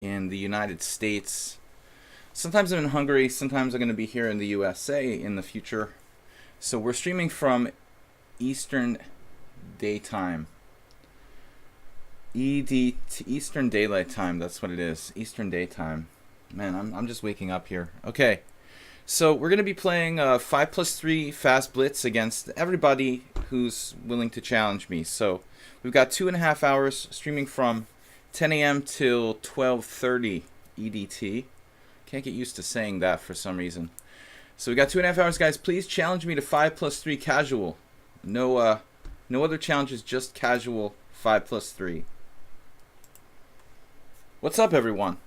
in the United States. Sometimes I'm in Hungary, sometimes I'm going to be here in the USA in the future. So we're streaming from Eastern Daytime. Eastern Daylight Time, that's what it is. Eastern Daytime. Man, I'm just waking up here. Okay, so we're going to be playing 5+3 Fast Blitz against everybody who's willing to challenge me. So we've got 2.5 hours streaming from 10 a.m. till 12:30 EDT. Can't get used to saying that for some reason. So we got 2.5 hours, guys. Please challenge me to 5+3 casual. No other challenges, just casual 5+3. What's up, everyone?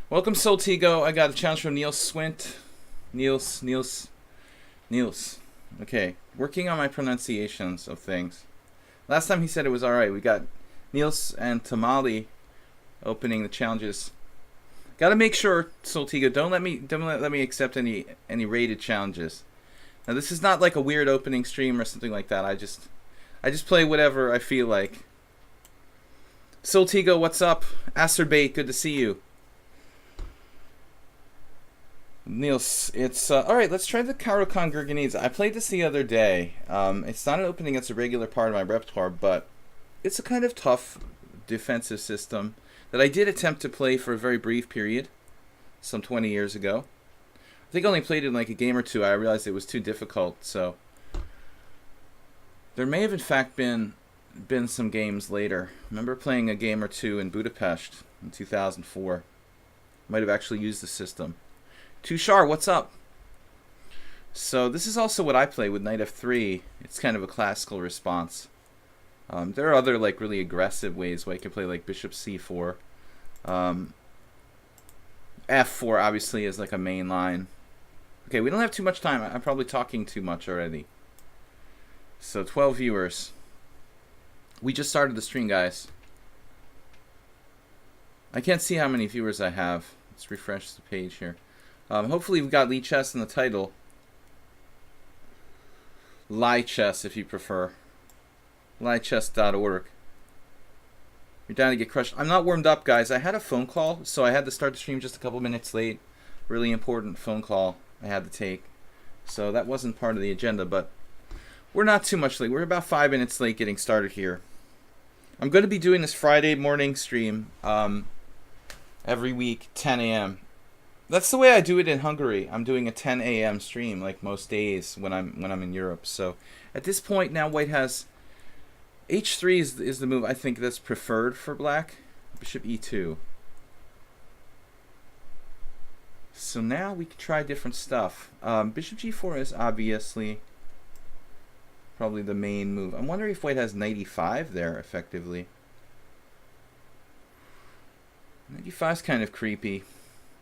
Welcome, Soltigo. I got a challenge from Niels Swint. Niels. Okay, working on my pronunciations of things. Last time he said it was alright. We got Niels and Tamale opening the challenges. Gotta make sure, Soltigo, don't let me accept any rated challenges. Now this is not like a weird opening stream or something like that. I just play whatever I feel like. Soltigo, what's up? Acerbate, good to see you. Niels, it's alright, let's try the Caro-Kann Gurganidze. I played this the other day. It's not an opening that's a regular part of my repertoire, but it's a kind of tough defensive system that I did attempt to play for a very brief period, some 20 years ago. I think I only played it in like a game or two. I realized it was too difficult, so there may have in fact been some games later. I remember playing a game or two in Budapest in 2004. Might have actually used the system. Tushar, what's up? So this is also what I play with knight f3. It's kind of a classical response. There are other like really aggressive ways where I can play like bishop c4. F4 obviously is like a main line. Okay, we don't have too much time. I'm probably talking too much already. So 12 viewers. We just started the stream, guys. I can't see how many viewers I have. Let's refresh the page here. Hopefully we've got lichess in the title. Lichess if you prefer. Lichess.org. You're down to get crushed. I'm not warmed up, guys. I had a phone call, so I had to start the stream just a couple minutes late. Really important phone call I had to take. So that wasn't part of the agenda, but we're not too much late. We're about 5 minutes late getting started here. I'm going to be doing this Friday morning stream every week, 10 a.m. That's the way I do it in Hungary. I'm doing a 10 a.m. stream like most days when I'm in Europe. So at this point now, white has h3 is the move I think that's preferred for black. Bishop e2. So now we can try different stuff. Bishop g4 is obviously probably the main move. I'm wondering if white has knight e5 there effectively. Knight e5 is kind of creepy.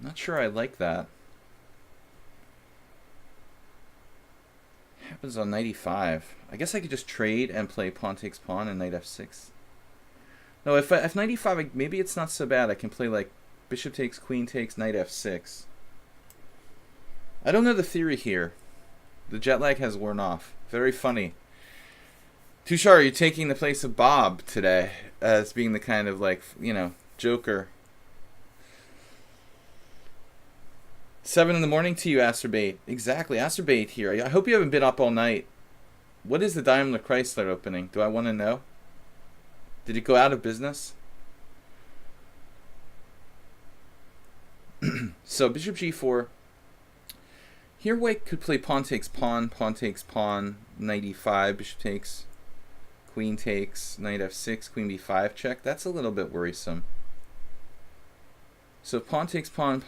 Not sure I like that. Happens on knight e5. I guess I could just trade and play pawn takes pawn and knight f6. No, if knight e5, maybe it's not so bad. I can play like bishop takes, queen takes, knight f6. I don't know the theory here. The jet lag has worn off. Very funny. Tushar, you're taking the place of Bob today as being the kind of like, you know, joker. 7 in the morning to you, Acerbate. Exactly, Acerbate here. I hope you haven't been up all night. What is the Daimler Chrysler opening? Do I want to know? Did it go out of business? So bishop g4. Here white could play pawn takes pawn, knight e5, bishop takes, queen takes, knight f6, queen b5 check. That's a little bit worrisome. So pawn takes pawn,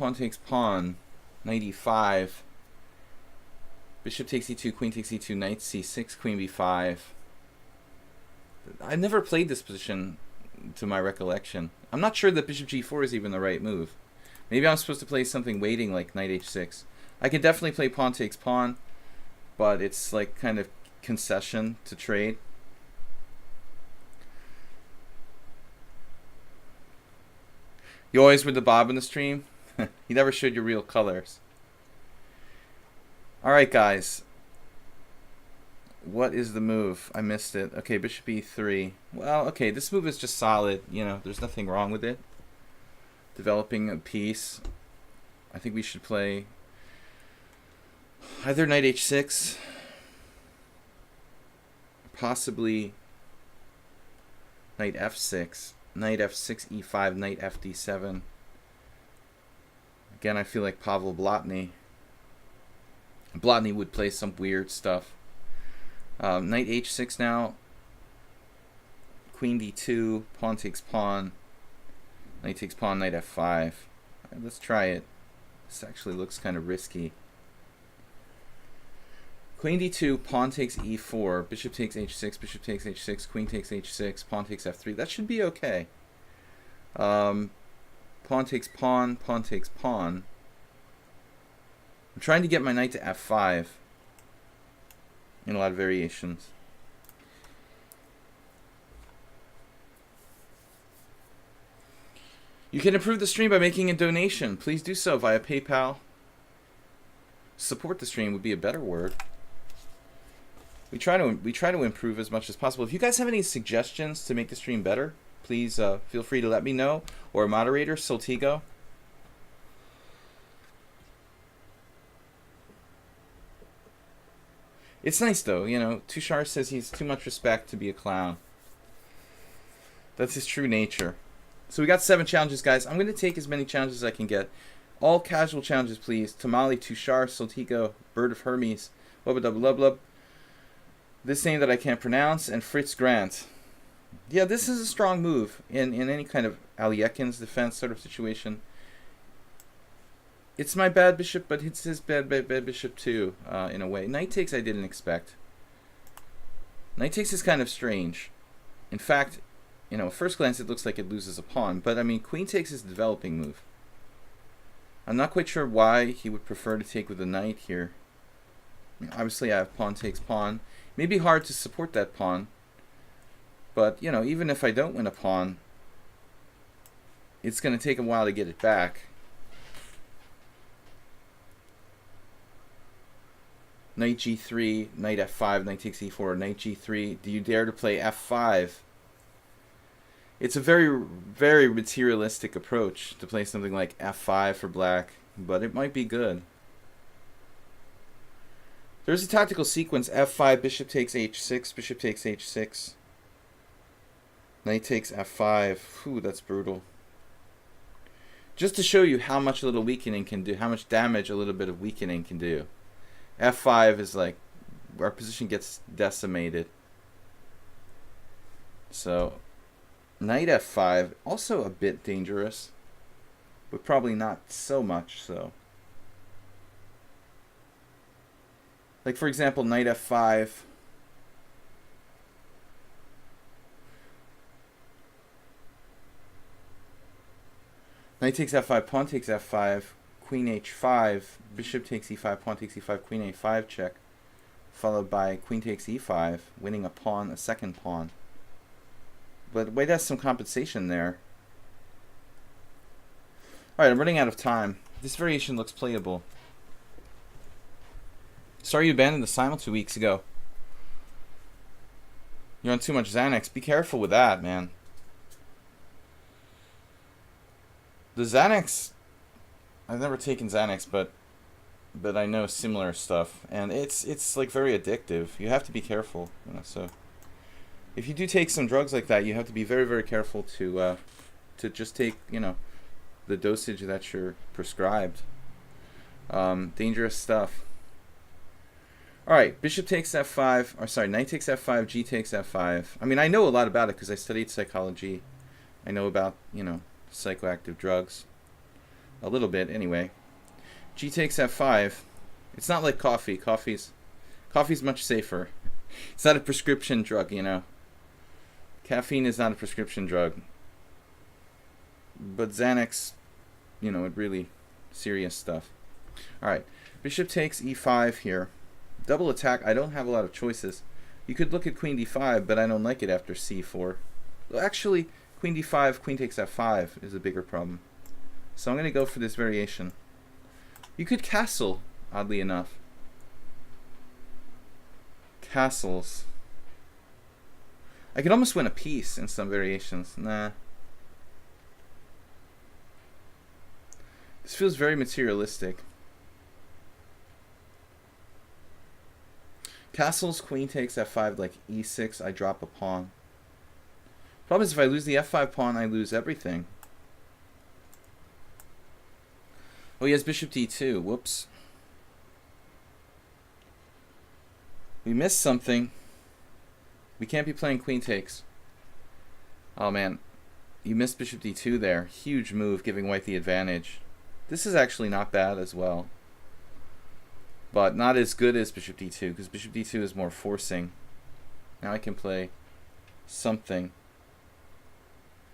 knight e5, bishop takes e2, queen takes e2, knight c6, queen b5. I've never played this position to my recollection. I'm not sure that bishop g4 is even the right move. Maybe I'm supposed to play something waiting like knight h6. I can definitely play pawn takes pawn, but it's like kind of concession to trade. You always with the Bob in the stream? You never showed your real colors. Alright, guys. What is the move? I missed it. Okay, bishop e3. Well, okay, this move is just solid. You know, there's nothing wrong with it. developing a piece. I think we should play either knight h6, possibly knight f6, knight f6, e5, knight fd7. Again, I feel like Pavel Blotny would play some weird stuff. Knight h6 now. Queen d2, pawn takes pawn. Knight takes pawn, knight f5. Right, let's try it. This actually looks kind of risky. Queen d2, pawn takes e4, bishop takes h6, bishop takes h6, queen takes h6, pawn takes f3. That should be okay. Pawn takes pawn, pawn takes pawn. I'm trying to get my knight to f5 in a lot of variations. You can improve the stream by making a donation. Please do so via PayPal. Support the stream would be a better word. We try to improve as much as possible. If you guys have any suggestions to make the stream better, please feel free to let me know, or a moderator, Soltigo. It's nice though, you know. Tushar says he's too much respect to be a clown. That's his true nature. So we got 7 challenges, guys. I'm going to take as many challenges as I can get. All casual challenges, please. Tamale, Tushar, Soltigo, Bird of Hermes, Wubba this name that I can't pronounce, and Fritz Grant. Yeah, this is a strong move in any kind of Aliekin's defense sort of situation. It's my bad bishop, but it's his bad bishop too, in a way. Knight takes I didn't expect. Knight takes is kind of strange. In fact, you know, at first glance it looks like it loses a pawn, but I mean, queen takes is a developing move. I'm not quite sure why he would prefer to take with a knight here. I mean, obviously I have pawn takes pawn. It may be hard to support that pawn, but you know, even if I don't win a pawn, it's going to take a while to get it back. Knight g3, knight f5, knight takes e4, knight g3. Do you dare to play f5? It's a very, very materialistic approach to play something like f5 for black, but it might be good. There's a tactical sequence: f5, bishop takes h6, bishop takes h6, knight takes f5. Whew, that's brutal. Just to show you how much a little weakening can do, how much damage a little bit of weakening can do. f5 is like, our position gets decimated. So knight f5, also a bit dangerous, but probably not so much so. Like, for example, knight f5. Knight takes f5, pawn takes f5, queen h5, bishop takes e5, pawn takes e5, queen a5 check, followed by queen takes e5, winning a pawn, a second pawn. But White has some compensation there. Alright, I'm running out of time. This variation looks playable. Sorry you abandoned the Simul 2 weeks ago. You're on too much Xanax. Be careful with that, man. The Xanax, I've never taken Xanax, but I know similar stuff, and it's like very addictive. You have to be careful, you know. So if you do take some drugs like that, you have to be very, very careful to just take, you know, the dosage that you're prescribed. Dangerous stuff. All right, bishop takes f5, or sorry, knight takes f5, g takes f5. I mean, I know a lot about it because I studied psychology. I know about, you know, psychoactive drugs. A little bit, anyway. G takes f5. It's not like coffee. Coffee's much safer. It's not a prescription drug, you know. Caffeine is not a prescription drug. But Xanax, you know, it really serious stuff. All right, bishop takes e5 here. Double attack, I don't have a lot of choices. You could look at queen d5, but I don't like it after c4. Well, actually, queen d5, queen takes f5 is a bigger problem. So I'm going to go for this variation. You could castle, oddly enough. Castles. I could almost win a piece in some variations. Nah. This feels very materialistic. Castles, queen takes f5, like e6, I drop a pawn. Problem is if I lose the f5 pawn, I lose everything. Oh, he has bishop d2. Whoops. We missed something. We can't be playing queen takes. Oh, man. You missed bishop d2 there. Huge move, giving white the advantage. This is actually not bad as well. But not as good as bishop d2, because bishop d2 is more forcing. Now I can play something.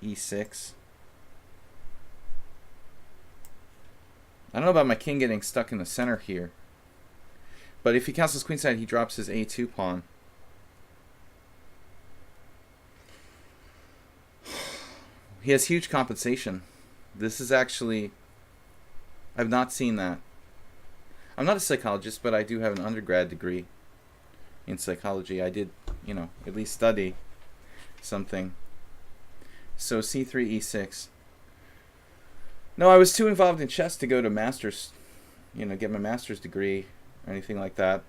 e6. I don't know about my king getting stuck in the center here. But if he castles queenside, he drops his a2 pawn. He has huge compensation. This is actually... I've not seen that. I'm not a psychologist, but I do have an undergrad degree in psychology. I did, you know, at least study something. So c3, e6. No, I was too involved in chess to go to master's, you know, get my master's degree or anything like that.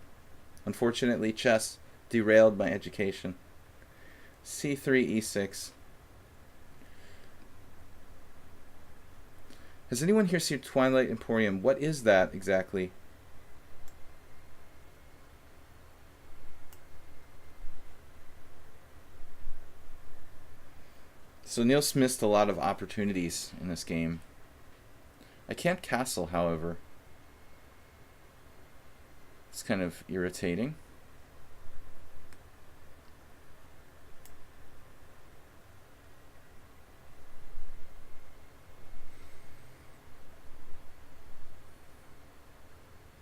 Unfortunately, chess derailed my education. c3, e6. Has anyone here seen Twilight Emporium? What is that exactly? So Niels missed a lot of opportunities in this game. I can't castle, however. It's kind of irritating.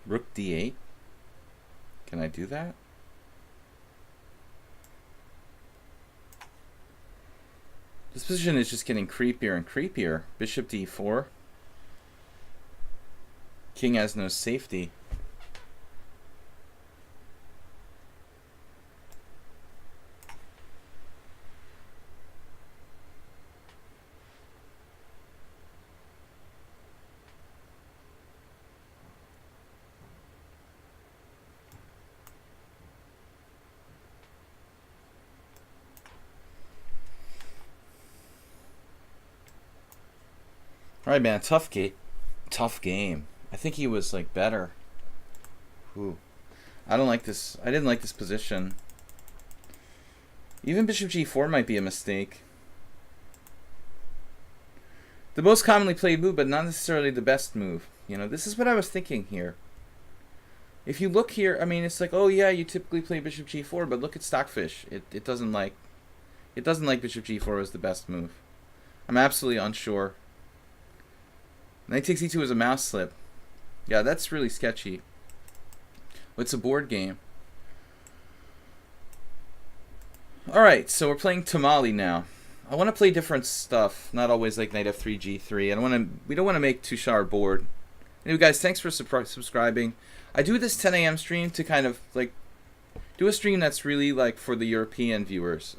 Rook d8. Can I do that? This position is just getting creepier and creepier. Bishop d4. King has no safety. All right, man. Tough game. I think he was like better. Ooh. I don't like this. I didn't like this position. Even bishop g4 might be a mistake. The most commonly played move, but not necessarily the best move. You know, this is what I was thinking here. If you look here, I mean, it's like, oh yeah, you typically play bishop g4, but look at Stockfish. It doesn't like bishop g4 as the best move. I'm absolutely unsure. Knight takes e2 is a mouse slip. Yeah, that's really sketchy. It's a board game. Alright, so we're playing Tamale now. I want to play different stuff, not always like knight f3, g3. We don't want to make too sharp board. Anyway, guys, thanks for subscribing. I do this 10 a.m. stream to kind of like do a stream that's really like for the European viewers.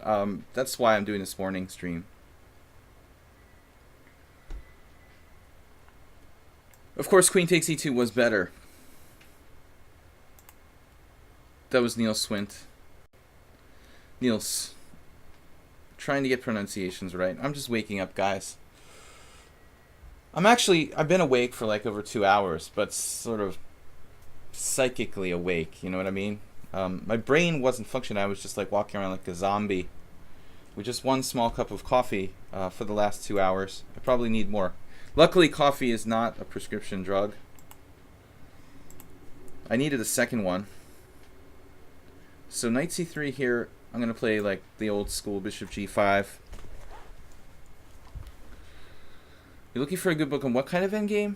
That's why I'm doing this morning stream. Of course, queen takes e2 was better. That was Niels Swint. Niels. Trying to get pronunciations right. I'm just waking up, guys. I've been awake for like over 2 hours, but sort of psychically awake, you know what I mean? My brain wasn't functioning. I was just like walking around like a zombie with just one small cup of coffee for the last 2 hours. I probably need more. Luckily, coffee is not a prescription drug. I needed a second one. So knight c3 here, I'm going to play like the old school bishop g5. You're looking for a good book on what kind of endgame?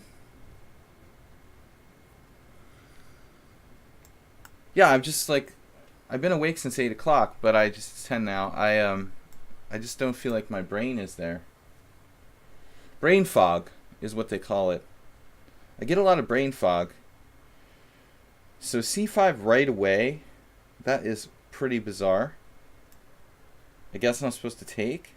Yeah, I've been awake since 8 o'clock, but it's 10 now. I just don't feel like my brain is there. Brain fog is what they call it. I get a lot of brain fog. So c5 right away, that is pretty bizarre. I guess I'm supposed to take.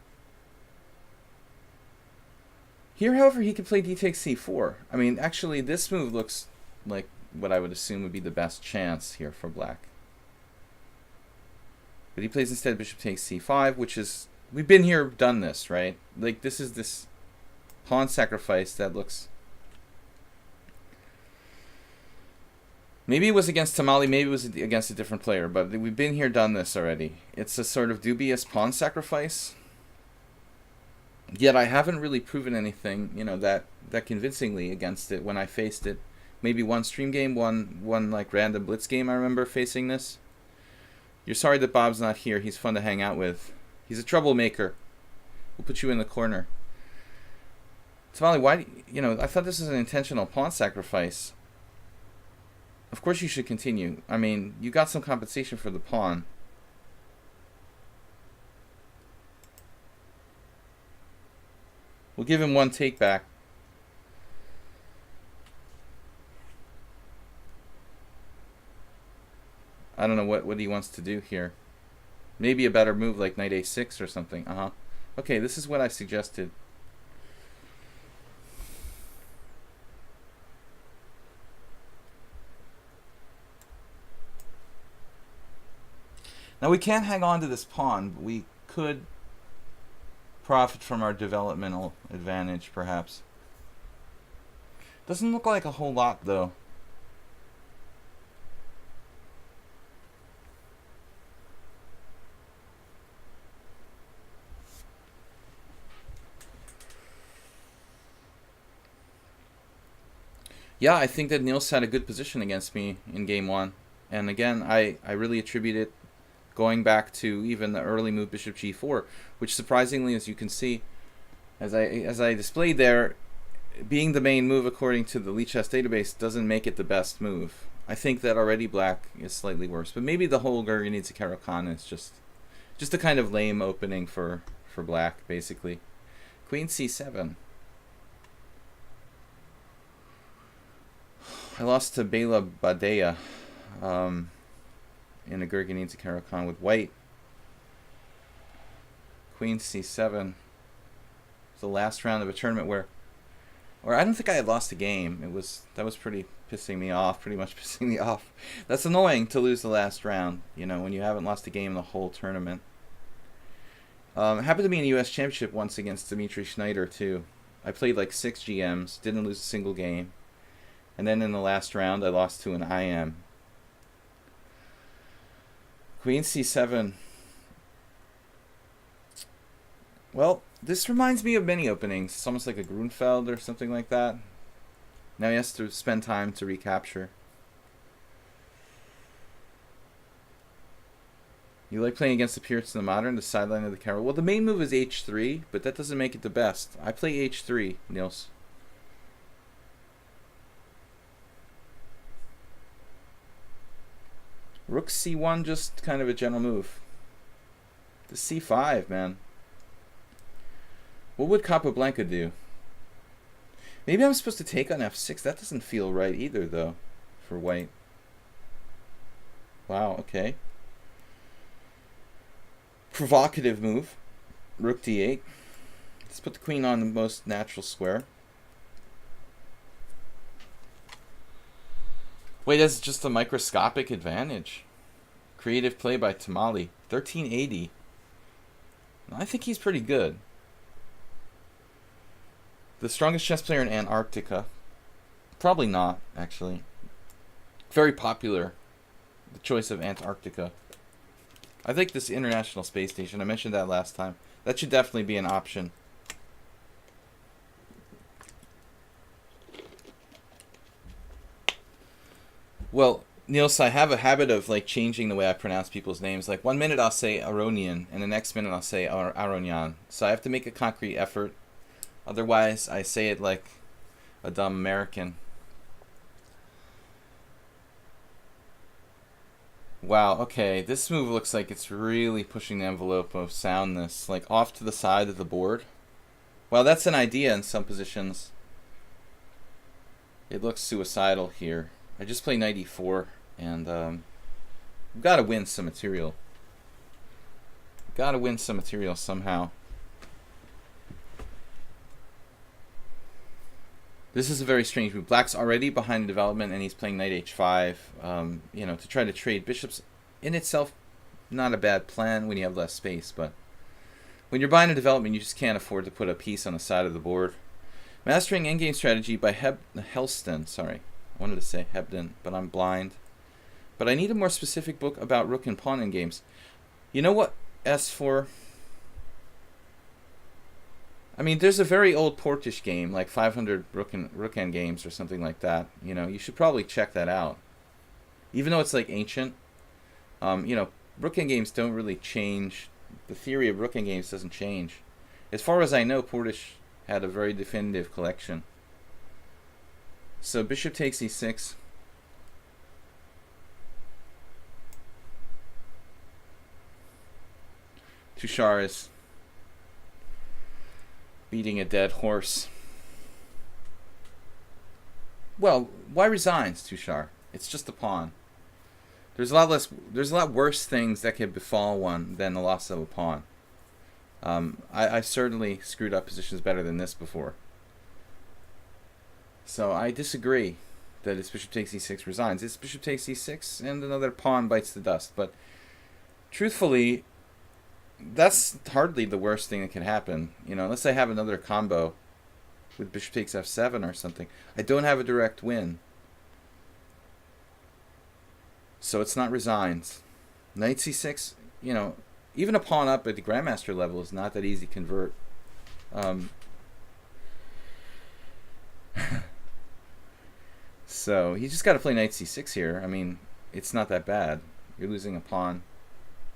Here, however, he could play d takes c4. I mean, actually, this move looks like what I would assume would be the best chance here for black. But he plays instead bishop takes c5, which is... We've been here, done this, right? Like, this is this pawn sacrifice that looks... Maybe it was against Tamale, maybe it was against a different player, but we've been here, done this already. It's a sort of dubious pawn sacrifice. Yet I haven't really proven anything, you know, that convincingly against it when I faced it. Maybe one stream game, one like random blitz game I remember facing this. You're sorry that Bob's not here. He's fun to hang out with. He's a troublemaker. We'll put you in the corner. Tamale, why, you know, I thought this was an intentional pawn sacrifice. Of course you should continue. I mean, you got some compensation for the pawn. We'll give him one take back. I don't know what he wants to do here. Maybe a better move like knight a6 or something. Okay, this is what I suggested. Now we can't hang on to this pawn, but we could profit from our developmental advantage, perhaps. Doesn't look like a whole lot, though. Yeah, I think that Niels had a good position against me in game one. And again, I really attribute it going back to even the early move bishop g4, which surprisingly, as you can see, as I displayed there, being the main move according to the lichess database doesn't make it the best move. I think that already black is slightly worse, but maybe the whole Gurgenidze Caro-Kann is just a kind of lame opening for black, basically. Queen c7. I lost to Bela Badea in a Gurgenidze Caro-Kann with white. Queen c7. It's the last round of a tournament where I don't think I had lost a game. That was pretty pissing me off, pretty much pissing me off. That's annoying to lose the last round, you know, when you haven't lost a game in the whole tournament. Happened to be in a US Championship once against Dimitri Schneider too. I played like 6 GMs, didn't lose a single game. And then in the last round I lost to an IM. Queen c7. Well, this reminds me of many openings. It's almost like a Grunfeld or something like that. Now he has to spend time to recapture. You like playing against the Purists in the Modern, the sideline of the Caro? Well, the main move is h3, but that doesn't make it the best. I play h3, Niels. Rook c1, just kind of a general move. The c5, man. What would Capablanca do? Maybe I'm supposed to take on f6. That doesn't feel right either, though, for white. Wow, okay. Provocative move. Rook d8. Let's put the queen on the most natural square. Wait, that's just a microscopic advantage. Creative play by Tamale. 1380. I think he's pretty good. The strongest chess player in Antarctica. Probably not, actually. Very popular. The choice of Antarctica. I think this International Space Station, I mentioned that last time. That should definitely be an option. Well, Niels, I have a habit of like changing the way I pronounce people's names. Like 1 minute I'll say Aronian, and the next minute I'll say Aronyan. So I have to make a concrete effort. Otherwise, I say it like a dumb American. Wow, okay, this move looks like it's really pushing the envelope of soundness, like off to the side of the board. Well, that's an idea in some positions. It looks suicidal here. I just play knight e4, and we've got to win some material. Got to win some material somehow. This is a very strange move. Black's already behind development, and he's playing knight h5. To try to trade bishops in itself, not a bad plan when you have less space, but when you're buying a development, you just can't afford to put a piece on the side of the board. Mastering Endgame Strategy by Helston. Sorry, I wanted to say Hebden, but I'm blind. But I need a more specific book about rook and pawn endgames. You know what? S4. I mean, there's a very old Portish game, like 500 rook end games or something like that. You should probably check that out. Even though it's like ancient, rook end games don't really change. The theory of rook end games doesn't change. As far as I know, Portish had a very definitive collection. So bishop takes e6. Tushar is beating a dead horse. Well, why resigns, Tushar? It's just a pawn. There's a lot worse things that could befall one than the loss of a pawn. I certainly screwed up positions better than this before. So I disagree that it's bishop takes e6 resigns. It's bishop takes e6 and another pawn bites the dust. But truthfully, that's hardly the worst thing that can happen. Unless I have another combo with bishop takes f7 or something. I don't have a direct win. So it's not resigns. Knight c6, even a pawn up at the grandmaster level is not that easy to convert. So he's just got to play knight c6 here. I mean, it's not that bad. You're losing a pawn.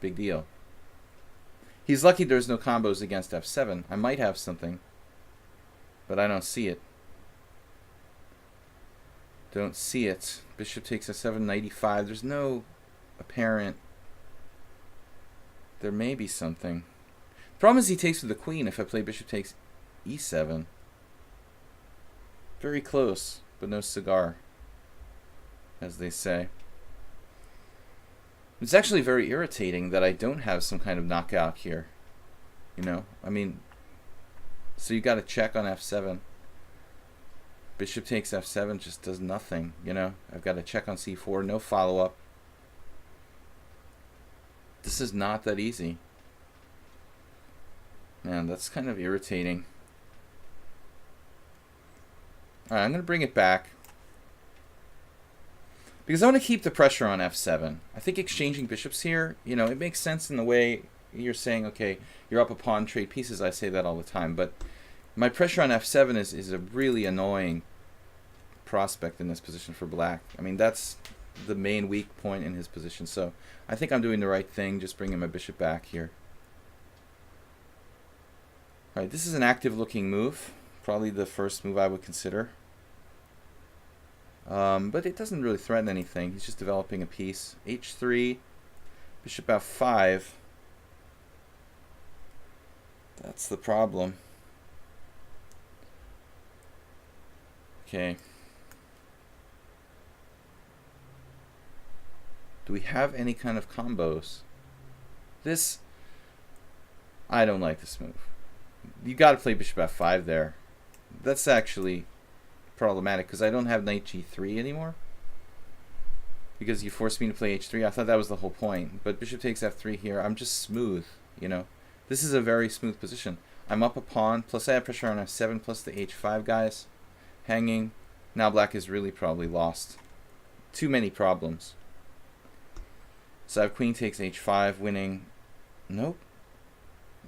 Big deal. He's lucky there's no combos against f7. I might have something, but I don't see it. Don't see it. Bishop takes f7, knight e5. There's no apparent... There may be something. The problem is he takes with the queen if I play bishop takes e7. Very close, but no cigar, as they say. It's actually very irritating that I don't have some kind of knockout here. I mean, so you got to check on f7. Bishop takes f7 just does nothing, I've got to check on c4, no follow-up. This is not that easy. Man, that's kind of irritating. Alright, I'm going to bring it back. Because I want to keep the pressure on f7. I think exchanging bishops here, it makes sense in the way you're saying, okay, you're up a pawn, trade pieces. I say that all the time. But my pressure on f7 is a really annoying prospect in this position for black. I mean, that's the main weak point in his position. So I think I'm doing the right thing, just bringing my bishop back here. Alright, this is an active looking move. Probably the first move I would consider. But it doesn't really threaten anything. He's just developing a piece. h3, bishop f5. That's the problem. Okay. Do we have any kind of combos? I don't like this move. You got to play bishop f5 there. That's actually problematic because I don't have knight g3 anymore. Because you forced me to play h3. I thought that was the whole point. But bishop takes f3 here. I'm just smooth, This is a very smooth position. I'm up a pawn, plus I have pressure on f7, plus the h5 guys hanging. Now black is really probably lost. Too many problems. So I have queen takes h5 winning. Nope.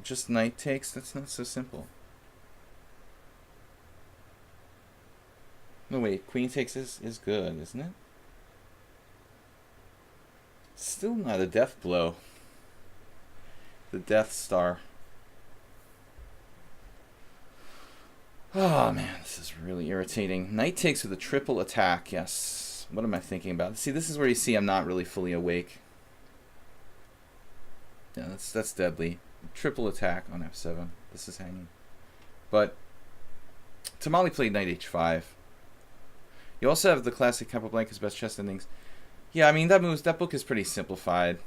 Just knight takes. That's not so simple. No, wait. Queen takes is good, isn't it? Still not a death blow. The Death Star. Oh man, this is really irritating. Knight takes with a triple attack. Yes. What am I thinking about? See, this is where you see I'm not really fully awake. Yeah, that's deadly. Triple attack on f7. This is hanging. But Tamale played knight h5. You also have the classic Capablanca's best chess endings. Yeah, I mean that book is pretty simplified.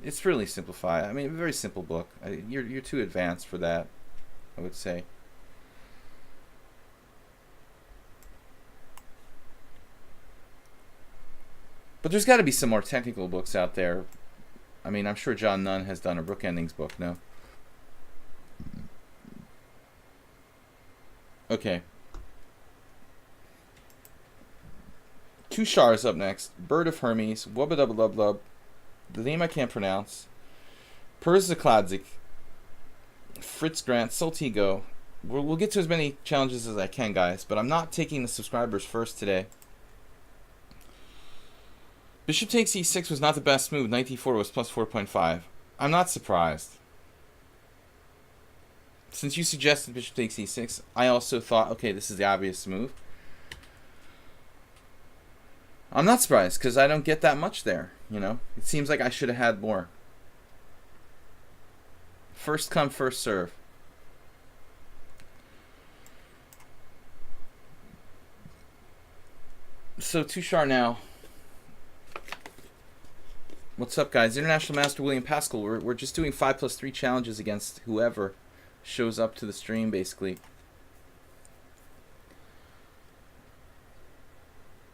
It's really simplified. I mean, a very simple book. You're too advanced for that, I would say. But there's got to be some more technical books out there. I mean, I'm sure John Nunn has done a Rook Endings book, no? Okay. Tushar is up next. Bird of Hermes. Wubba-dubba-lub-lub. The name I can't pronounce. Perzakladzik. Fritz Grant. Soltigo. We'll get to as many challenges as I can, guys. But I'm not taking the subscribers first today. Bishop takes e6 was not the best move. Knight e4 was plus 4.5. I'm not surprised. Since you suggested bishop takes e6, I also thought, okay, this is the obvious move. I'm not surprised, because I don't get that much there, you know? It seems like I should have had more. First come, first serve. So, Tushar now. What's up, guys? International Master William Paschall. We're just doing 5+3 challenges against whoever shows up to the stream, basically.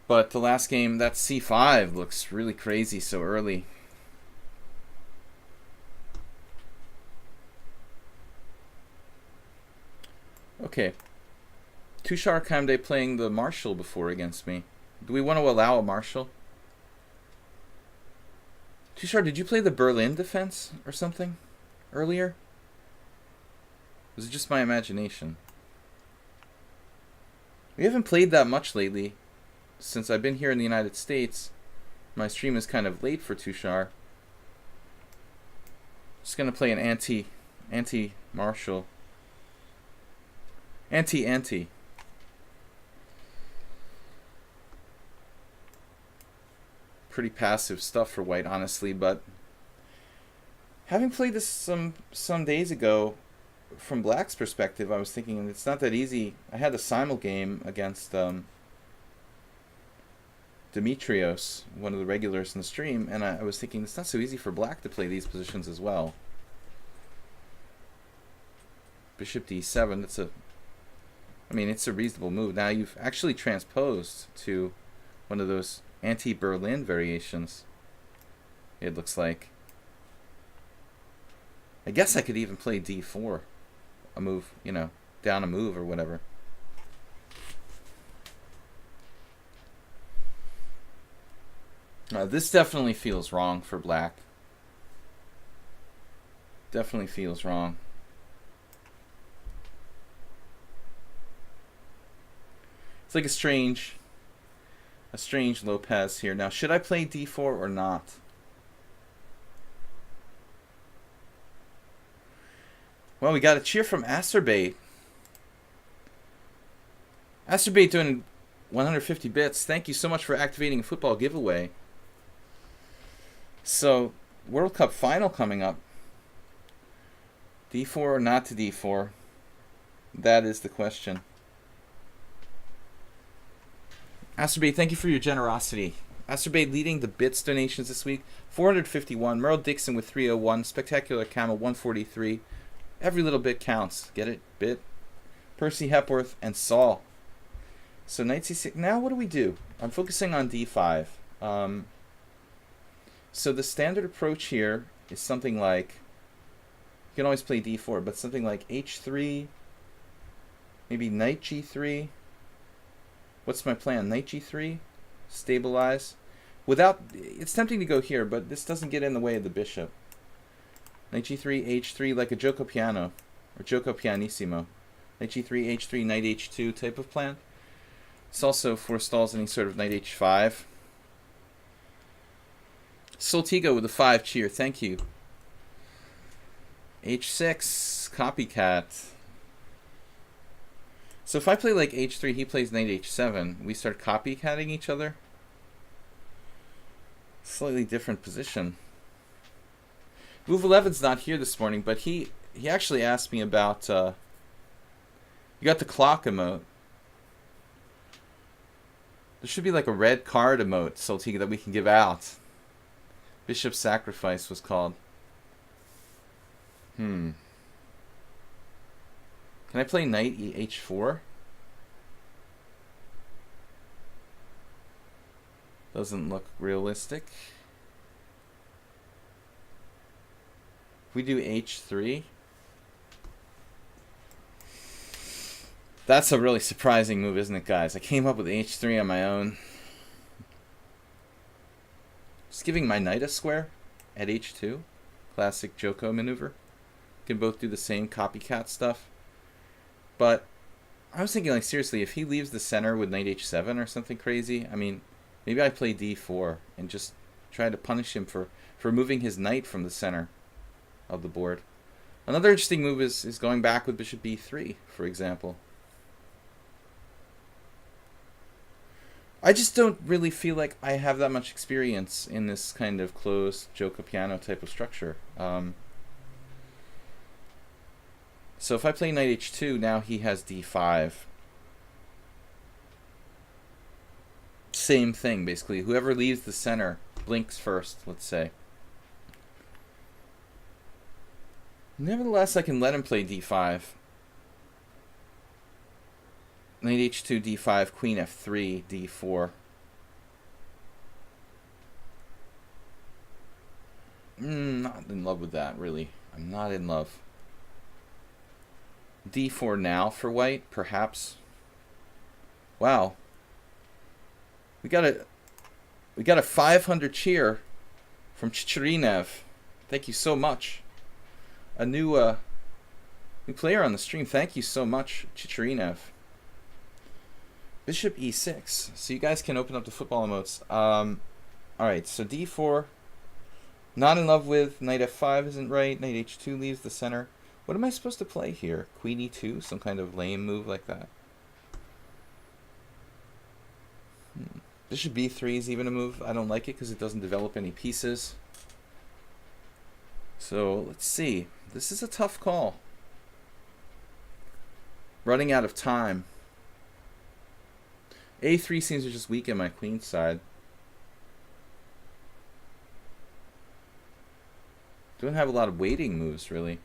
But the last game, that c5 looks really crazy so early. Okay. Tushar Kamde playing the Marshal before against me. Do we want to allow a Marshal? Tushar, did you play the Berlin defense or something earlier? Was it just my imagination? We haven't played that much lately. Since I've been here in the United States, my stream is kind of late for Tushar. Just gonna play an anti-Marshal. Anti. Pretty passive stuff for white, honestly, but having played this some days ago, from black's perspective, I was thinking it's not that easy. I had a simul game against Dimitrios, one of the regulars in the stream, and I was thinking it's not so easy for black to play these positions as well. Bishop d7, it's a reasonable move. Now you've actually transposed to one of those anti-Berlin variations, it looks like. I guess I could even play d4, a move, you know, down a move or whatever. This definitely feels wrong for black. Definitely feels wrong. It's like a strange Lopez here. Now, should I play d4 or not? Well, we got a cheer from Acerbate. Acerbate doing 150 bits. Thank you so much for activating a football giveaway. So, World Cup final coming up. d4 or not to d4? That is the question. Acerbate, thank you for your generosity. Acerbate leading the bits donations this week. 451. Merle Dixon with 301. Spectacular Camel 143. Every little bit counts. Get it? Bit. Percy Hepworth and Saul. So knight c6. Now what do we do? I'm focusing on d5. So the standard approach here is something like, you can always play d4, but something like h3, maybe knight g3. What's my plan? Knight g3, stabilize. Without, it's tempting to go here, but this doesn't get in the way of the bishop. Knight g3, h3, like a gioco piano, or gioco pianissimo. Knight g3, h3, knight h2 type of plan. This also forestalls any sort of knight h5. Soltigo with a 5 cheer, thank you. h6, copycat. So if I play like h3, he plays knight h7, we start copycatting each other. Slightly different position. Move 11's not here this morning, but he actually asked me about, you got the clock emote. There should be like a red card emote, Soltiga, that we can give out. Bishop Sacrifice was called. Can I play knight h4? Doesn't look realistic. If we do h3, that's a really surprising move, isn't it, guys? I came up with h3 on my own. Just giving my knight a square at h2. Classic Joko maneuver. Can both do the same copycat stuff. But I was thinking, like, seriously, if he leaves the center with knight h7 or something crazy, I mean, maybe I play d4 and just try to punish him for moving his knight from the center of the board. Another interesting move is going back with bishop b3, for example. I just don't really feel like I have that much experience in this kind of closed Joko piano type of structure. So if I play knight h2, now he has d5. Same thing, basically. Whoever leaves the center blinks first, let's say. Nevertheless, I can let him play d5. Knight h2, d5, queen f3, d4. Not in love with that, really. I'm not in love. d4 now for white, perhaps. Wow. We got a 500 cheer from Chicharinev. Thank you so much. A new player on the stream. Thank you so much, Chicharinev. Bishop e6. So you guys can open up the football emotes. Alright, so d4. Not in love with. Knight f5 isn't right. Knight h2 leaves the center. What am I supposed to play here? Queen e2? Some kind of lame move like that. Bishop b3 is even a move. I don't like it because it doesn't develop any pieces. So let's see. This is a tough call. Running out of time. a3 seems to just weaken my queen side. Don't have a lot of waiting moves, really.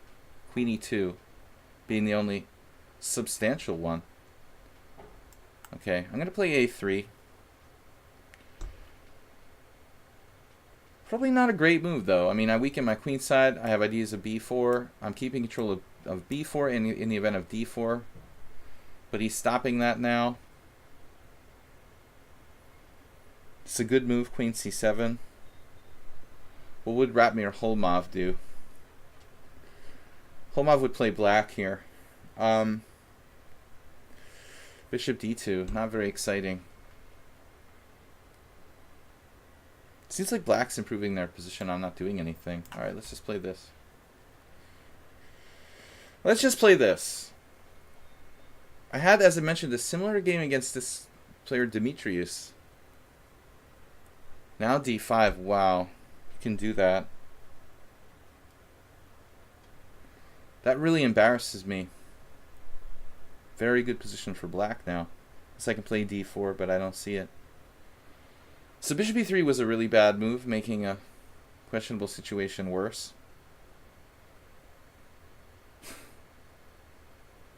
Queen e2 being the only substantial one. Okay, I'm going to play a3. Probably not a great move, though. I mean, I weaken my queen side. I have ideas of b4. I'm keeping control of b4 in the event of d4. But he's stopping that now. It's a good move, queen c7. What would Ratmir Holmov do? Holmov would play black here. Bishop d2, not very exciting. Seems like black's improving their position. I'm not doing anything. Alright, let's just play this. Let's just play this. I had, as I mentioned, a similar game against this player Demetrius. Now d5, wow. You can do that. That really embarrasses me. Very good position for black now. So I can play d4, but I don't see it. So bishop e3 was a really bad move, making a questionable situation worse.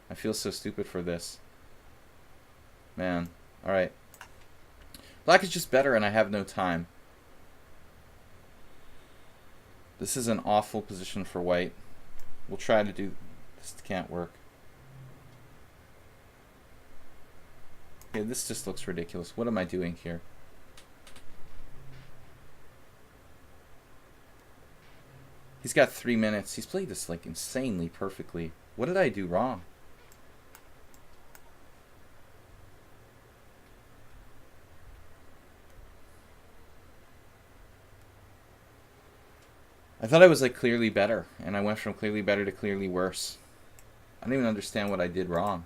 I feel so stupid for this. Man. Alright. Black is just better and I have no time. This is an awful position for white. We'll try to do... This can't work. Okay, this just looks ridiculous. What am I doing here? He's got 3 minutes. He's played this like insanely perfectly. What did I do wrong? I thought I was like clearly better, and I went from clearly better to clearly worse. I don't even understand what I did wrong.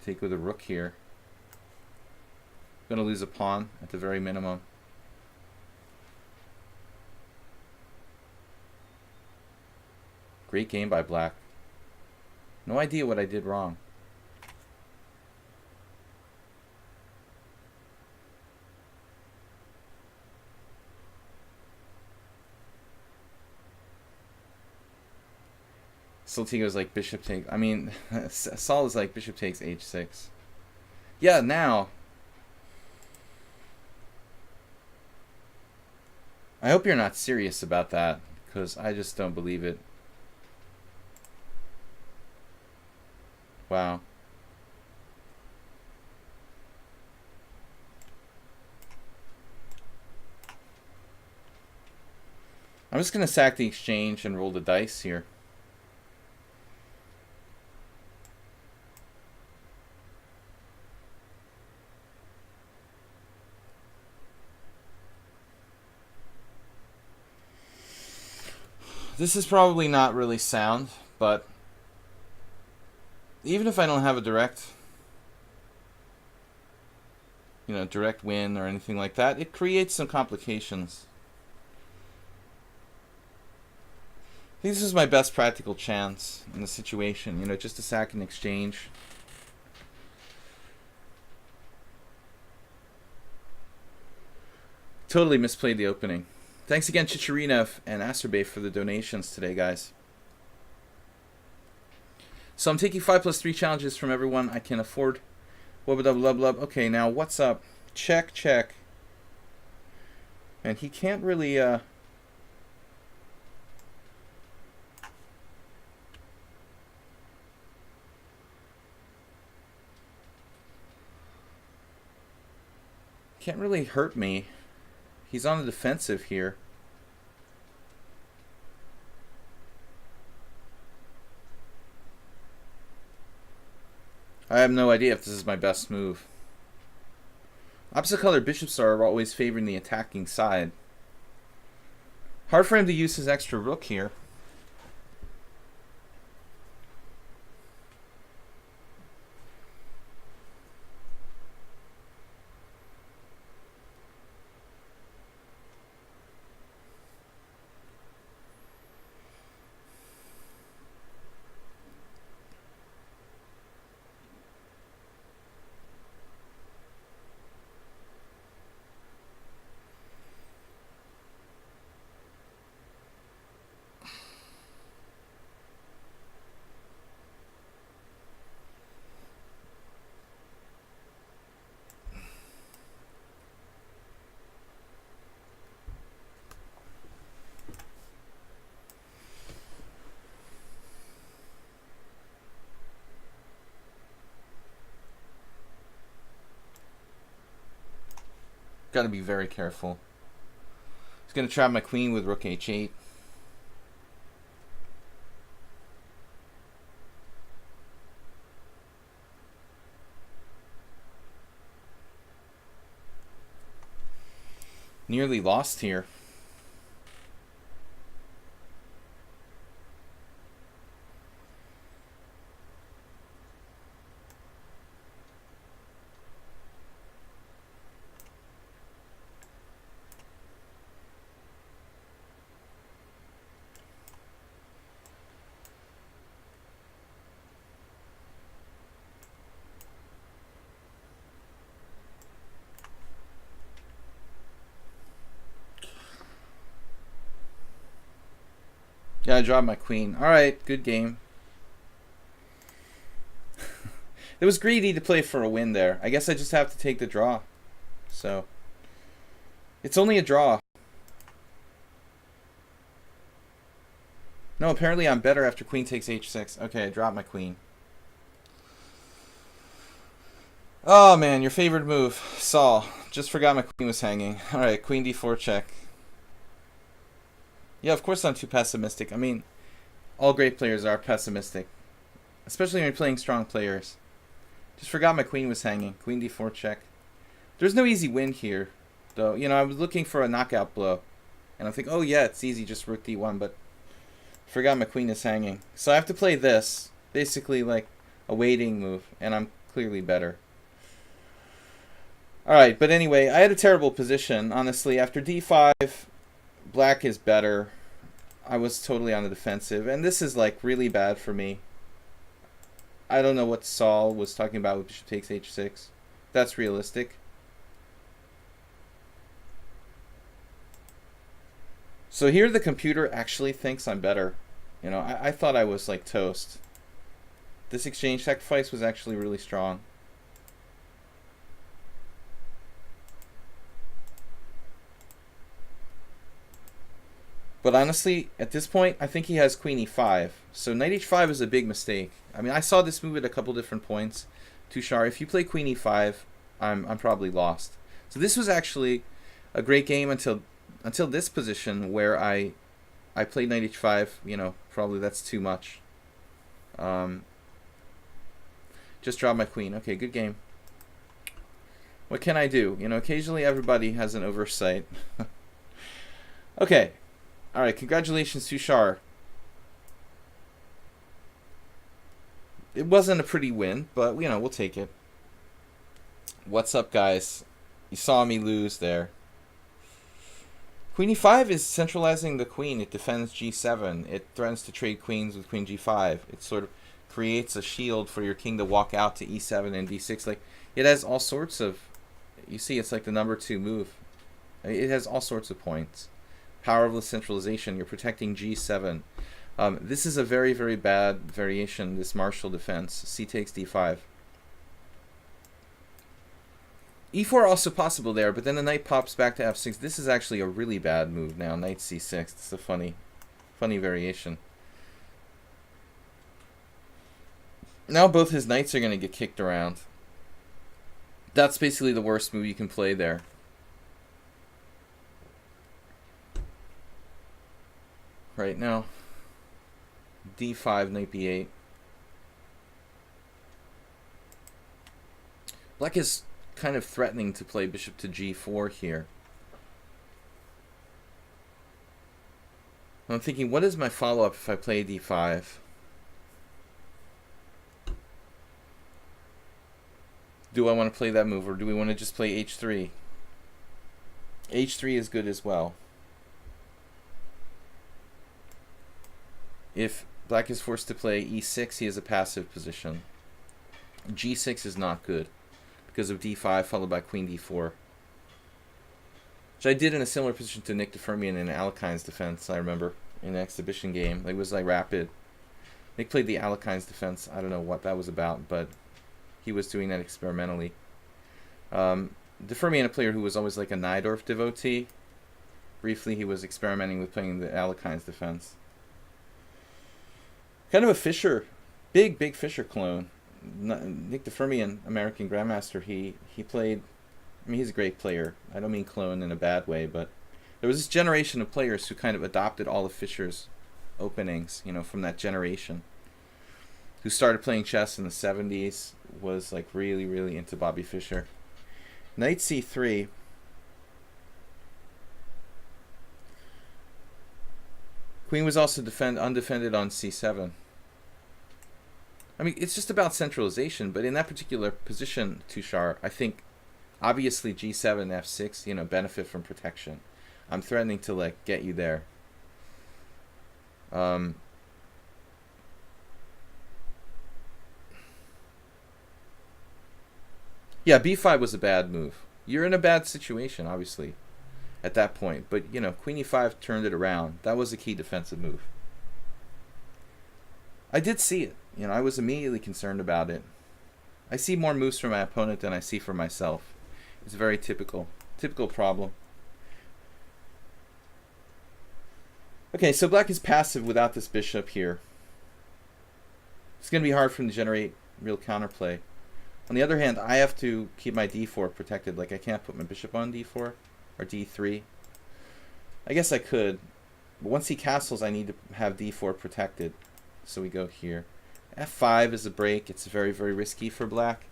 Take with a rook here. Gonna lose a pawn at the very minimum. Great game by black. No idea what I did wrong. Saltigo's like bishop takes. I mean, Saul is like bishop takes h6. Yeah, now I hope you're not serious about that, because I just don't believe it. Wow. I'm just going to sack the exchange and roll the dice here. This is probably not really sound, but even if I don't have a direct win or anything like that, it creates some complications. I think this is my best practical chance in the situation, just to sack an exchange. Totally misplayed the opening. Thanks again, Chicharina and Acerbe, for the donations today, guys. So I'm taking 5+3 challenges from everyone I can afford. Wubba-dubba-lub-lub. Okay, now what's up? Check, check. And he can't really... can't really hurt me. He's on the defensive here. I have no idea if this is my best move. Opposite color bishops are always favoring the attacking side. Hard for him to use his extra rook here. Got to be very careful. He's going to trap my queen with rook h8. Nearly lost here. Yeah, I dropped my queen. Alright, good game. It was greedy to play for a win there. I guess I just have to take the draw. So, it's only a draw. No, apparently I'm better after queen takes h6. Okay, I dropped my queen. Oh man, your favorite move. Saul. Just forgot my queen was hanging. Alright, queen d4 check. Yeah, of course I'm too pessimistic. I mean, all great players are pessimistic. Especially when you're playing strong players. Just forgot my queen was hanging. Queen d4 check. There's no easy win here, though. I was looking for a knockout blow. And I'm thinking, oh yeah, it's easy, just rook d1, but forgot my queen is hanging. So I have to play this. Basically like a waiting move, and I'm clearly better. Alright, but anyway, I had a terrible position, honestly. After d5... black is better. I was totally on the defensive. And this is like really bad for me. I don't know what Saul was talking about with bishop takes h6. That's realistic. So here the computer actually thinks I'm better. I thought I was like toast. This exchange sacrifice was actually really strong. But honestly, at this point, I think he has queen e5. So knight h5 is a big mistake. I mean, I saw this move at a couple different points. Tushar, if you play queen e5, I'm probably lost. So this was actually a great game until this position where I played knight h5. You know, probably that's too much. Just draw my queen. Okay, good game. What can I do? You know, occasionally everybody has an oversight. Okay. All right, congratulations, Tushar. It wasn't a pretty win, but, you know, we'll take it. What's up, guys? You saw me lose there. Queen e5 is centralizing the queen. It defends g7. It threatens to trade queens with queen g5. It sort of creates a shield for your king to walk out to e7 and d6. Like, it has all sorts of... You see, it's like the number 2 move. It has all sorts of points. Powerless centralization. You're protecting g7. This is a very, very bad variation, this martial defense. C takes d5. e4 also possible there, but then the knight pops back to f6. This is actually a really bad move now. Knight c6. It's a funny variation. Now both his knights are going to get kicked around. That's basically the worst move you can play there. Right now, d5, knight b8. Black is kind of threatening to play bishop to g4 here. I'm thinking, what is my follow-up if I play d5? Do I want to play that move, or do we want to just play h3? h3 is good as well. If black is forced to play e6, he has a passive position. g6 is not good because of d5 followed by queen d4. Which I did in a similar position to Nick DeFermian in Alekine's defense, I remember, in an exhibition game. It was like rapid. Nick played the Alekine's defense. I don't know what that was about, but he was doing that experimentally. DeFermian, a player who was always like a Najdorf devotee. Briefly, he was experimenting with playing the Alekine's defense. Kind of a Fischer, big Fischer clone. Nick DeFermian, American Grandmaster, he played, I mean, he's a great player. I don't mean clone in a bad way, but there was this generation of players who kind of adopted all of Fischer's openings, you know, from that generation. Who started playing chess in the 70s, was like really, really into Bobby Fischer. Knight c3. Queen was also undefended on c7. I mean, it's just about centralization, but in that particular position, Tushar, I think obviously g7, f6, you know, benefit from protection. I'm threatening to like get you there. Yeah, b5 was a bad move. You're in a bad situation, obviously, at that point. But, you know, queen e5 turned it around. That was a key defensive move. I did see it. You know, I was immediately concerned about it. I see more moves from my opponent than I see for myself. It's a very typical problem. Okay, so black is passive without this bishop here. It's going to be hard for him to generate real counterplay. On the other hand, I have to keep my d4 protected. Like, I can't put my bishop on d4 or d3. I guess I could, but once he castles, I need to have d4 protected. So we go here. f5 is a break. It's very, very risky for black.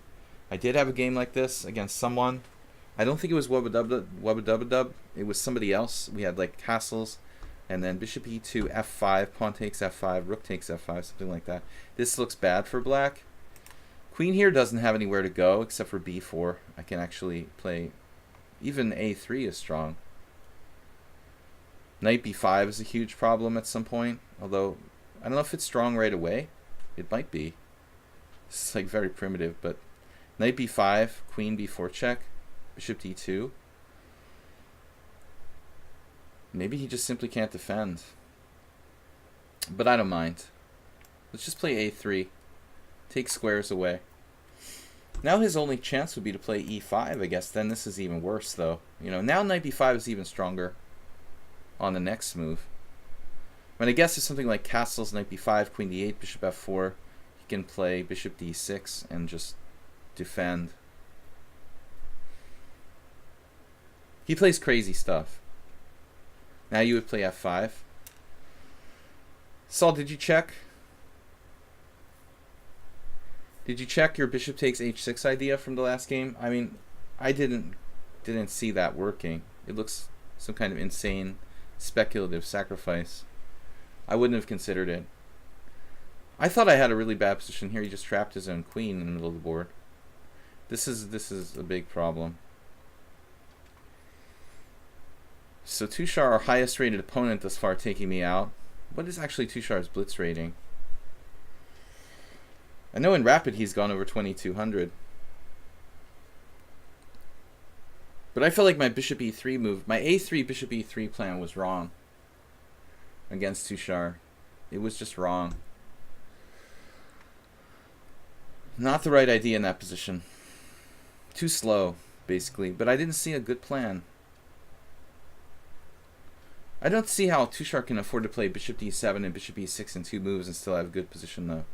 I did have a game like this against someone. I don't think it was Wubba It was somebody else. We had like castles, and then bishop e2, f5, pawn takes f5, rook takes f5, something like that. This looks bad for black. Queen here doesn't have anywhere to go except for b4. I can actually play, even a3 is strong. Knight b5 is a huge problem at some point, although I don't know if it's strong right away. It might be. It's like very primitive, but knight b5, queen b4 check, bishop d2. Maybe he just simply can't defend. But I don't mind. Let's just play a3. Take squares away. Now his only chance would be to play e5, I guess. Then this is even worse, though. You know, now knight b5 is even stronger on the next move. I guess it's something like castles, knight b5, queen d8, bishop f4. He can play bishop d6 and just defend. He plays crazy stuff. Now you would play f5. Saul, did you check? Did you check your bishop takes h6 idea from the last game? I mean, I didn't see that working. It looks some kind of insane speculative sacrifice. I wouldn't have considered it. I thought I had a really bad position here. He just trapped his own queen in the middle of the board. This is a big problem. So Tushar, our highest rated opponent thus far, taking me out. What is actually Tushar's blitz rating? I know in Rapid he's gone over 2200. But I felt like my bishop e3 move, my a3 bishop e3 plan was wrong against Tushar. It was just wrong. Not the right idea in that position. Too slow, basically. But I didn't see a good plan. I don't see how Tushar can afford to play bishop d7 and bishop e6 in 2 moves and still have a good position, though.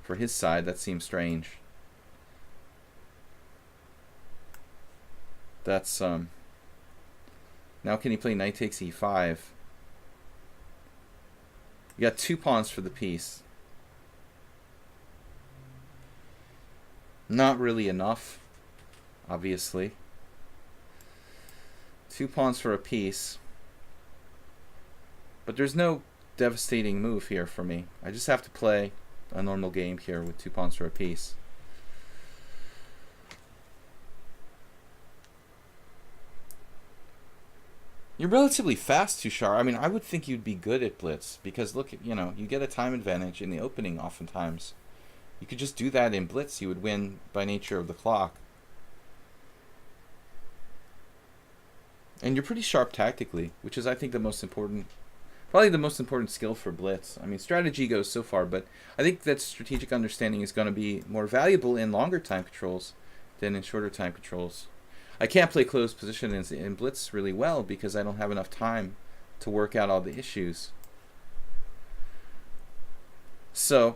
For his side, that seems strange. That's, now can he play knight takes e5? You got 2 pawns for the piece. Not really enough, obviously. 2 pawns for a piece. But there's no devastating move here for me. I just have to play a normal game here with 2 pawns for a piece. You're relatively fast, Tushar. I mean, I would think you'd be good at blitz because look, you know, you get a time advantage in the opening oftentimes. You could just do that in blitz. You would win by nature of the clock. And you're pretty sharp tactically, which is, I think, the most important, probably the most important skill for blitz. I mean, strategy goes so far, but I think that strategic understanding is going to be more valuable in longer time controls than in shorter time controls. I can't play closed position in blitz really well because I don't have enough time to work out all the issues. So,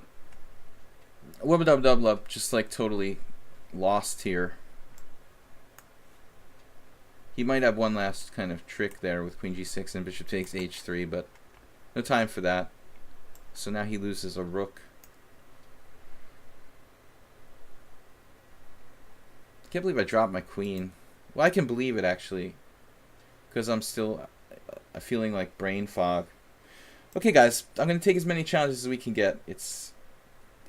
wubba-dub-dub-lub, just like totally lost here. He might have one last kind of trick there with queen g6 and bishop takes h3, but no time for that. So now he loses a rook. I can't believe I dropped my queen. Well, I can believe it actually, because I'm still feeling like brain fog. Okay, guys, I'm going to take as many challenges as we can get. It's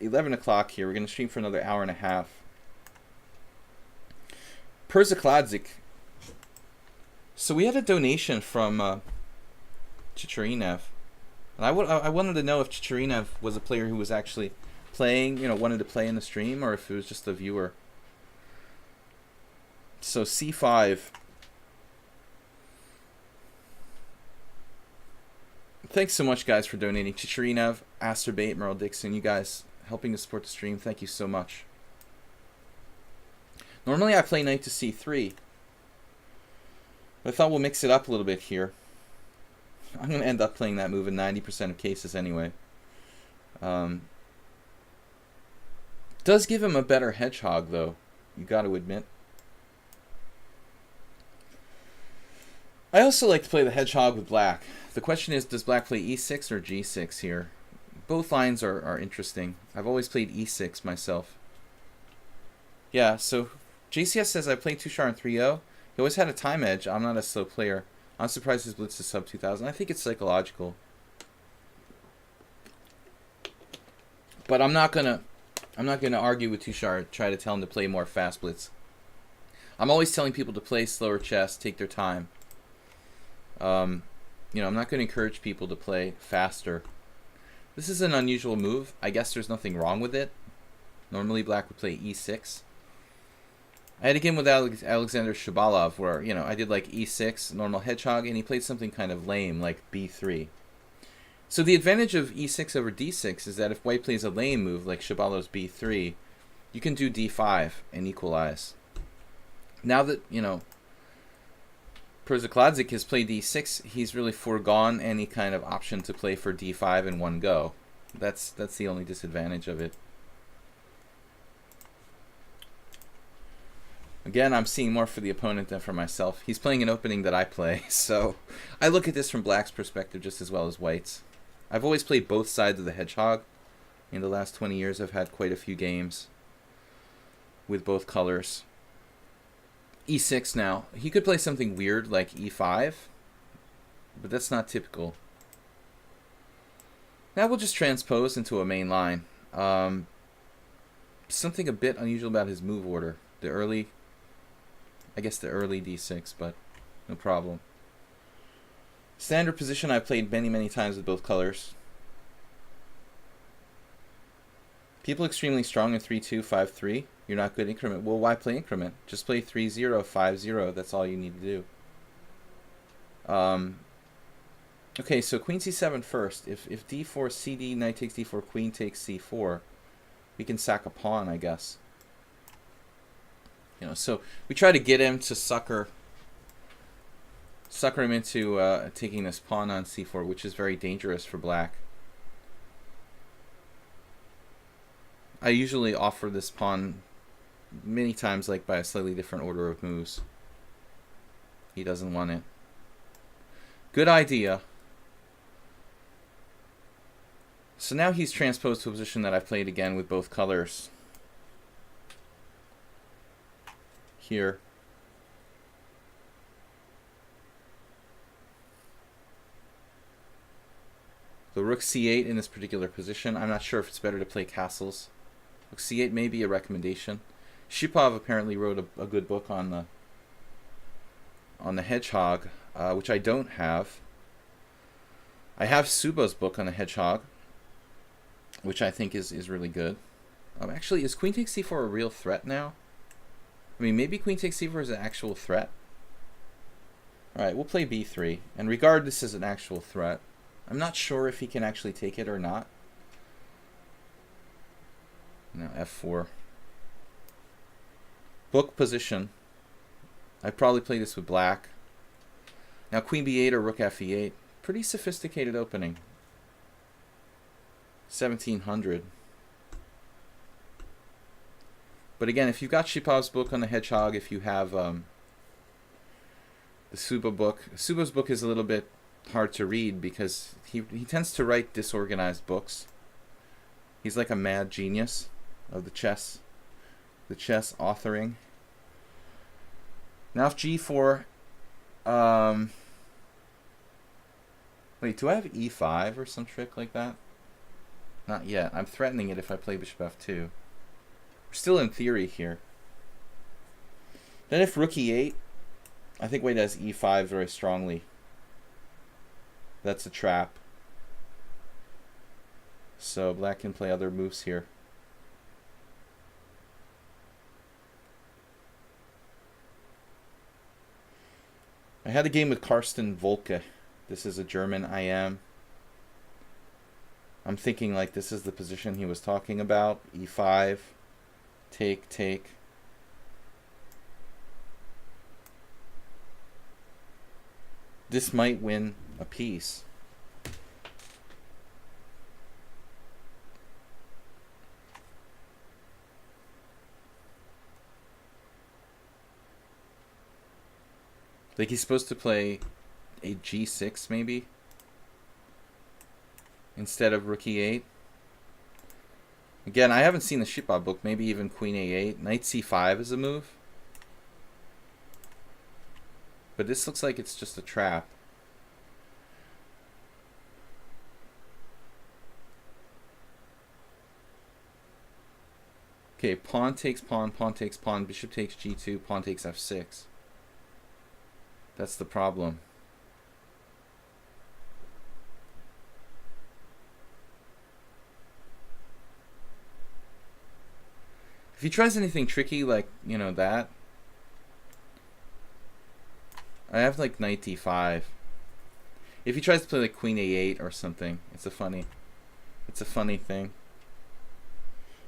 11 o'clock here. We're going to stream for another hour and a half. Perzakladzik. So we had a donation from Chicharinev. And I wanted to know if Chicharinev was a player who was actually playing, you know, wanted to play in the stream, or if it was just a viewer. So c5. Thanks so much, guys, for donating. Chicharinev, Asterbait, Merle Dixon, you guys helping to support the stream. Thank you so much. Normally I play knight to c3. But I thought we'll mix it up a little bit here. I'm going to end up playing that move in 90% of cases anyway. Does give him a better hedgehog, though. You got to admit. I also like to play the hedgehog with black. The question is, does black play e6 or g6 here? Both lines are interesting. I've always played e6 myself. Yeah, so JCS says I played Tushar in 3-0. He always had a time edge. I'm not a slow player. I'm surprised his blitz is sub 2000. I think it's psychological. But I'm not gonna argue with Tushar, try to tell him to play more fast blitz. I'm always telling people to play slower chess, take their time. You know, I'm not going to encourage people to play faster. This is an unusual move. I guess there's nothing wrong with it. Normally black would play e6. I had a game with Alexander Shabalov where, you know, I did like e6, normal hedgehog, and he played something kind of lame like b3. So the advantage of e6 over d6 is that if white plays a lame move like Shabalov's b3, you can do d5 and equalize. Now that, you know, Przykładzik has played d6. He's really foregone any kind of option to play for d5 in one go. That's the only disadvantage of it. Again, I'm seeing more for the opponent than for myself. He's playing an opening that I play, so I look at this from black's perspective just as well as white's. I've always played both sides of the hedgehog. In the last 20 years, I've had quite a few games with both colors. e6 now. He could play something weird like e5, but that's not typical. Now we'll just transpose into a main line. Something a bit unusual about his move order. The early d6, but no problem. Standard position I've played many times with both colors. People extremely strong in 3-2, 5-3. You're not good increment. Well, why play increment? Just play 3-0, 5-0. That's all you need to do. Okay, so queen c7 first. If d4, cd, knight takes d4, queen takes c4, we can sack a pawn, I guess. You know, so we try to get him to sucker him into taking this pawn on c4, which is very dangerous for black. I usually offer this pawn many times, like by a slightly different order of moves. He doesn't want it. Good idea. So now he's transposed to a position that I've played again with both colors. Here. The rook c8 in this particular position. I'm not sure if it's better to play castles. Rook c8 may be a recommendation. Shipov apparently wrote a good book on the hedgehog, which I don't have. I have Suba's book on the hedgehog, which I think is really good. Actually, is queen takes c4 a real threat now? I mean, maybe queen takes c4 is an actual threat. Alright, we'll play b3 and regard this as an actual threat. I'm not sure if he can actually take it or not. Now f4. Book position. I'd probably play this with black. Now queen b8 or rook fe8. Pretty sophisticated opening. 1700. But again, if you've got Shipov's book on the hedgehog, if you have the Suba book, Suba's book is a little bit hard to read because he tends to write disorganized books. He's like a mad genius of the chess authoring. Now if g4, wait, do I have e5 or some trick like that? Not yet. I'm threatening it if I play bishop f2. We're still in theory here. Then if rook e8, I think white has e5 very strongly. That's a trap. So black can play other moves here. I had a game with Karsten Volke. This is a German IM. I'm thinking like this is the position he was talking about. e5, take, take. This might win a piece. Like he's supposed to play a g6 maybe instead of rook e8. Again, I haven't seen the Shipov book. Maybe even queen a8. Knight c5 is a move. But this looks like it's just a trap. Okay, pawn takes pawn, pawn takes pawn, bishop takes g2, pawn takes f6. That's the problem. If he tries anything tricky like, you know, that, I have like knight d5. If he tries to play like queen a8 or something, it's a funny thing.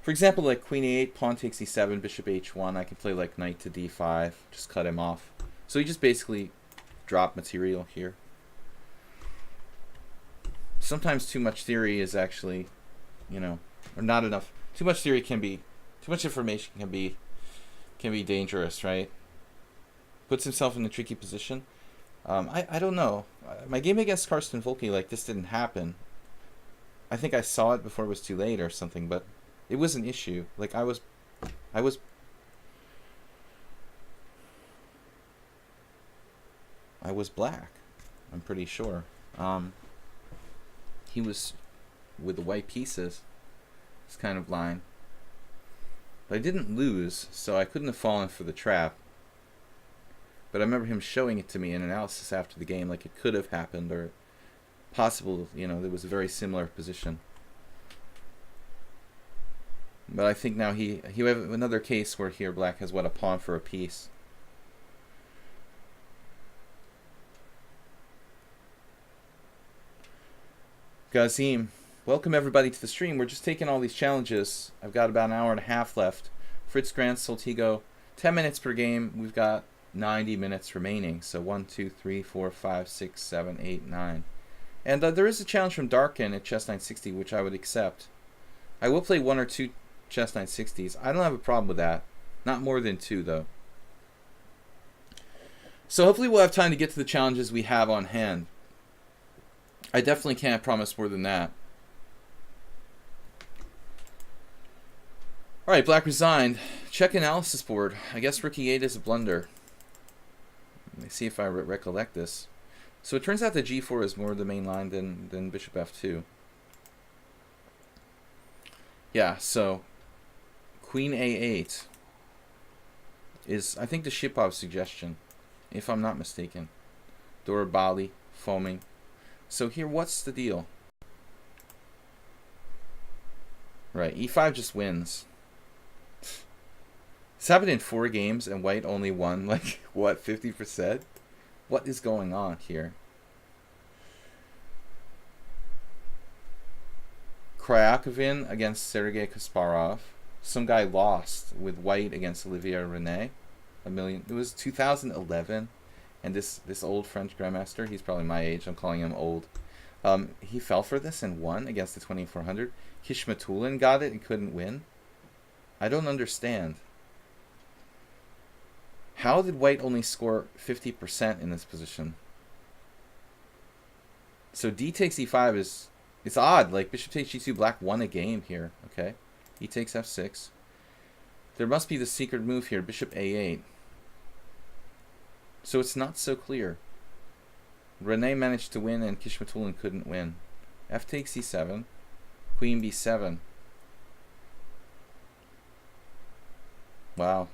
For example, like queen a8, pawn takes e7, bishop h1, I can play like knight to d5, just cut him off. So he just basically drop material here. Sometimes too much theory is actually, you know, or not enough. Too much theory can be, too much information can be dangerous, right? Puts himself in a tricky position. I don't know. My game against Karsten Volke, like, this didn't happen. I think I saw it before it was too late or something, but it was an issue. Like, I was black, I'm pretty sure. He was with the white pieces, this kind of line. But I didn't lose, so I couldn't have fallen for the trap. But I remember him showing it to me in analysis after the game, like it could have happened, or possible, you know, there was a very similar position. But I think now he have another case where here black has, what, a pawn for a piece. Gazim, welcome everybody to the stream. We're just taking all these challenges. I've got about an hour and a half left. Fritz Grant, Soltigo, 10 minutes per game. We've got 90 minutes remaining. So 1, 2, 3, 4, 5, 6, 7, 8, 9. And there is a challenge from Darkin at Chess 960, which I would accept. I will play 1 or 2 Chess 960s. I don't have a problem with that. Not more than 2, though. So hopefully we'll have time to get to the challenges we have on hand. I definitely can't promise more than that. Alright, black resigned. Check analysis board. I guess rook e8 is a blunder. Let me see if I recollect this. So it turns out that g4 is more the main line than bishop f2. Yeah, so queen a8 is, I think, the Shipov's suggestion, if I'm not mistaken. Dora Bali, foaming. So here, what's the deal? Right, e5 just wins. This happened in 4 games and white only won, like, what, 50%? What is going on here? Kryakovin against Sergei Kasparov. Some guy lost with white against Olivier René. It was 2011. And this old French grandmaster, he's probably my age, I'm calling him old. He fell for this and won against the 2400. Hishmatulin got it and couldn't win. I don't understand. How did white only score 50% in this position? So d takes e5 is, it's odd. Like bishop takes g2, black won a game here. Okay, e takes f6. There must be the secret move here, bishop a8. So it's not so clear. René managed to win and Kishmatulin couldn't win. F takes e7. Queen b7. Wow.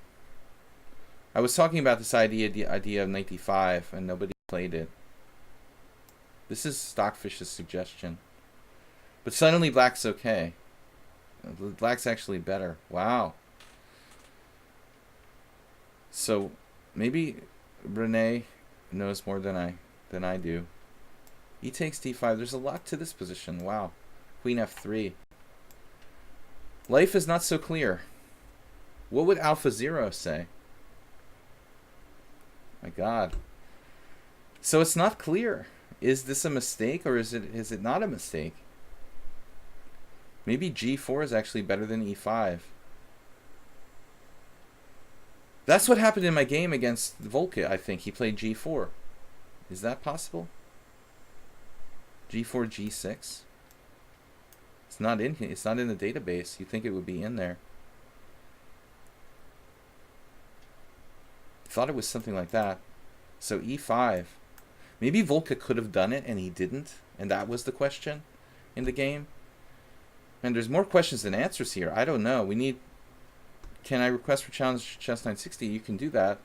I was talking about this idea of knight d5 and nobody played it. This is Stockfish's suggestion. But suddenly black's okay. Black's actually better. Wow. So maybe René knows more than I do. E takes d5. There's a lot to this position. Wow. Queen f3. Life is not so clear. What would AlphaZero say? My God. So it's not clear. Is this a mistake or is it not a mistake? Maybe g4 is actually better than e5. That's what happened in my game against Volke, I think. He played g4. Is that possible? g4, g6? It's not in the database. You'd think it would be in there. Thought it was something like that. So e5. Maybe Volke could have done it and he didn't, and that was the question in the game. And there's more questions than answers here. I don't know. We need... Can I request for challenge chess 960? You can do that.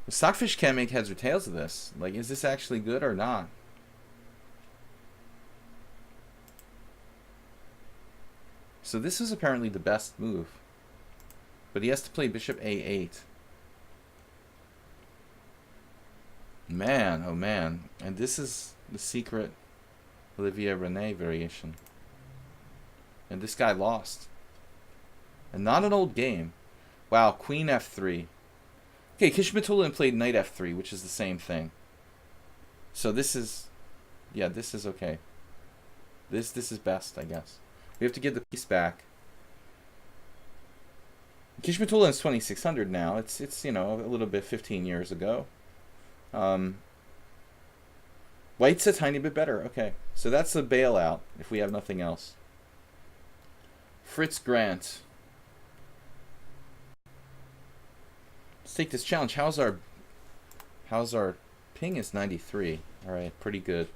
The Stockfish can't make heads or tails of this. Like, is this actually good or not? So this is apparently the best move. But he has to play bishop a8. Man, oh man. And this is the secret Olivier René variation. And this guy lost. And not an old game. Wow, queen f3. Okay, Kishmatulin played knight f3, which is the same thing. So this is, yeah, this is okay. This is best, I guess. We have to give the piece back. Kishmatulin's 2600 now. It's you know, a little bit 15 years ago. White's a tiny bit better. Okay, so that's the bailout if we have nothing else. Fritz Grant. Let's take this challenge. How's our ping is 93. All right, pretty good.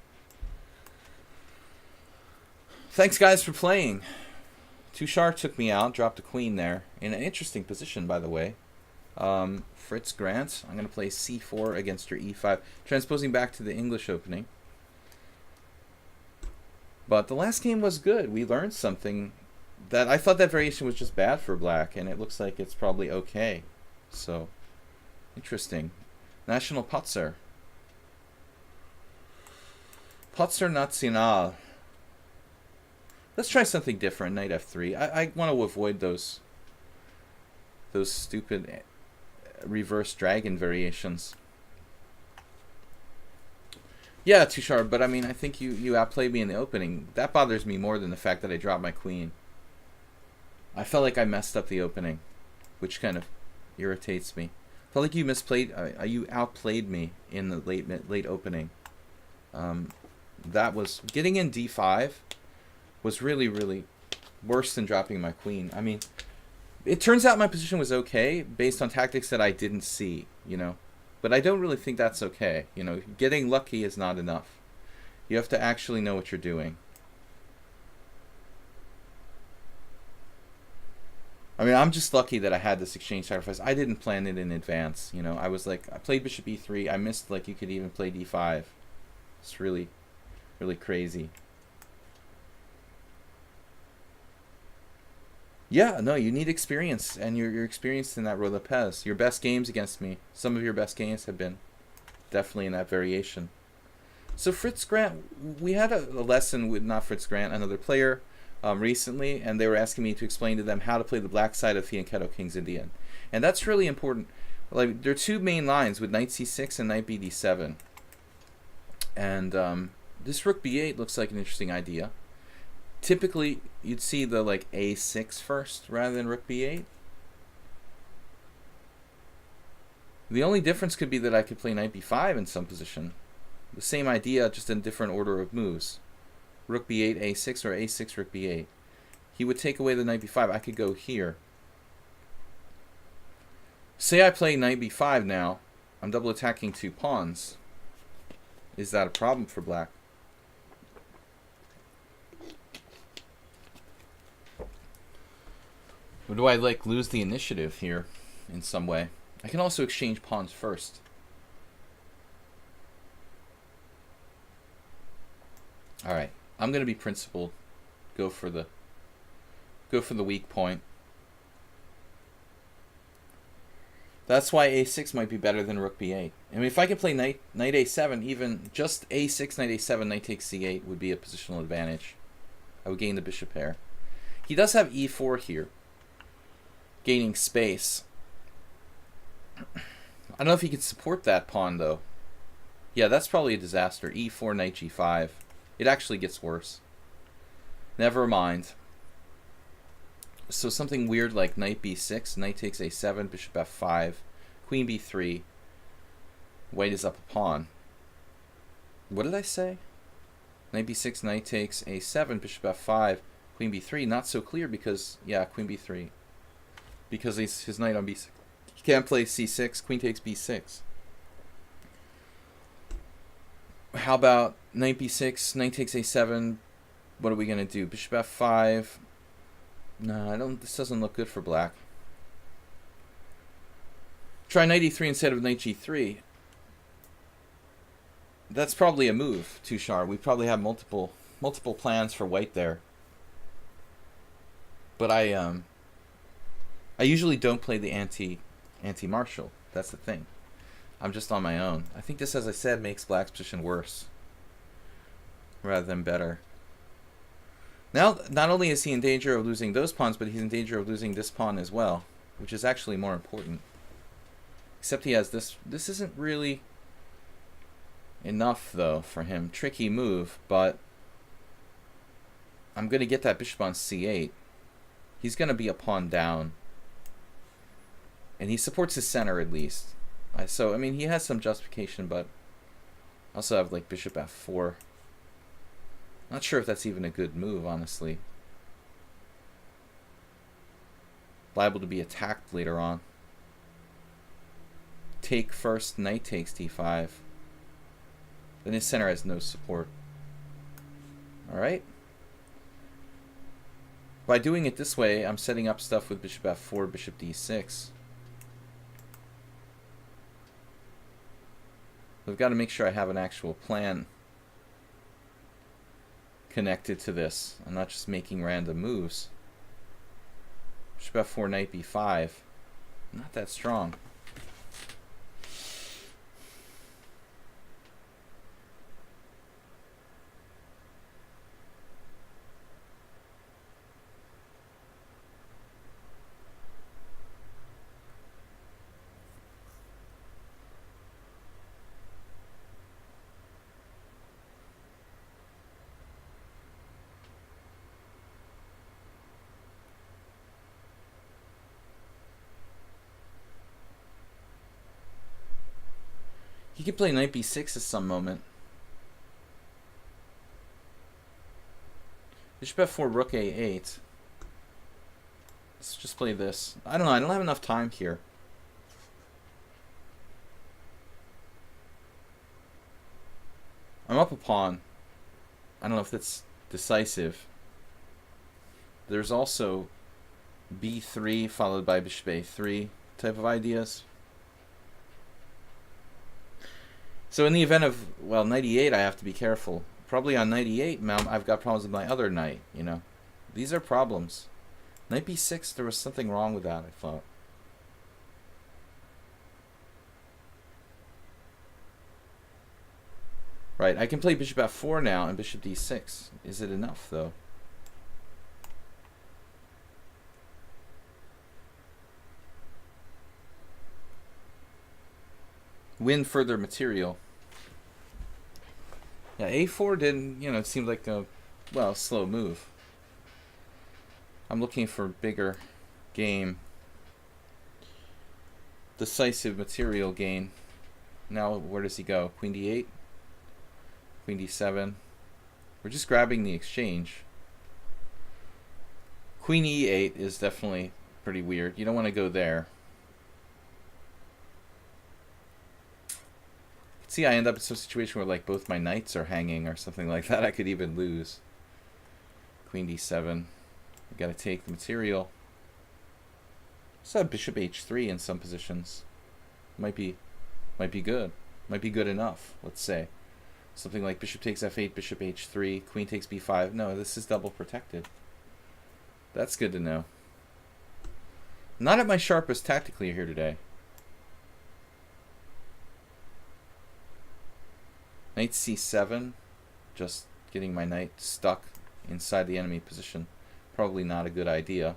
Thanks guys for playing. Tushar took me out, dropped a queen there in an interesting position, by the way. Fritz Grant, I'm going to play c4 against your e5, transposing back to the English opening. But the last game was good. We learned something that I thought that variation was just bad for black, and it looks like it's probably okay. So, interesting. National Potzer. Potzer Nacional. Let's try something different. Knight f3. I want to avoid those stupid reverse dragon variations. Yeah, Tushar, but I mean, I think you outplayed me in the opening. That bothers me more than the fact that I dropped my queen. I felt like I messed up the opening, which kind of irritates me. I felt like you you outplayed me in the late opening. That was getting in d5 was really worse than dropping my queen. I mean, it turns out my position was okay based on tactics that I didn't see, you know. But I don't really think that's okay. You know, getting lucky is not enough. You have to actually know what you're doing. I mean, I'm just lucky that I had this exchange sacrifice. I didn't plan it in advance. You know, I was like, I played bishop e3. I missed, like, you could even play d5. It's really crazy. Yeah, no, you need experience, and you're experienced in that Roy Lopez. Your best games against me, some of your best games have been definitely in that variation. So Fritz Grant, we had a lesson with, not Fritz Grant, another player recently, and they were asking me to explain to them how to play the black side of Fianchetto King's Indian. And that's really important. Like, there are two main lines with knight c6 and knight bd7. And this rook b8 looks like an interesting idea. Typically, you'd see the like a6 first rather than rook b8. The only difference could be that I could play knight b5 in some position. The same idea, just in different order of moves. Rook b8, a6, or a6, rook b8. He would take away the knight b5. I could go here. Say I play knight b5 now. I'm double attacking two pawns. Is that a problem for black? Or do I like lose the initiative here in some way? I can also exchange pawns first. All right, I'm gonna be principled. Go for the weak point. That's why a6 might be better than rook b8. I mean, if I could play knight a7, even just a6, knight a7, knight takes c8 would be a positional advantage. I would gain the bishop pair. He does have e4 here, gaining space. I don't know if he could support that pawn, though. Yeah, that's probably a disaster. e4, knight g5. It actually gets worse. Never mind. So something weird like knight b6, knight takes a7, bishop f5, queen b3. White is up a pawn. What did I say? Knight b6, knight takes a7, bishop f5, queen b3. Not so clear because, yeah, queen b3. Because his knight on b6. He can't play c6, queen takes b6. How about knight b6, knight takes a7. What are we going to do? Bishop f5. No, this doesn't look good for black. Try knight e3 instead of knight g3. That's probably a move, Tushar. We probably have multiple plans for white there. But I usually don't play the anti-martial. That's the thing. I'm just on my own. I think this, as I said, makes black's position worse rather than better. Now, not only is he in danger of losing those pawns, but he's in danger of losing this pawn as well, which is actually more important. Except he has this. This isn't really enough, though, for him. Tricky move, but I'm going to get that bishop on c8. He's going to be a pawn down. And he supports his center, at least. So, I mean, he has some justification, but I also have, like, bishop f4. Not sure if that's even a good move, honestly. Liable to be attacked later on. Take first, knight takes d5. Then his center has no support. Alright. By doing it this way, I'm setting up stuff with bishop f4, bishop d6. I've got to make sure I have an actual plan connected to this. I'm not just making random moves. Bishop f4, knight b5. Not that strong. He could play knight b6 at some moment. Bishop f4, rook a8. Let's just play this. I don't know. I don't have enough time here. I'm up a pawn. I don't know if that's decisive. There's also b3 followed by bishop a3 type of ideas. So in the event of, well, knight e8, I have to be careful. Probably on knight e8, I've got problems with my other knight, you know. These are problems. Knight b6, there was something wrong with that, I thought. Right, I can play bishop f4 now and bishop d6. Is it enough, though? Win further material. Yeah, a4 didn't, you know, it seemed like a, well, slow move. I'm looking for bigger game. Decisive material gain. Now, where does he go? Queen d8? Queen d7. We're just grabbing the exchange. Queen e8 is definitely pretty weird. You don't want to go there. See, I end up in some situation where, like, both my knights are hanging or something like that. I could even lose. Queen d7. I gotta take the material. So bishop h3 in some positions. Might be good. Might be good enough, let's say. Something like bishop takes f8, bishop h3, queen takes b5. No, this is double protected. That's good to know. Not at my sharpest tactically here today. Knight c7, just getting my knight stuck inside the enemy position. Probably not a good idea.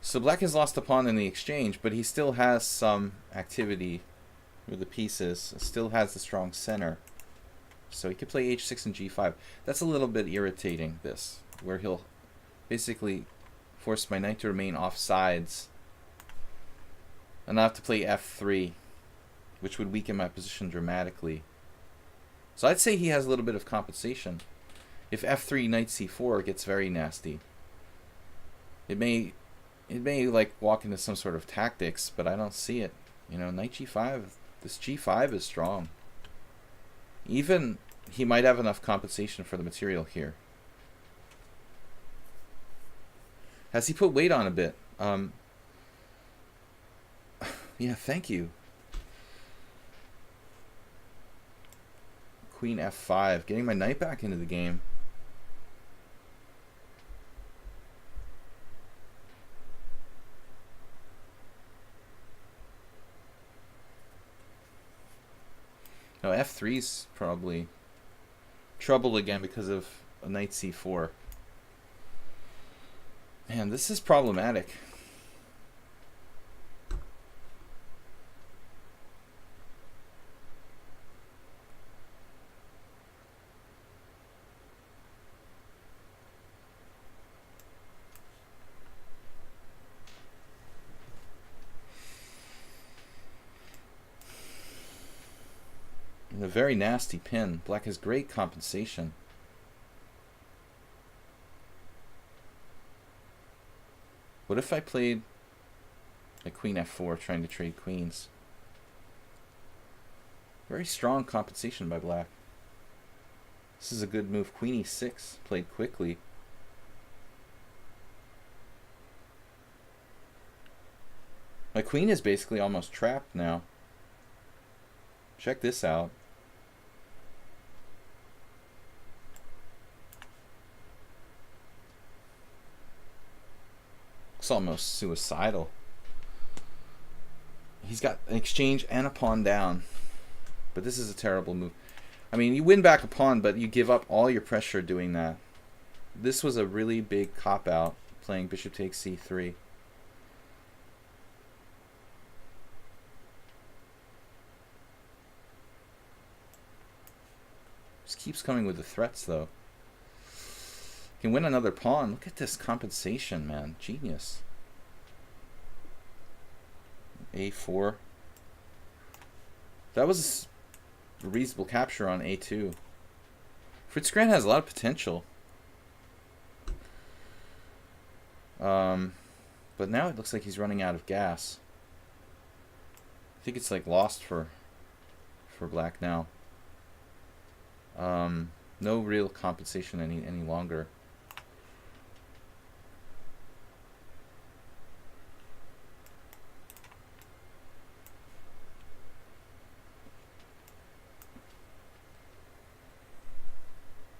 So black has lost a pawn in the exchange, but he still has some activity with the pieces. Still has the strong center. So he could play h6 and g5. That's a little bit irritating, this, where he'll basically force my knight to remain off sides. And I have to play f3. Which would weaken my position dramatically. So I'd say he has a little bit of compensation. If f3 knight c4 gets very nasty, it may like walk into some sort of tactics, but I don't see it. You know, knight g5. This g5 is strong. Even he might have enough compensation for the material here. Has he put weight on a bit? Yeah, thank you. Queen f5, getting my knight back into the game. No, f3's probably trouble again because of a knight c4. Man, this is problematic. very nasty pin. Black has great compensation. What if I played a queen f4 trying to trade queens? Very strong compensation by black. This is a good move. Queen e6 played quickly. My queen is basically almost trapped now. Check this out. It's almost suicidal. He's got an exchange and a pawn down. But this is a terrible move. I mean, you win back a pawn, but you give up all your pressure doing that. This was a really big cop-out, playing bishop takes c3. Just keeps coming with the threats, though. Can win another pawn. Look at this compensation, man. Genius. a4. That was a reasonable capture on a2. Fritz Grant has a lot of potential. But now it looks like he's running out of gas. I think it's like lost for black now. No real compensation any longer.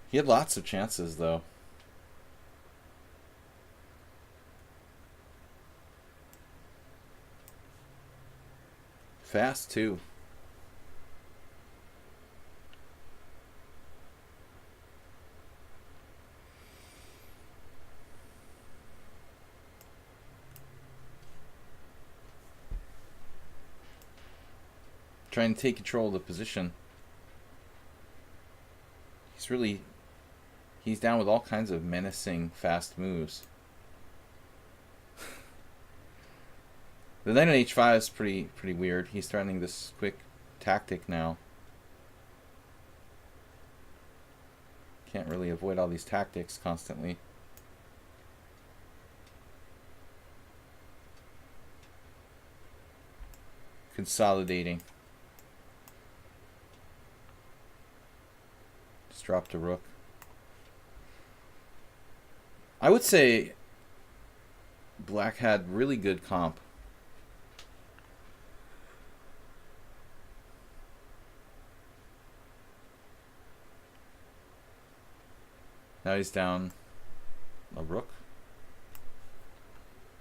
He had lots of chances, though. Fast, too. Trying to take control of the position. He's down with all kinds of menacing fast moves. The knight on h5 is pretty weird. He's threatening this quick tactic now. Can't really avoid all these tactics constantly. Consolidating. Just dropped a rook. I would say black had really good comp. Now he's down a rook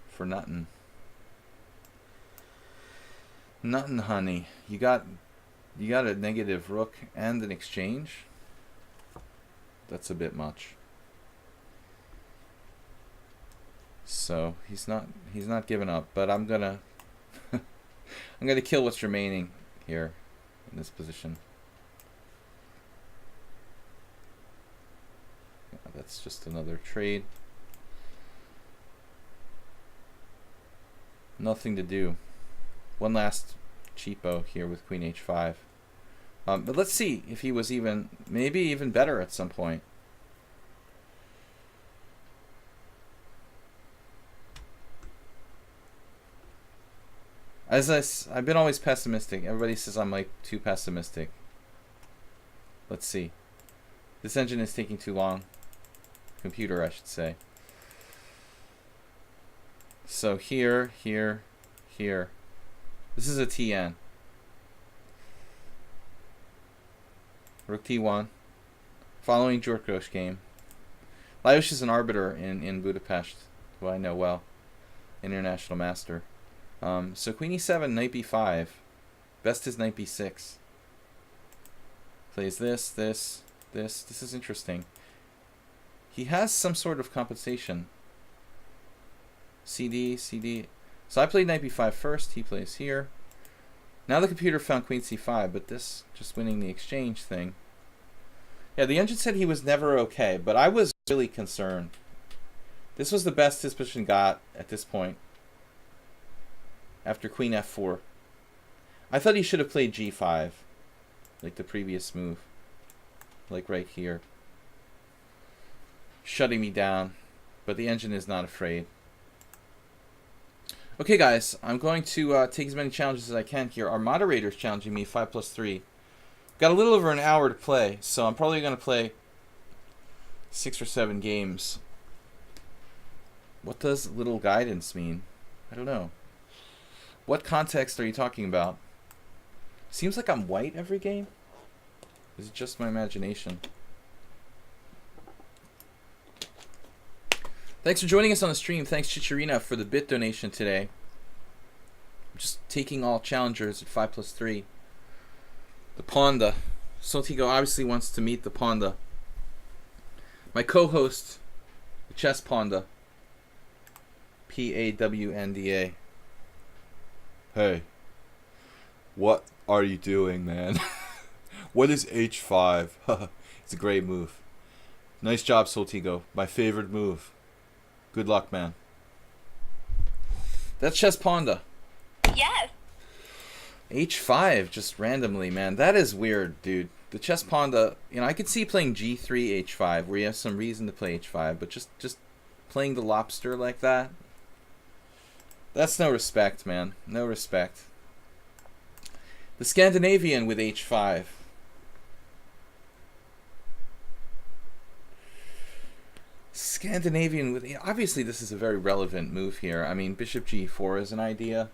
for nothing. Nothing, honey. You got a negative rook and an exchange. That's a bit much. So he's not giving up, but I'm gonna I'm gonna kill what's remaining here in this position. Yeah, that's just another trade. Nothing to do. One last cheapo here with queen h5. But let's see if he was maybe even better at some point. I've been always pessimistic. Everybody says I'm like too pessimistic. Let's see. This engine is taking too long. Computer, I should say. So here. This is a TN. Rook t1. Following Djorkaeff game. Lajos is an arbiter in Budapest, who I know well. International master. So queen e7, knight b5. Best is knight b6. Plays this. This is interesting. He has some sort of compensation. CD. So I played knight b5 first. He plays here. Now the computer found queen c5, but this just winning the exchange thing. Yeah, the engine said he was never okay, but I was really concerned. This was the best his position got at this point. After queen f4. I thought he should have played g5. like the previous move. Like right here. Shutting me down. But the engine is not afraid. Okay, guys. I'm going to take as many challenges as I can here. Our moderator's challenging me 5+3. Got a little over an hour to play, so I'm probably going to play 6 or 7 games. What does little guidance mean? I don't know. What context are you talking about? Seems like I'm white every game. Is it just my imagination? Thanks for joining us on the stream. Thanks, Chicharina, for the bit donation today. Just taking all challengers at 5+3. The Panda. Soltigo obviously wants to meet the Panda. My co-host, the Chess Panda. P-A-W-N-D-A. Hey. What are you doing, man? What is H5? It's a great move. Nice job, Soltigo. My favorite move. Good luck, man. That's Chess Panda. Yes. H5 just randomly, man. That is weird, dude. The Chess Panda, you know, I could see playing G3 H5 where you have some reason to play H5, but just playing the lobster like that, that's no respect, man. No respect. The Scandinavian with H5. Scandinavian with... Obviously, this is a very relevant move here. I mean, Bishop G4 is an idea.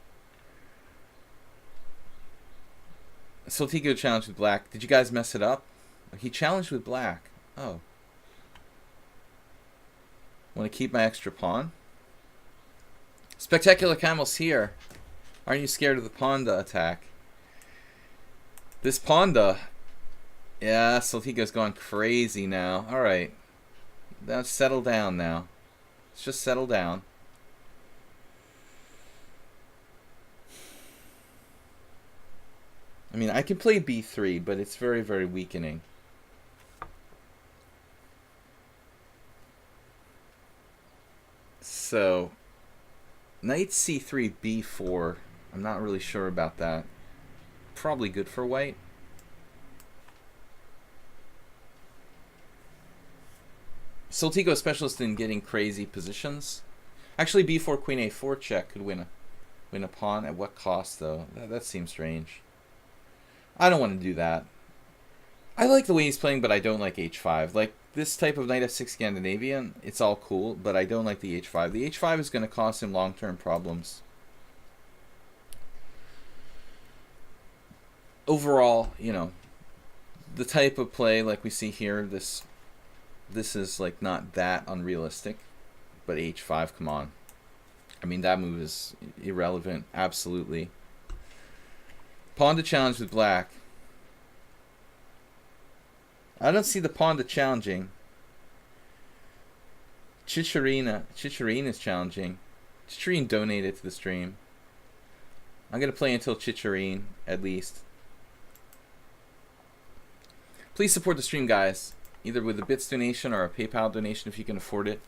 Soltigo challenged with black. Did you guys mess it up? He challenged with black. Oh. Want to keep my extra pawn? Spectacular Camel's here. Aren't you scared of the Panda attack? This Panda... Yeah, Soltigo's gone crazy now. Alright. Now settle down now. Let's just settle down. I mean, I can play B3, but it's very, very weakening. So, Knight C3, B4. I'm not really sure about that. Probably good for white. Soltigo specialist in getting crazy positions. Actually, B4 Queen A4 check could win a pawn. At what cost, though? That seems strange. I don't want to do that. I like the way he's playing, but I don't like H5. Like, this type of Knight F6 Scandinavian, it's all cool, but I don't like the H5. The H5 is going to cause him long-term problems. Overall, you know, the type of play like we see here, this is like not that unrealistic, but H5, come on. I mean, that move is irrelevant, absolutely. Pawn to challenge with black. I don't see the pawn to challenging. Chicharina is challenging. Chicharine donated to the stream. I'm going to play until Chicharine, at least. Please support the stream, guys. Either with a bits donation or a PayPal donation if you can afford it.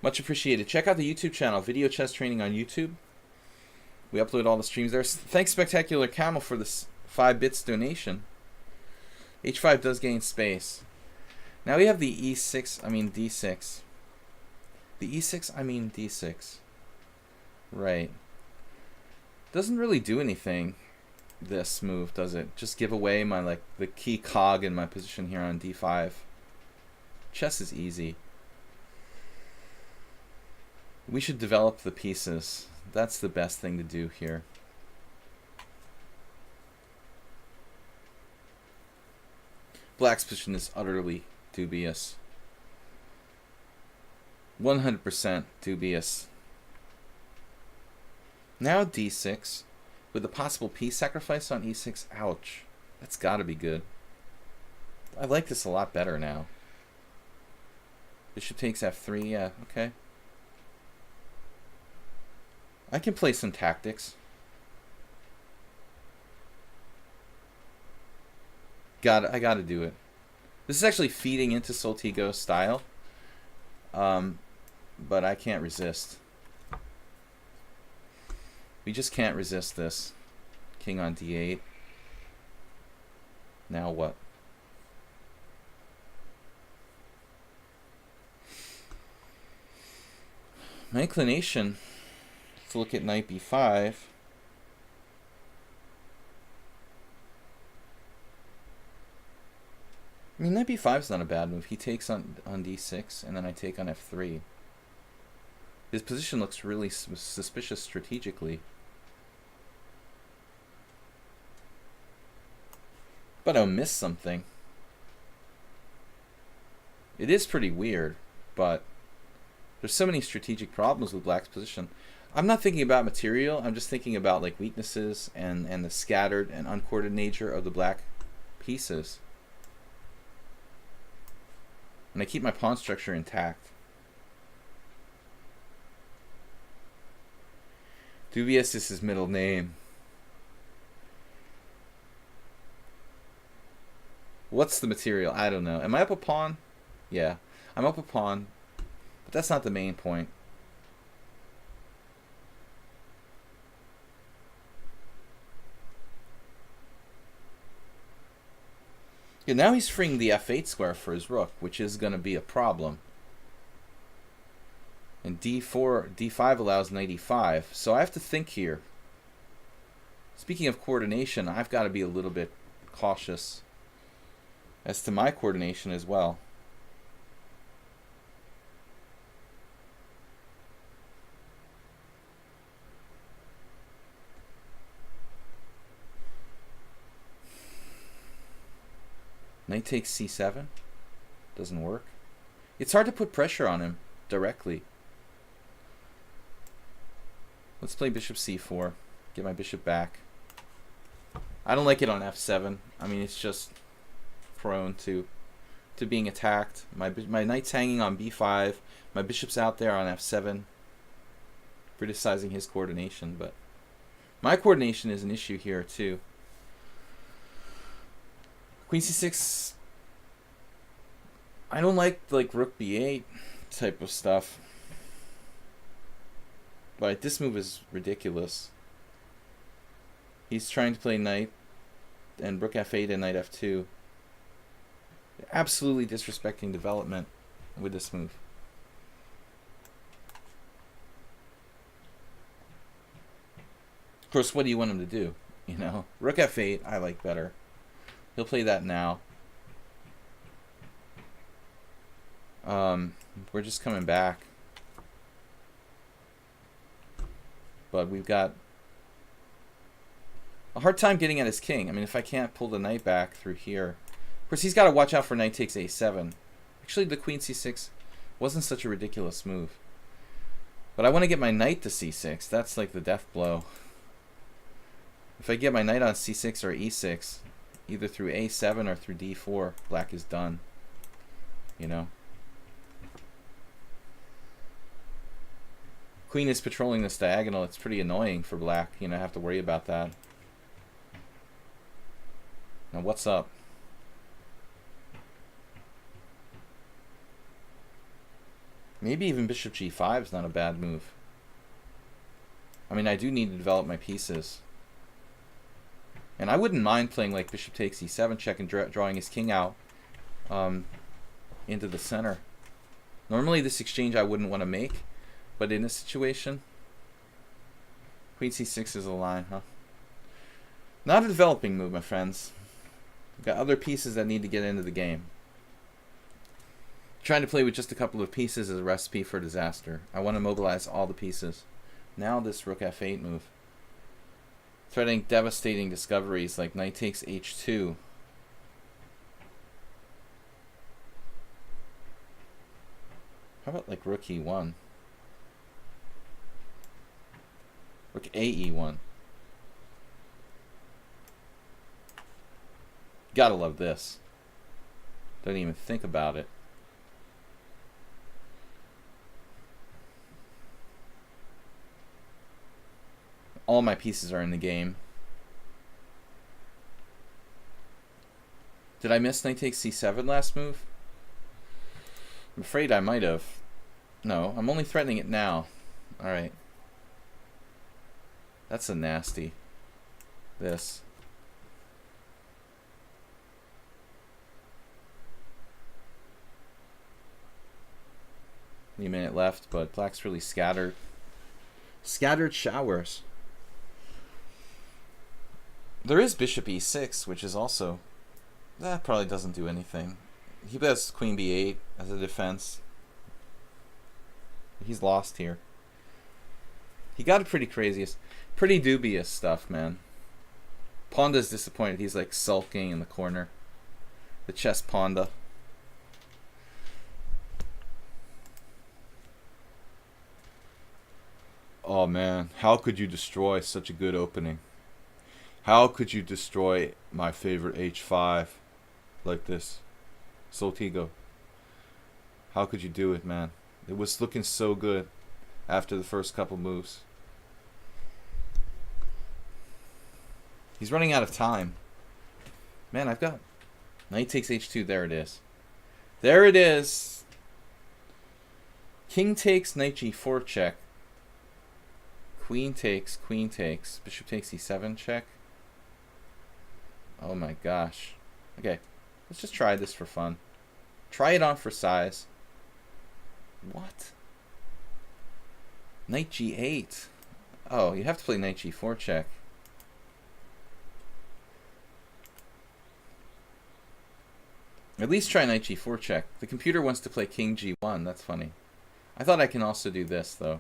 Much appreciated. Check out the YouTube channel, Video Chess Training on YouTube. We upload all the streams there. Thanks, Spectacular Camel, for this 5 bits donation. H5 does gain space. Now we have the E6, D6. The E6, D6. Right. Doesn't really do anything, this move, does it? Just give away my, like, the key cog in my position here on D5. Chess is easy. We should develop the pieces. That's the best thing to do here. Black's position is utterly dubious. 100% dubious. Now D6, with a possible piece sacrifice on E6. Ouch. That's gotta be good. I like this a lot better now. Bishop takes F3, yeah, okay. I can play some tactics. I gotta do it. This is actually feeding into Soltigo's style. But I can't resist. We just can't resist this. King on D8. Now what? My inclination to look at knight b5. I mean, knight b5 is not a bad move. He takes on d6, and then I take on f3. His position looks really suspicious strategically. But I'll miss something. It is pretty weird, but there's so many strategic problems with black's position. I'm not thinking about material. I'm just thinking about like weaknesses and the scattered and uncoordinated nature of the black pieces. And I keep my pawn structure intact. Dubious is his middle name. What's the material? I don't know. Am I up a pawn? Yeah, I'm up a pawn. But that's not the main point. Yeah, now he's freeing the f8 square for his rook, which is going to be a problem. And d5 allows knight e5. So I have to think here. Speaking of coordination, I've got to be a little bit cautious as to my coordination as well. Knight takes c7. Doesn't work. It's hard to put pressure on him directly. Let's play bishop c4. Get my bishop back. I don't like it on f7. I mean, it's just prone to being attacked. My knight's hanging on b5. My bishop's out there on f7. Criticizing his coordination, but my coordination is an issue here too. Queen c6. I don't like rook b8 type of stuff. But this move is ridiculous. He's trying to play knight and rook f8 and knight f2. Absolutely disrespecting development with this move. Of course, what do you want him to do? You know, rook f8 I like better. He'll play that now. We're just coming back. But we've got a hard time getting at his king. I mean, if I can't pull the knight back through here. Of course, he's got to watch out for knight takes a7. Actually, the queen c6 wasn't such a ridiculous move. But I want to get my knight to c6. That's like the death blow. If I get my knight on c6 or e6, either through a7 or through d4, black is done. You know? Queen is patrolling this diagonal. It's pretty annoying for black. You know, I have to worry about that. Now, what's up? Maybe even bishop g5 is not a bad move. I mean, I do need to develop my pieces. And I wouldn't mind playing like bishop takes e7 check and drawing his king out into the center. Normally this exchange I wouldn't want to make, but in this situation, queen c6 is a line, huh? Not a developing move, my friends. We've got other pieces that need to get into the game. Trying to play with just a couple of pieces is a recipe for disaster. I want to mobilize all the pieces. Now this rook f8 move. Threatening devastating discoveries like knight takes h2. How about like rook e1? Rook ae1. Gotta love this. Don't even think about it. All my pieces are in the game. Did I miss knight takes c7 last move? I'm afraid I might have. No, I'm only threatening it now. Alright. That's a nasty. This. A minute left, but black's really scattered. Scattered showers. There is bishop e6, which is also... That probably doesn't do anything. He has queen b8 as a defense. He's lost here. He got a pretty dubious stuff, man. Ponda's disappointed. He's like sulking in the corner. The chess Ponda. Oh man, how could you destroy such a good opening? How could you destroy my favorite h5 like this? Soltigo. How could you do it, man? It was looking so good after the first couple moves. He's running out of time. Man, I've got knight takes h2. There it is. There it is. King takes, knight g4 check. Queen takes, bishop takes e7 check. Oh my gosh. Okay, let's just try this for fun. Try it on for size. What? Knight g8. Oh, you have to play knight g4 check. At least try knight g4 check. The computer wants to play king g1. That's funny. I thought I can also do this though.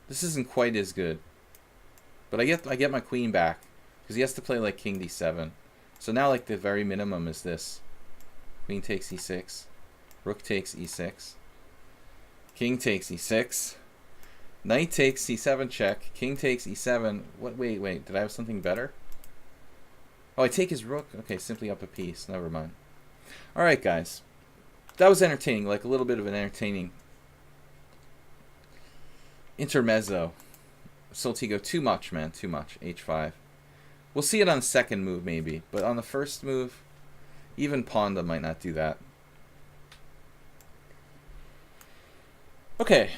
This isn't quite as good. But I get my queen back because he has to play like king d7. So now like the very minimum is this. Queen takes e6. Rook takes e6. King takes e6. Knight takes c7 check. King takes e7. What? Wait. Did I have something better? Oh, I take his rook. Okay, simply up a piece. Never mind. Alright, guys. That was entertaining. Like a little bit of an entertaining intermezzo. Soltigo, too much, man. Too much. h5. We'll see it on the second move, maybe. But on the first move, even Ponda might not do that. Okay.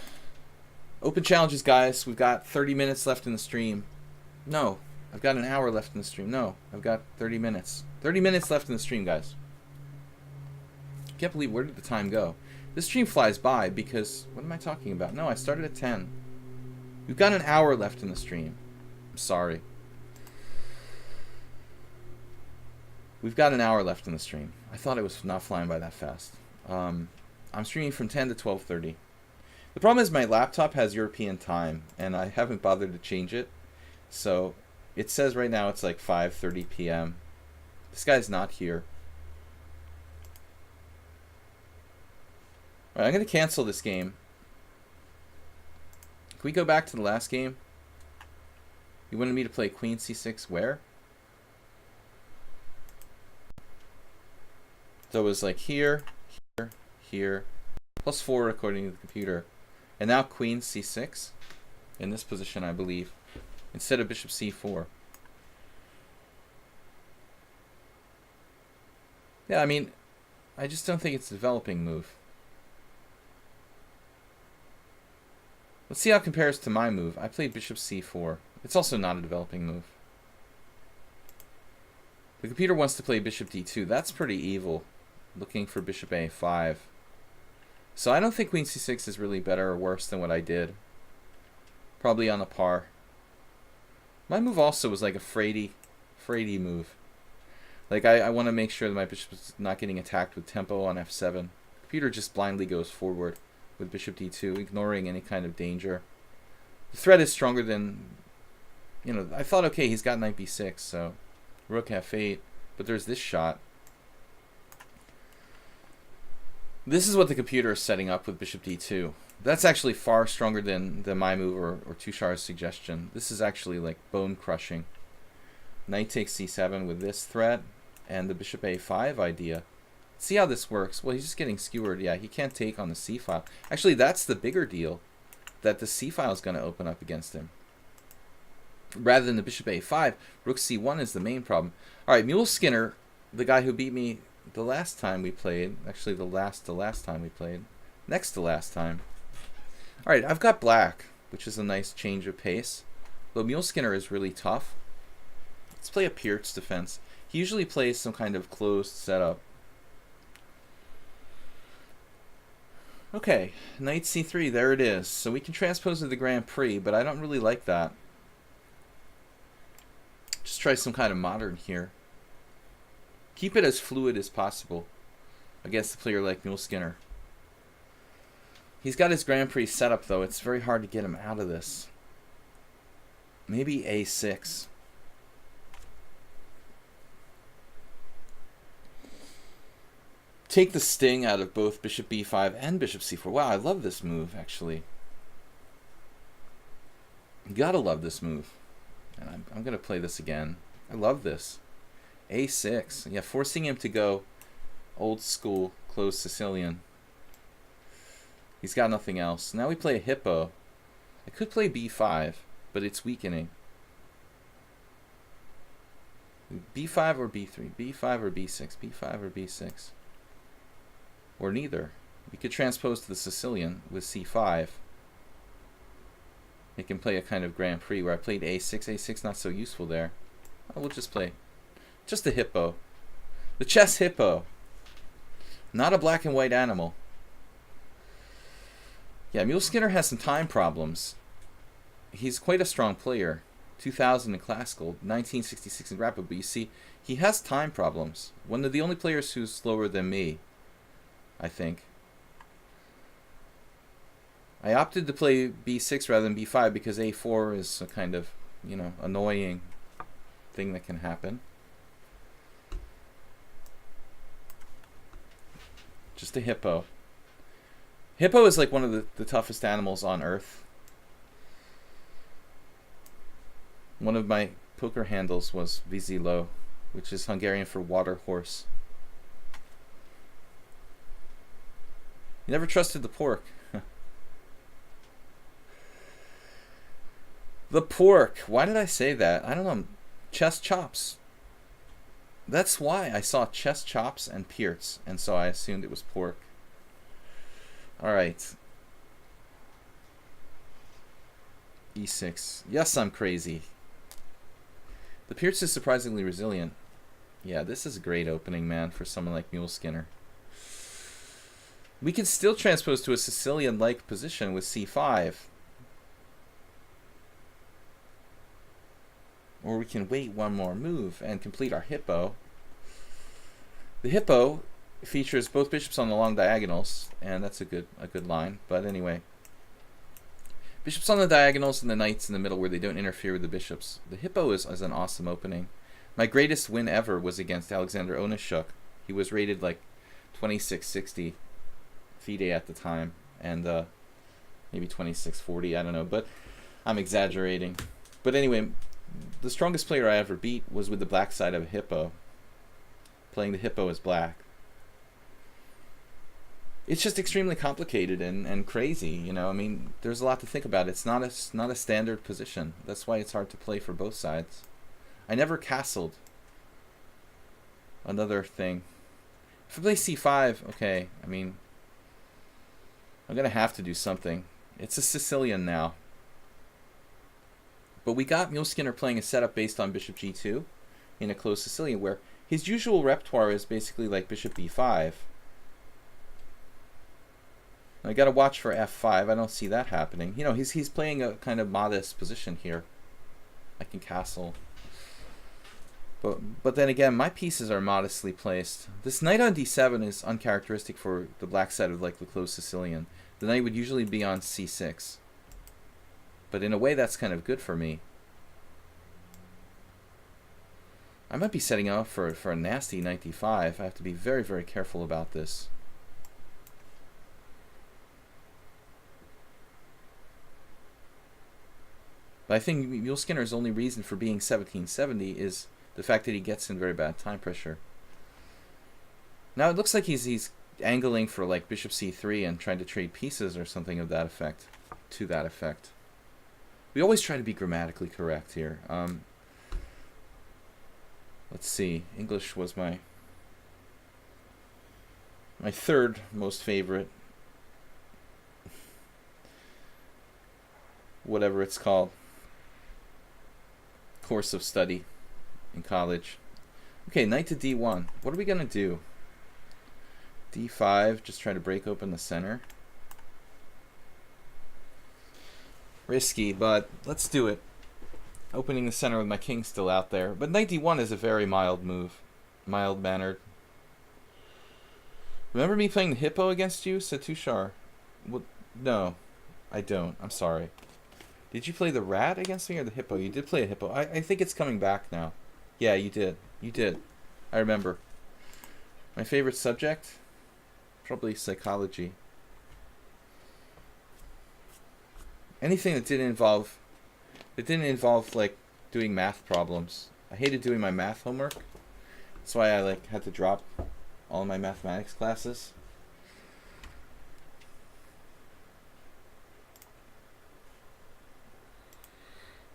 Open challenges, guys. We've got 30 minutes left in the stream. No. I've got an hour left in the stream. No. I've got 30 minutes. 30 minutes left in the stream, guys. I can't believe, where did the time go? This stream flies by because... What am I talking about? No, I started at 10. We've got an hour left in the stream. I'm sorry. We've got an hour left in the stream. I thought it was not flying by that fast. I'm streaming from 10 to 12:30. The problem is my laptop has European time, and I haven't bothered to change it. So it says right now it's like 5:30 p.m. This guy's not here. All right, I'm going to cancel this game. Can we go back to the last game? You wanted me to play queen c6 where? So it was like here, here, here, +4 according to the computer. And now queen c6 in this position, I believe, instead of bishop c4. Yeah, I mean, I just don't think it's a developing move. Let's see how it compares to my move. I played bishop c4. It's also not a developing move. The computer wants to play bishop d2. That's pretty evil. Looking for bishop a5. So I don't think queen c6 is really better or worse than what I did. Probably on a par. My move also was like a Frady move. Like I want to make sure that my bishop is not getting attacked with tempo on f7. The computer just blindly goes forward with bishop d2, ignoring any kind of danger. The threat is stronger than, you know, I thought, okay, he's got knight b6, so rook f8, but there's this shot. This is what the computer is setting up with bishop d2. That's actually far stronger than my move or Tushar's suggestion. This is actually like bone crushing. Knight takes c7 with this threat, and the bishop a5 idea. See how this works? Well, he's just getting skewered. Yeah, he can't take on the c file. Actually, that's the bigger deal, that the c file is going to open up against him. Rather than the bishop a5, rook c1 is the main problem. All right, Mule Skinner, the guy who beat me the last time we played, actually the last time we played, next to last time. All right, I've got black, which is a nice change of pace. Though Mule Skinner is really tough. Let's play a Pirt's defense. He usually plays some kind of closed setup. Okay, knight c3, there it is. So we can transpose to the Grand Prix, but I don't really like that. Just try some kind of modern here. Keep it as fluid as possible against a player like Mule Skinner. He's got his Grand Prix set up, though. It's very hard to get him out of this. Maybe a6. Take the sting out of both bishop b5 and bishop c4. Wow, I love this move, actually. You gotta love this move. And I'm going to play this again. I love this. a6. Yeah, forcing him to go old school, closed Sicilian. He's got nothing else. Now we play a hippo. I could play b5, but it's weakening. b5 or b3? b5 or b6? b5 or b6? Or neither. We could transpose to the Sicilian with c5. They can play a kind of Grand Prix where I played a6. a6 not so useful there. Oh, we'll just play just the hippo. The chess hippo. Not a black and white animal. Yeah, Mule Skinner has some time problems. He's quite a strong player. 2000 in classical, 1966 in rapid, but you see, he has time problems. One of the only players who's slower than me, I think. I opted to play b6 rather than b5 because a4 is a kind of, annoying thing that can happen. Just a hippo. Hippo is like one of the toughest animals on earth. One of my poker handles was Vizilo, which is Hungarian for water horse. You never trusted the pork. The pork. Why did I say that? I don't know. Chess chops. That's why I saw chess chops and Pierts, and so I assumed it was pork. Alright. e6. Yes, I'm crazy. The Pierts is surprisingly resilient. Yeah, this is a great opening, man, for someone like Mule Skinner. We can still transpose to a Sicilian-like position with c5. Or we can wait one more move and complete our hippo. The hippo features both bishops on the long diagonals, and that's a good line. But anyway, bishops on the diagonals and the knights in the middle where they don't interfere with the bishops. The hippo is an awesome opening. My greatest win ever was against Alexander Onishuk. He was rated like 2660 FIDE at the time, and maybe 2640, I don't know, but I'm exaggerating. But anyway, the strongest player I ever beat was with the black side of a hippo, playing the hippo as black. It's just extremely complicated and crazy, I mean, there's a lot to think about. It's not a standard position. That's why it's hard to play for both sides. I never castled. Another thing. If I play c5, okay, I mean, I'm going to have to do something. It's a Sicilian now. But we got Mule Skinner playing a setup based on bishop g2 in a closed Sicilian, where his usual repertoire is basically like bishop b5. I got to watch for f5. I don't see that happening. He's playing a kind of modest position here. I can castle. But then again, my pieces are modestly placed. This knight on d7 is uncharacteristic for the black side of like the closed Sicilian. The knight would usually be on c6. But in a way, that's kind of good for me. I might be setting up for a nasty knight d5. I have to be very, very careful about this. But I think Mule Skinner's only reason for being 1770 is the fact that he gets in very bad time pressure. Now it looks like he's angling for like bishop c3 and trying to trade pieces or something of that effect. To that effect. We always try to be grammatically correct here. Let's see. English was my third most favorite. Whatever it's called. Course of study in college. Okay, knight to d1. What are we going to do? d5, just try to break open the center. Risky, but let's do it. Opening the center with my king still out there. But knight d1 is a very mild move. Mild-mannered. Remember me playing the hippo against you, Satushar? Well, no, I don't. I'm sorry. Did you play the rat against me or the hippo? You did play a hippo. I think it's coming back now. Yeah, you did. You did. I remember. My favorite subject? Probably psychology. Anything that didn't involve like doing math problems. I hated doing my math homework. That's why I like had to drop all my mathematics classes.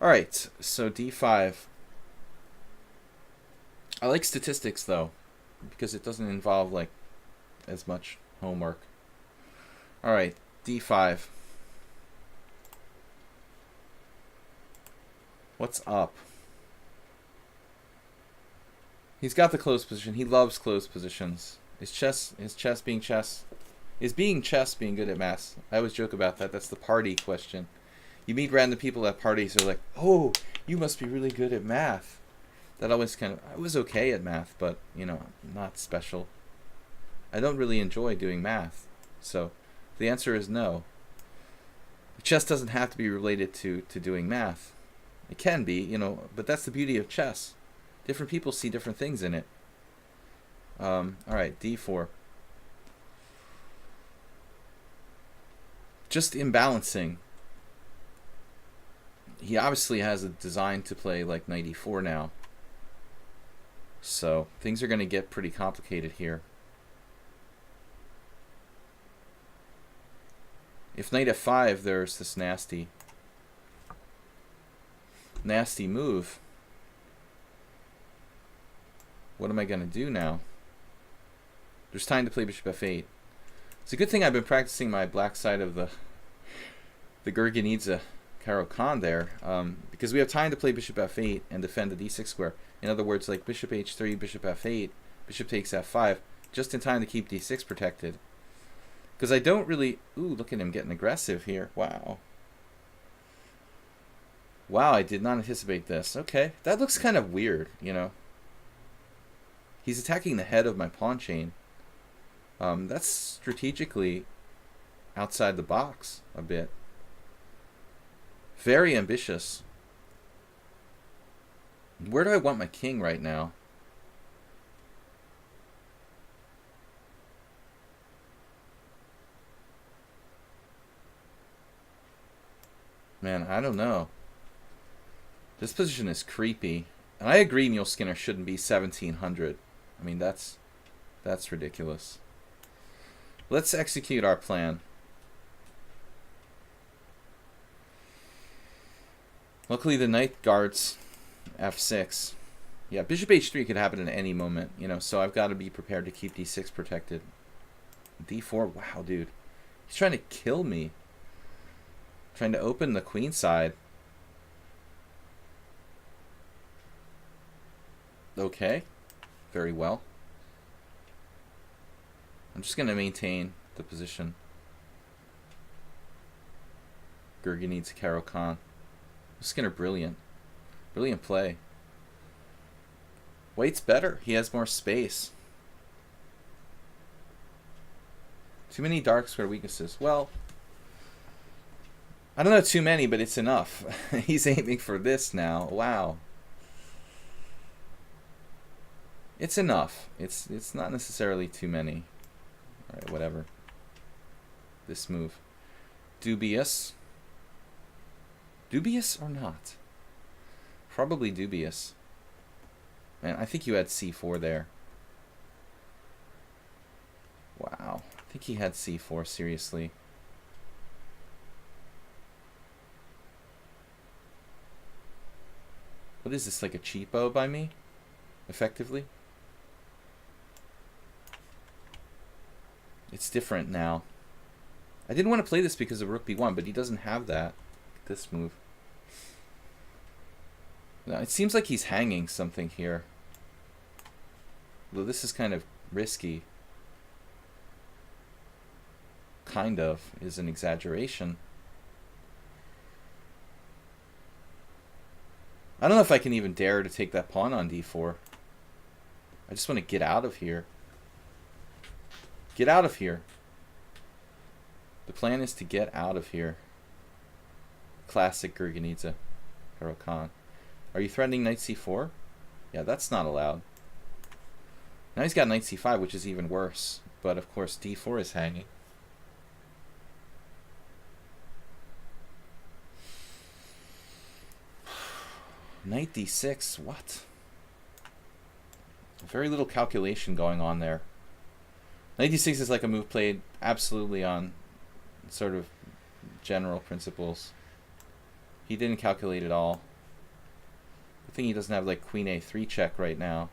All right, so d5. I like statistics though, because it doesn't involve like as much homework. All right, d5. What's up? He's got the closed position. He loves closed positions. Is being chess being good at math? I always joke about that. That's the party question. You meet random people at parties who are like, oh, you must be really good at math. That always I was okay at math, but, you know, not special. I don't really enjoy doing math. So the answer is no. Chess doesn't have to be related to doing math. It can be, you know, but that's the beauty of chess. Different people see different things in it. All right, d4. Just imbalancing. He obviously has a design to play like knight e4 now. So things are going to get pretty complicated here. If knight f5, there's this nasty move. What am I going to do now? There's time to play bishop f8. It's a good thing I've been practicing my black side of the Gurgenidze Caro-Kann there, because we have time to play bishop f8 and defend the d6 square. In other words, like bishop h3, bishop f8, bishop takes f5, just in time to keep d6 protected. Because I don't really... Ooh, look at him getting aggressive here. Wow. Wow, I did not anticipate this. Okay, that looks kind of weird, you know. He's attacking the head of my pawn chain. That's strategically outside the box a bit. Very ambitious. Where do I want my king right now? Man, I don't know. This position is creepy. And I agree Mule Skinner shouldn't be 1700. I mean, that's ridiculous. Let's execute our plan. Luckily, the knight guards f6. Yeah, bishop h3 could happen at any moment, you know, so I've got to be prepared to keep d6 protected. d4, wow, dude. He's trying to kill me. Trying to open the queen side. Okay, very well. I'm just going to maintain the position. Gurgenidze Caro-Kann. Skinner, brilliant. Brilliant play. White's better. He has more space. Too many dark square weaknesses. Well, I don't know too many, but it's enough. He's aiming for this now. Wow. It's enough. It's not necessarily too many. All right, whatever. This move. Dubious. Dubious or not? Probably dubious. Man, I think you had c4 there. Wow. I think he had c4, seriously. What is this, like a cheapo by me? Effectively? It's different now. I didn't want to play this because of rook b1, but he doesn't have that. This move. No, it seems like he's hanging something here. Though this is kind of risky. Kind of is an exaggeration. I don't know if I can even dare to take that pawn on d4. I just want to get out of here. Get out of here. The plan is to get out of here. Classic Gurgenidze. Caro-Kann. Are you threatening knight c4? Yeah, that's not allowed. Now he's got knight c5, which is even worse. But of course d4 is hanging. Knight d6, what? Very little calculation going on there. Knight d6 is like a move played absolutely on sort of general principles. He didn't calculate at all. I think he doesn't have like queen a3 check right now.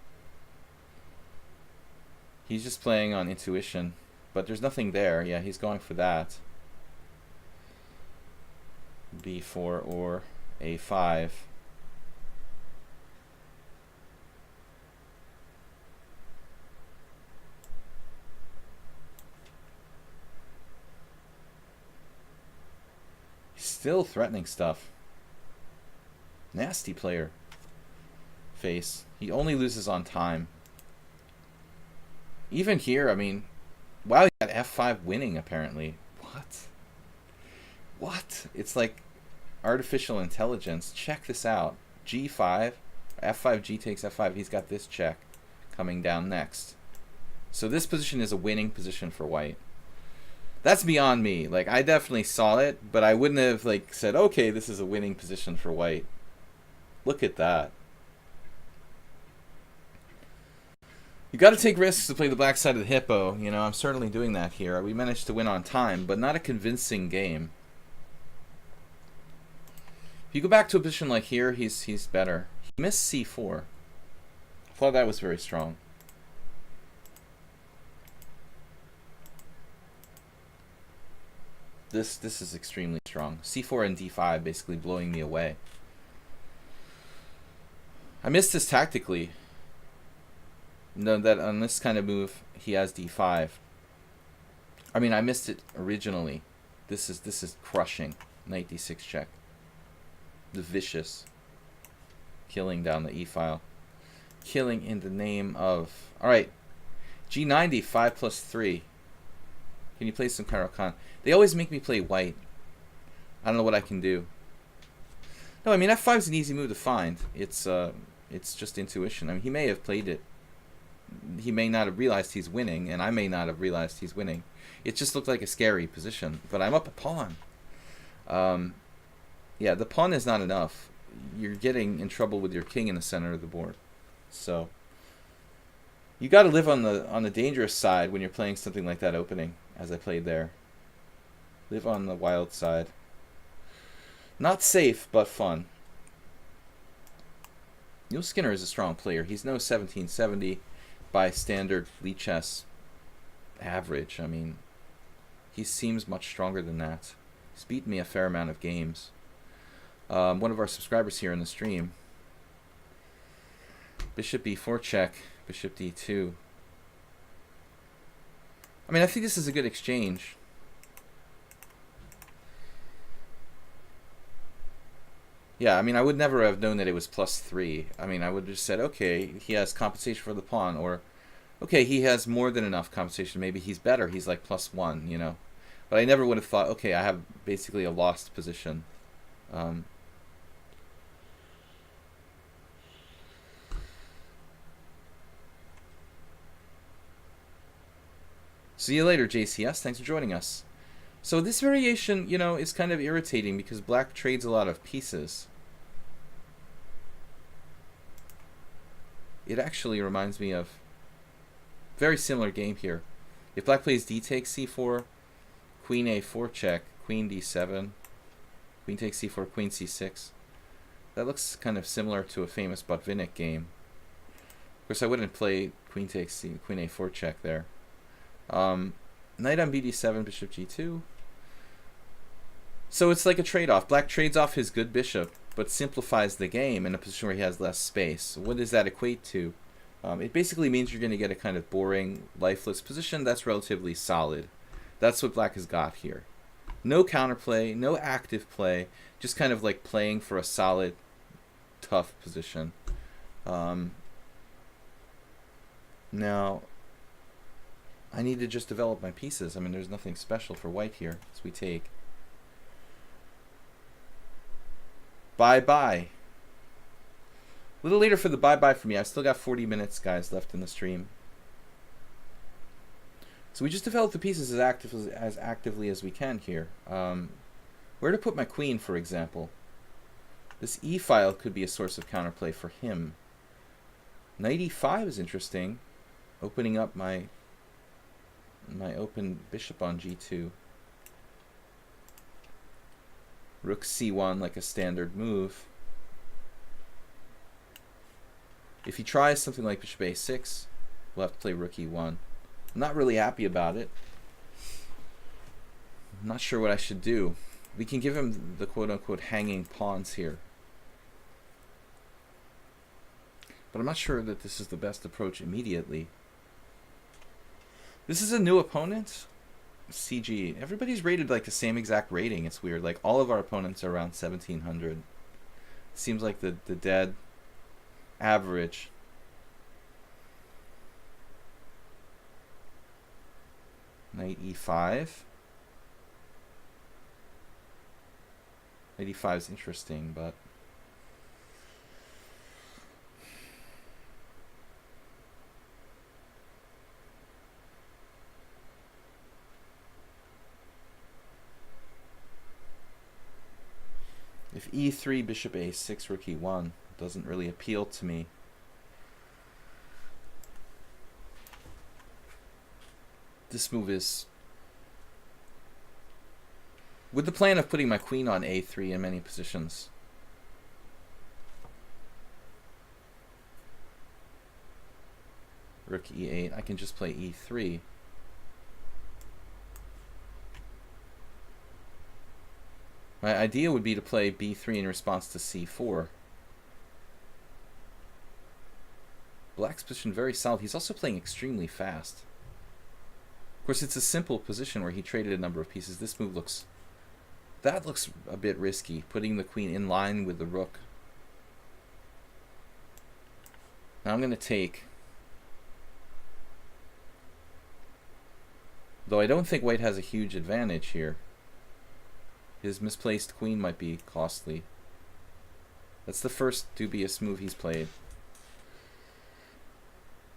He's just playing on intuition, but there's nothing there. Yeah, he's going for that. b4 or a5. Still threatening stuff. Nasty player. Face. He only loses on time. Even here, I mean, wow, he got f5 winning apparently. What? What? It's like artificial intelligence. Check this out. g5, f5, g takes f5. He's got this check coming down next. So this position is a winning position for white. That's beyond me. Like, I definitely saw it, but I wouldn't have like said, okay, this is a winning position for white. Look at that. You got to take risks to play the black side of the hippo. You know, I'm certainly doing that here. We managed to win on time, but not a convincing game. If you go back to a position like here, he's better. He missed c4. I thought that was very strong. This is extremely strong. c4 and d5 basically blowing me away. I missed this tactically. No, that on this kind of move he has d5. I mean, I missed it originally. This is crushing. Knight d6 check. The vicious killing down the e file. Killing in the name of. All right, g90 5+3. Can you play some Caro-Kann? They always make me play white. I don't know what I can do. No, I mean f5 is an easy move to find. It's just intuition. I mean, he may have played it. He may not have realized he's winning, and I may not have realized he's winning. It just looked like a scary position. But I'm up a pawn. Yeah, the pawn is not enough. You're getting in trouble with your king in the center of the board. So you got to live on the dangerous side when you're playing something like that opening, as I played there. Live on the wild side. Not safe, but fun. Neil Skinner is a strong player. He's no 1770 by standard lichess average. I mean, he seems much stronger than that. He's beaten me a fair amount of games. One of our subscribers here in the stream. Bishop b4 check. Bishop d2. I mean, I think this is a good exchange. Yeah, I mean, I would never have known that it was +3. I mean, I would have just said, okay, he has compensation for the pawn, or, okay, he has more than enough compensation. Maybe he's better. He's like +1, you know. But I never would have thought, okay, I have basically a lost position. See you later, JCS. Thanks for joining us. So this variation, you know, is kind of irritating because black trades a lot of pieces. It actually reminds me of a very similar game here. If black plays d takes c4, queen a4 check, queen d7, queen takes c4, queen c6. That looks kind of similar to a famous Botvinnik game. Of course, I wouldn't play queen takes queen a4 check there. Knight on bd7, bishop g2. So it's like a trade-off. Black trades off his good bishop, but simplifies the game in a position where he has less space. What does that equate to? It basically means you're going to get a kind of boring, lifeless position that's relatively solid. That's what black has got here. No counterplay, no active play, just kind of like playing for a solid tough position. Now, I need to just develop my pieces. I mean, there's nothing special for white here, as we take. Bye-bye. A little later for the bye-bye for me. I've still got 40 minutes, guys, left in the stream. So we just develop the pieces as actively as we can here. Where to put my queen, for example? This e file could be a source of counterplay for him. Knight e5 is interesting, opening up my open bishop on g2. Rook c1 like a standard move. If he tries something like bishop a6, we'll have to play rook e1. I'm not really happy about it. I'm not sure what I should do. We can give him the quote-unquote hanging pawns here. But I'm not sure that this is the best approach immediately. This is a new opponent. CG. Everybody's rated like the same exact rating. It's weird. Like all of our opponents are around 1700. Seems like the dead average. Knight e5. Knight e5 is interesting, but if e3, bishop a6, rook e1 doesn't really appeal to me. This move is with the plan of putting my queen on a3 in many positions. Rook e8, I can just play e3. My idea would be to play b3 in response to c4. Black's position very solid. He's also playing extremely fast. Of course, it's a simple position where he traded a number of pieces. This move looks a bit risky, putting the queen in line with the rook. Now I'm going to take. Though I don't think white has a huge advantage here. His misplaced queen might be costly. That's the first dubious move he's played.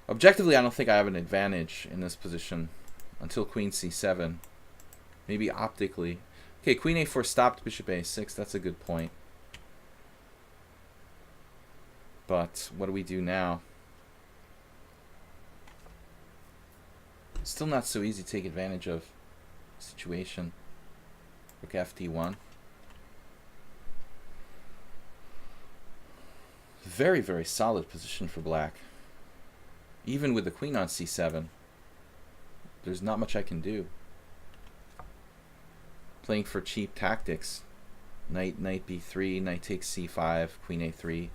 Objectively, I don't think I have an advantage in this position until queen c7. Maybe optically. Okay, queen a4 stopped bishop a6. That's a good point. But what do we do now? Still not so easy to take advantage of the situation. Rook ft1. Very, very solid position for black. Even with the queen on c7, there's not much I can do. Playing for cheap tactics. Knight b3, knight takes c5, queen a3.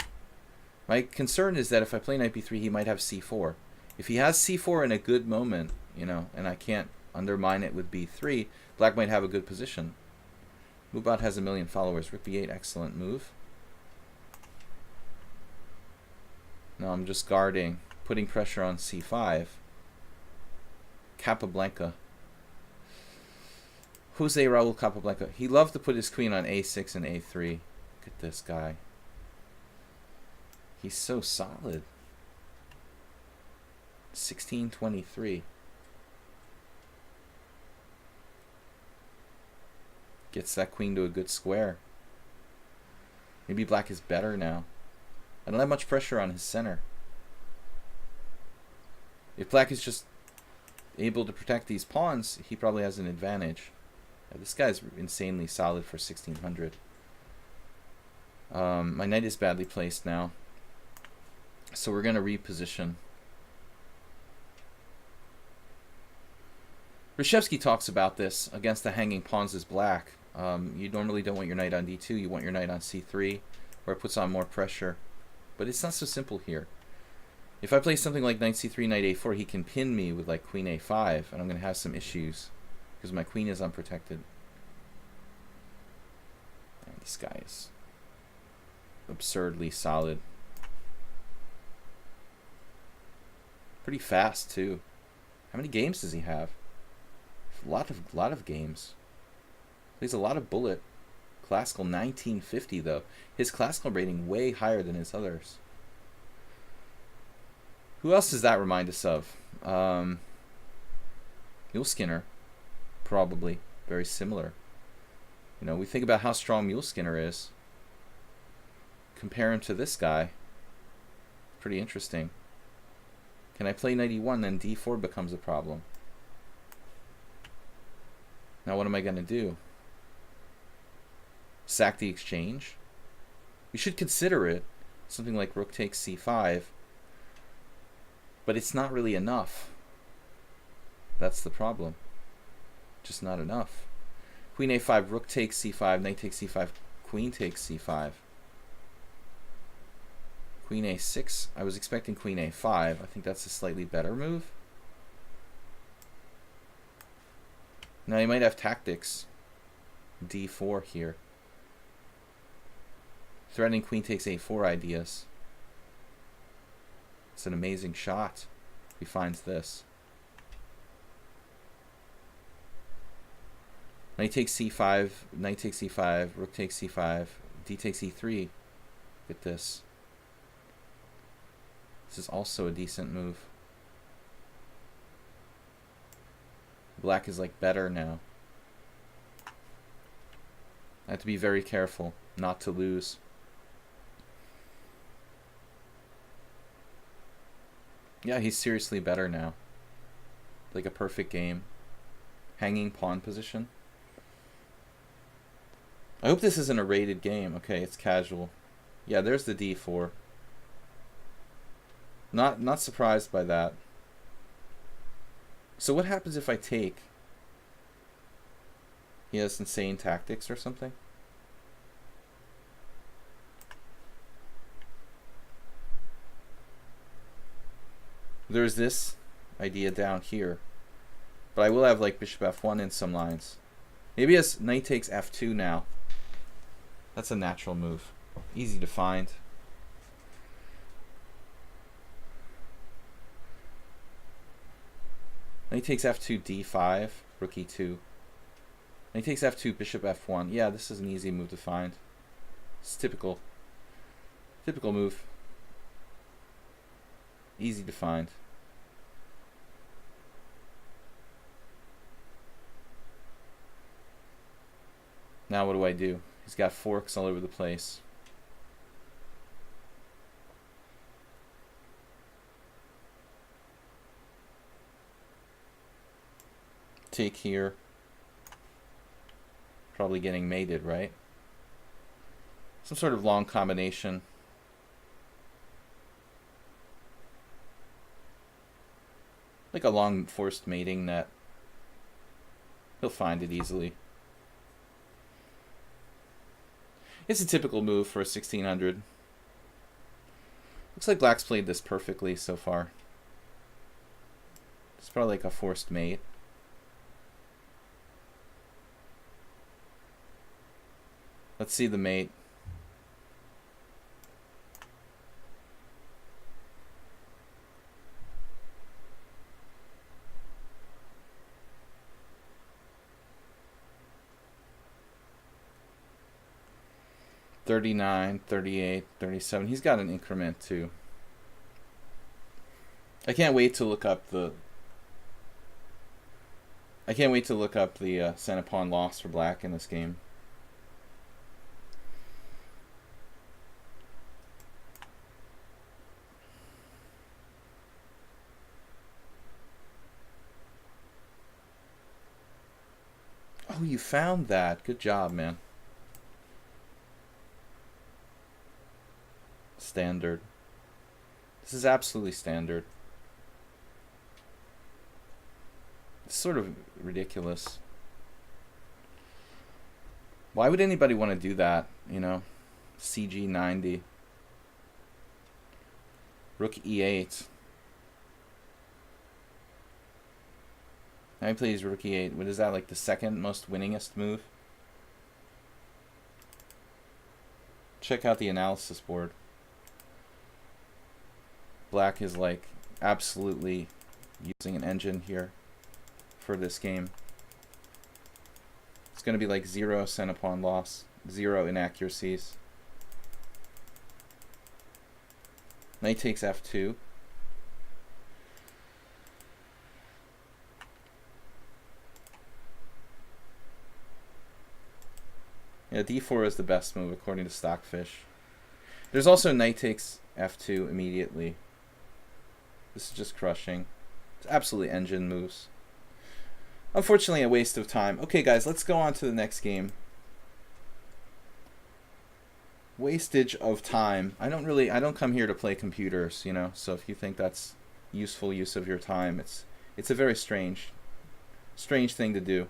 My concern is that if I play knight b3, he might have c4. If he has c4 in a good moment, you know, and I can't undermine it with b3, black might have a good position. Mubot has 1 million followers. Rook b8, excellent move. Now I'm just guarding, putting pressure on c5. Capablanca. Jose Raul Capablanca. He loved to put his queen on a6 and a3. Look at this guy. He's so solid. 1623. Gets that queen to a good square. Maybe black is better now. I don't have much pressure on his center. If black is just able to protect these pawns, he probably has an advantage. This guy's insanely solid for 1600. My knight is badly placed now. So we're going to reposition. Reshevsky talks about this against the hanging pawns as black. You normally don't want your knight on d2. You want your knight on c3, where it puts on more pressure. But it's not so simple here. If I play something like knight c3, knight a4, he can pin me with like queen a5, and I'm going to have some issues because my queen is unprotected. And this guy is absurdly solid. Pretty fast too. How many games does he have? A lot of games. Plays a lot of bullet. Classical 1950 though. His classical rating way higher than his others. Who else does that remind us of? Mule Skinner, probably very similar. You know, we think about how strong Mule Skinner is. Compare him to this guy. Pretty interesting. Can I play knight e1? Then d4 becomes a problem. Now what am I going to do? Sack the exchange? We should consider it. Something like rook takes c5. But it's not really enough. That's the problem. Just not enough. Queen a5, rook takes c5, knight takes c5, queen takes c5. Queen a6. I was expecting queen a5. I think that's a slightly better move. Now you might have tactics. d4 here. Threatening queen takes a4 ideas. It's an amazing shot. He finds this. Knight takes c5, knight takes c5, rook takes c5, d takes e3. Get this. This is also a decent move. Black is like better now. I have to be very careful not to lose. Yeah, he's seriously better now. Like a perfect game. Hanging pawn position. I hope this isn't a rated game. Okay, it's casual. Yeah, there's the d4. Not surprised by that. So what happens if I take? He has insane tactics or something? There's this idea down here. But I will have like bishop f1 in some lines. Maybe as knight takes f2 now. That's a natural move. Easy to find. Knight takes f2, d5, rook e2. Knight takes f2, bishop f1. Yeah, this is an easy move to find. It's typical. Typical move. Easy to find. Now what do I do? He's got forks all over the place. Take here. Probably getting mated, right? Some sort of long combination. Like a long forced mating net. He'll find it easily. It's a typical move for a 1600. Looks like Black's played this perfectly so far. It's probably like a forced mate. Let's see the mate. $39, $38, $37. He's got an increment too. I can't wait to look up the center pawn loss for Black in this game. Oh, you found that. Good job, man. Standard. This is absolutely standard. It's sort of ridiculous. Why would anybody want to do that, you know? CG 90. Rook e8. Now he plays rook e8. What is that, like the second most winningest move? check out the analysis board. Black is like absolutely using an engine here for this game. It's going to be like 0 cent upon loss, 0 inaccuracies. Knight takes f2. Yeah, d4 is the best move according to Stockfish. There's also knight takes f2 immediately. This is just crushing. It's absolutely engine moves. Unfortunately, a waste of time. Okay, guys, let's go on to the next game. Wastage of time. I don't come here to play computers, you know. So if you think that's useful use of your time, it's a very strange thing to do.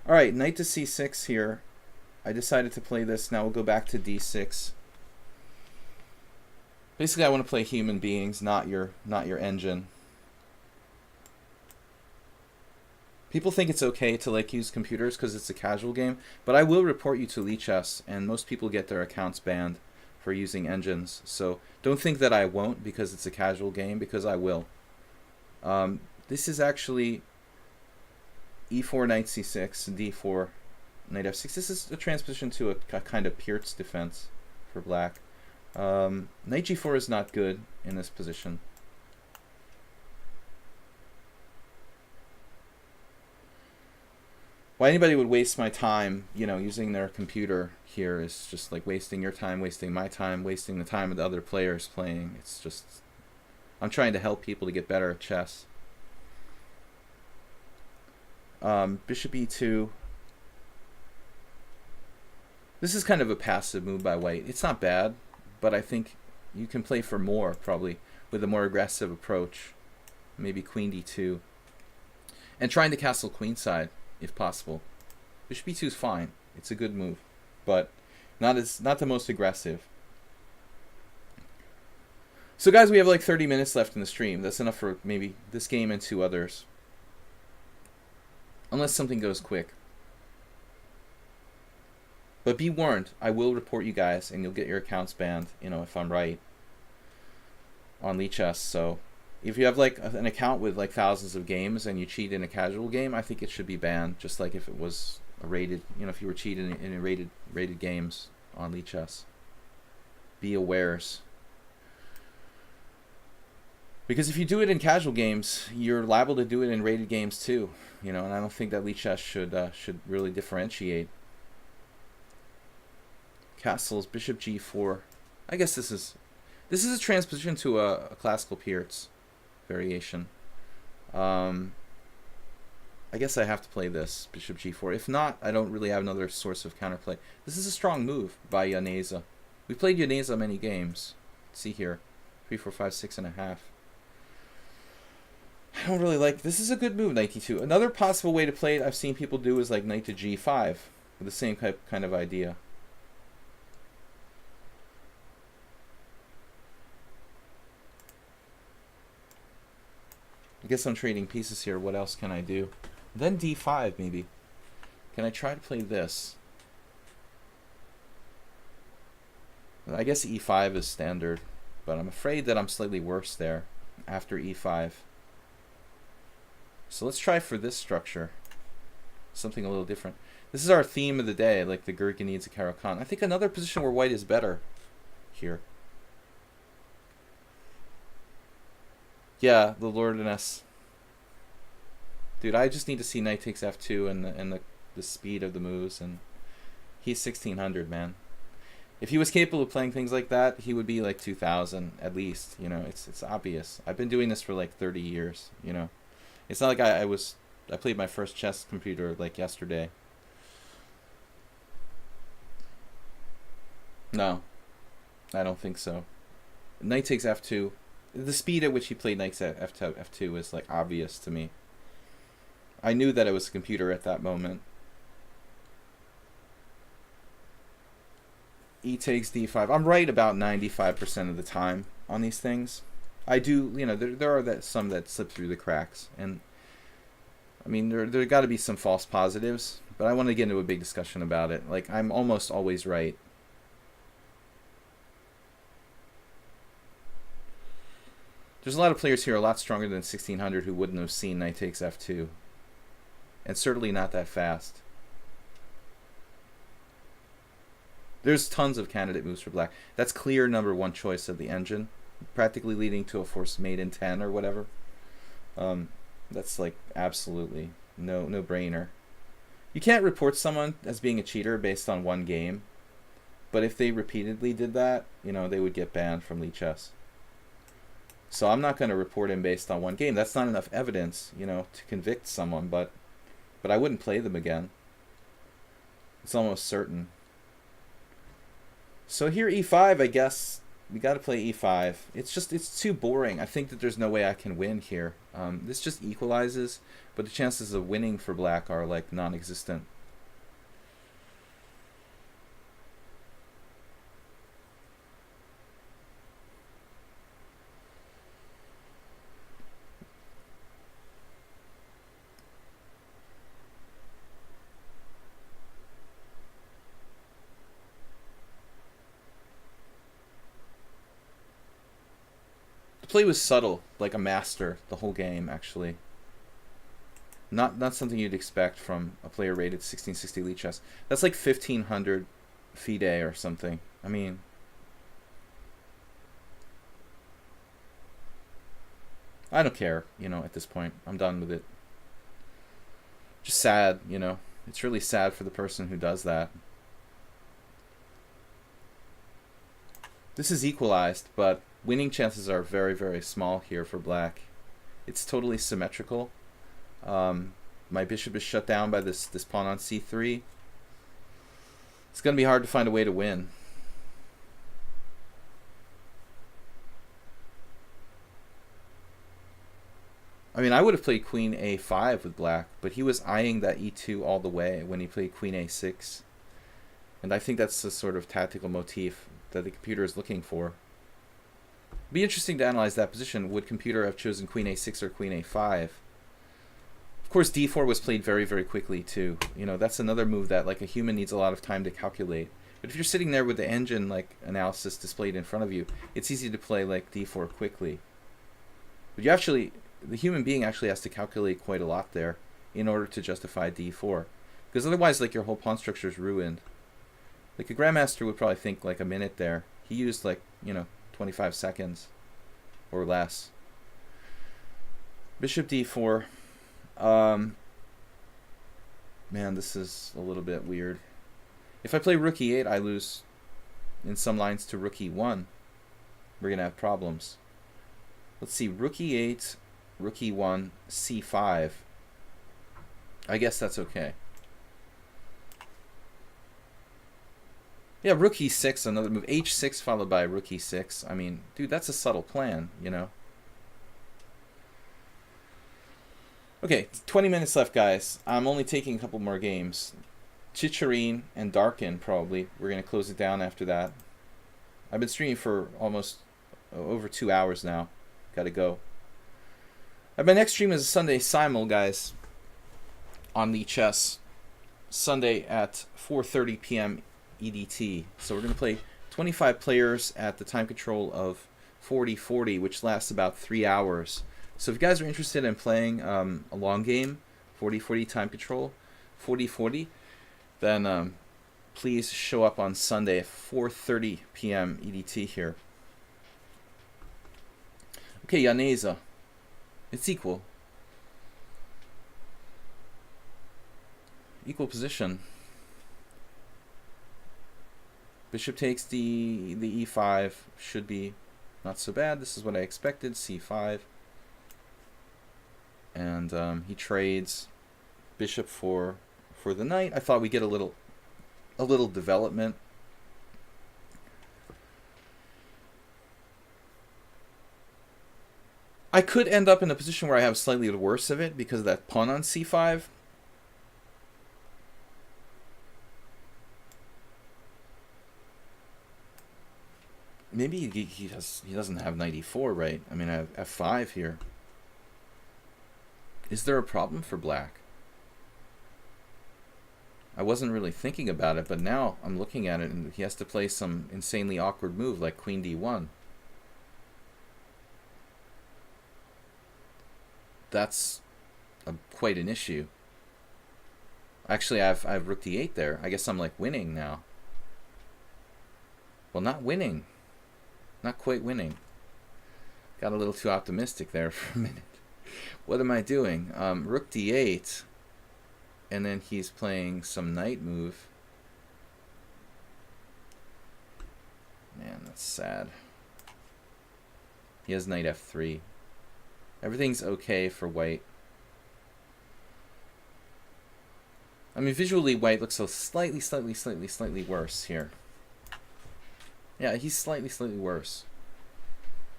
All right, knight to c6 here. I decided to play this. Now we'll go back to d6. Basically, I want to play human beings, not your engine. People think it's okay to like use computers because it's a casual game, but I will report you to lichess, and most people get their accounts banned for using engines. So don't think that I won't because it's a casual game, because I will. This is actually e4 knight c6, d4 knight f6. This is a transposition to a kind of Pirt's defense for black. Knight g4 is not good in this position. Why anybody would waste my time, you know, using their computer here is just like wasting your time, wasting my time, wasting the time of the other players playing. It's just, I'm trying to help people to get better at chess. Bishop e2. This is kind of a passive move by white. It's not bad, but I think you can play for more, probably, with a more aggressive approach. Maybe queen d2. And trying to castle queenside, if possible. Bishop e2 is fine. It's a good move, but not the most aggressive. So guys, we have like 30 minutes left in the stream. That's enough for maybe this game and 2 others. Unless something goes quick. But be warned, I will report you guys, and you'll get your accounts banned, you know, if I'm right, on lichess. So if you have like an account with like thousands of games and you cheat in a casual game, I think it should be banned, just like if it was a rated, you know, if you were cheating in a rated games on lichess. Be awares. Because if you do it in casual games, you're liable to do it in rated games too, you know, and I don't think that lichess should really differentiate. Castles, bishop g4. I guess this is a transposition to a classical Pirt's variation. I guess I have to play this, bishop g4. If not, I don't really have another source of counterplay. This is a strong move by Yaneza. We played Yaneza many games. Let's see here, 3, 4, 5, 6.5. I don't really like. This is a good move, knight d2. Another possible way to play it I've seen people do is like knight to g5 with the same kind of idea. I guess I'm trading pieces here. What else can I do? Then d5 maybe. Can I try to play this? I guess e5 is standard, but I'm afraid that I'm slightly worse there after e5. So let's try for this structure. Something a little different. This is our theme of the day, like the Gurkha needs a Caro-Kann. I think another position where white is better here. Yeah, the Lordiness. Dude, I just need to see knight takes f2 and the speed of the moves, and he's 1600, man. If he was capable of playing things like that, he would be like 2000 at least, you know. It's obvious. I've been doing this for like 30 years, you know. It's not like I played my first chess computer like yesterday. No, I don't think so. Knight takes f2. The speed at which he played knight f2 is like obvious to me. I knew that it was a computer at that moment. E takes d5. I'm right about 95% of the time on these things. I do, you know, there are some that slip through the cracks, and I mean there got to be some false positives, but I want to get into a big discussion about it. Like, I'm almost always right. There's a lot of players here a lot stronger than 1600 who wouldn't have seen knight takes f2. And certainly not that fast. There's tons of candidate moves for black. That's clear number one choice of the engine, practically leading to a forced mate in 10 or whatever. That's like absolutely no brainer. You can't report someone as being a cheater based on one game, but if they repeatedly did that, you know, they would get banned from lichess. So I'm not going to report him based on one game. That's not enough evidence, you know, to convict someone, but I wouldn't play them again. It's almost certain. So here e5, I guess we got to play e5. It's too boring. I think that there's no way I can win here. This just equalizes, but the chances of winning for black are like non-existent. Play was subtle, like a master, the whole game, actually. Not something you'd expect from a player rated 1660 lichess. That's like 1500 FIDE or something. I mean, I don't care, you know, at this point. I'm done with it. Just sad, you know. It's really sad for the person who does that. This is equalized, but winning chances are very, very small here for black. It's totally symmetrical. My bishop is shut down by this pawn on c3. It's going to be hard to find a way to win. I mean, I would have played queen a5 with black, but he was eyeing that e2 all the way when he played queen a6. And I think that's the sort of tactical motif that the computer is looking for. It'd be interesting to analyze that position. Would computer have chosen queen a6 or queen a5? Of course, d4 was played very, very quickly too. You know, that's another move that like a human needs a lot of time to calculate. But if you're sitting there with the engine like analysis displayed in front of you, it's easy to play like d4 quickly. But you actually, the human being actually has to calculate quite a lot there in order to justify d4, because otherwise like your whole pawn structure is ruined. Like a grandmaster would probably think like a minute there. He used like, you know, 25 seconds or less. Bishop d4. Man, this is a little bit weird. If I play rook e8, I lose in some lines to rook e1. We're going to have problems. Let's see, rook e8, rook e1, c5. I guess that's okay. Yeah, rook e6, another move. h6 followed by rook e6. I mean, dude, that's a subtle plan, you know. Okay, 20 minutes left, guys. I'm only taking a couple more games. Chicharine and Darkin, probably. We're going to close it down after that. I've been streaming for almost over 2 hours now. Got to go. My next stream is a Sunday simul, guys, on lichess. Sunday at 4:30 p.m. EDT. So we're going to play 25 players at the time control of 40-40, which lasts about 3 hours. So if you guys are interested in playing a long game, 40-40 time control, 40-40, then please show up on Sunday at 4:30 p.m. EDT here. Okay, Yaneza. It's equal. Equal position. Bishop takes the e5. Should be not so bad. This is what I expected. c5. And he trades bishop for the knight. I thought we'd get a little development. I could end up in a position where I have slightly the worse of it because of that pawn on c5. Maybe he doesn't have knight e4, right? I mean, I have f5 here. Is there a problem for black? I wasn't really thinking about it, but now I'm looking at it and he has to play some insanely awkward move like queen d1. that's quite an issue. Actually, I have rook d8 there. I guess I'm like winning now. Well, not winning. Not quite winning. Got a little too optimistic there for a minute. What am I doing? Rook d8. And then he's playing some knight move. Man, that's sad. He has knight f3. Everything's okay for white. I mean, visually, white looks so slightly worse here. Yeah, he's slightly worse.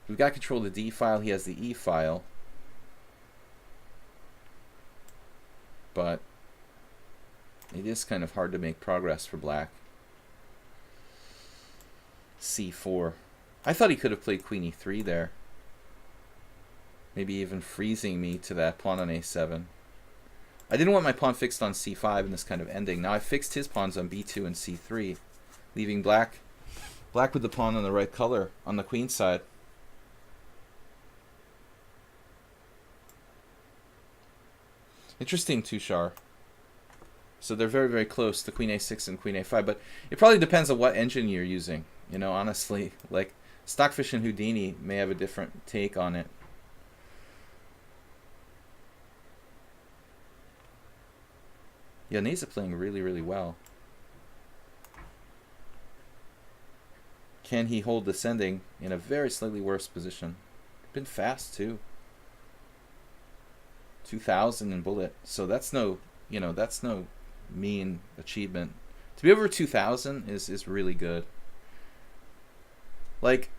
We've got control of the D file. He has the E file. But it is kind of hard to make progress for black. C4. I thought he could have played queen e3 there. Maybe even freezing me to that pawn on a7. I didn't want my pawn fixed on c5 in this kind of ending. Now I fixed his pawns on b2 and c3, leaving black with the pawn on the right color on the queen side. Interesting, Tushar. So they're very close, the queen a6 and queen a5, but it probably depends on what engine you're using. You know, honestly, like Stockfish and Houdini may have a different take on it. Yeah, Neza playing really well. Can he hold descending in a very slightly worse position? Been fast too. 2000 in bullet. So that's no, you know, that's no mean achievement. To be over 2000 is really good. Like,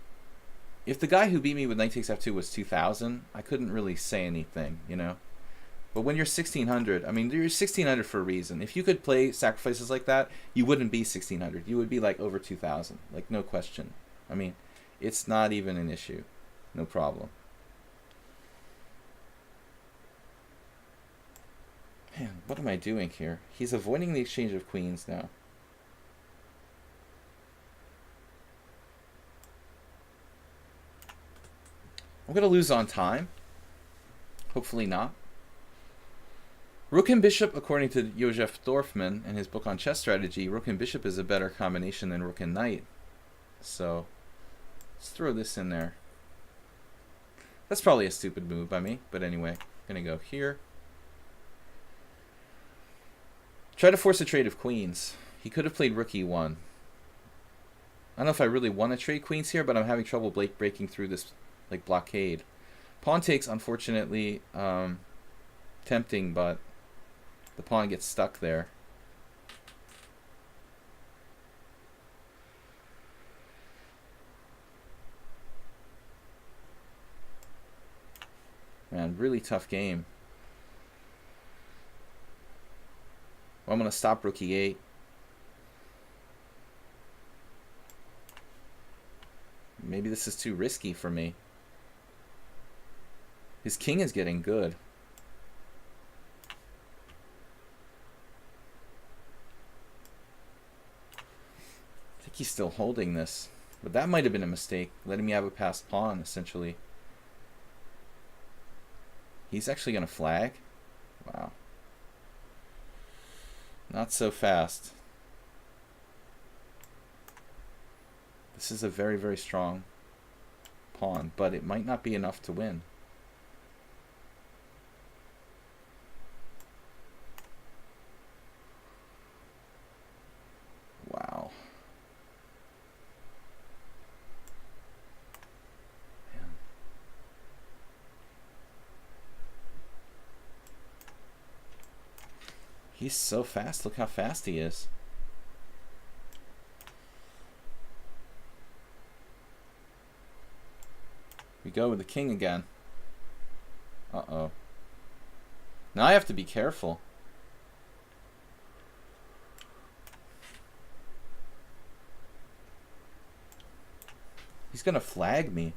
if the guy who beat me with knight takes f2 was 2000, I couldn't really say anything, you know. But when you're 1600, I mean, you're 1600 for a reason. If you could play sacrifices like that, you wouldn't be 1600. You would be like over 2000, like no question. I mean, it's not even an issue. No problem. Man, what am I doing here? He's avoiding the exchange of queens now. I'm going to lose on time. Hopefully not. Rook and bishop, according to Josef Dorfman and his book on chess strategy, rook and bishop is a better combination than rook and knight. So let's throw this in there. That's probably a stupid move by me, but anyway, I'm going to go here. Try to force a trade of queens. He could have played rook e1. I don't know if I really want to trade queens here, but I'm having trouble breaking through this like blockade. Pawn takes, unfortunately, tempting, but the pawn gets stuck there. Man, really tough game. Well, I'm going to stop rook e8. Maybe this is too risky for me. His king is getting good. I think he's still holding this. But that might have been a mistake, letting me have a passed pawn, essentially. He's actually going to flag? Wow. Not so fast. This is a very strong pawn, but it might not be enough to win. Wow. Man. He's so fast. Look how fast he is. We go with the king again. Uh-oh. Now I have to be careful. He's gonna flag me.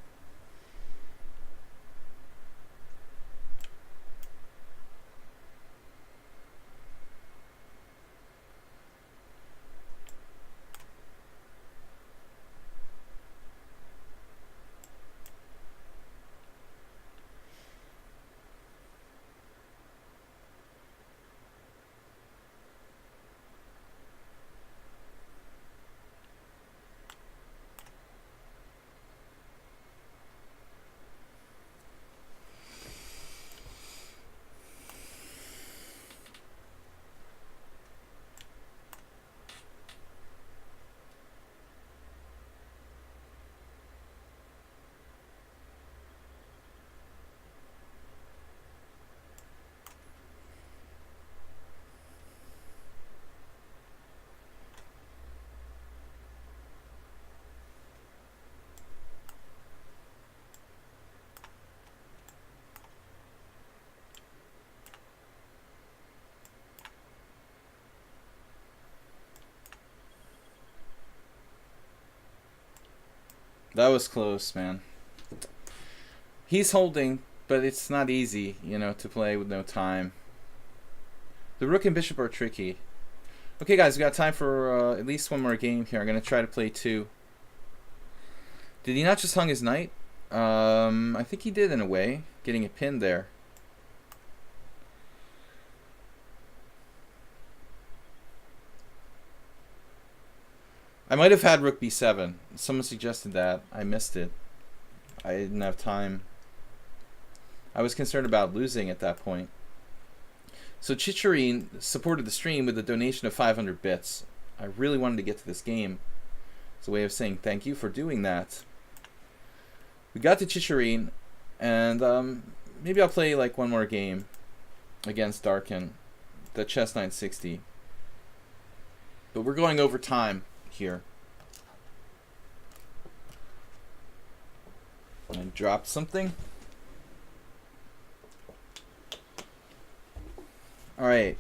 That was close, man. He's holding, but it's not easy, you know, to play with no time. The rook and bishop are tricky. Okay, guys, we got time for at least one more game here. I'm going to try to play 2. Did he not just hung his knight? I think he did in a way, getting a pin there. I might have had rook b7. Someone suggested that. I missed it. I didn't have time. I was concerned about losing at that point. So Chicharine supported the stream with a donation of 500 bits. I really wanted to get to this game. It's a way of saying thank you for doing that. We got to Chicharine, and maybe I'll play like one more game against Darkin, the chess 960. But we're going over time here. I dropped something. All right.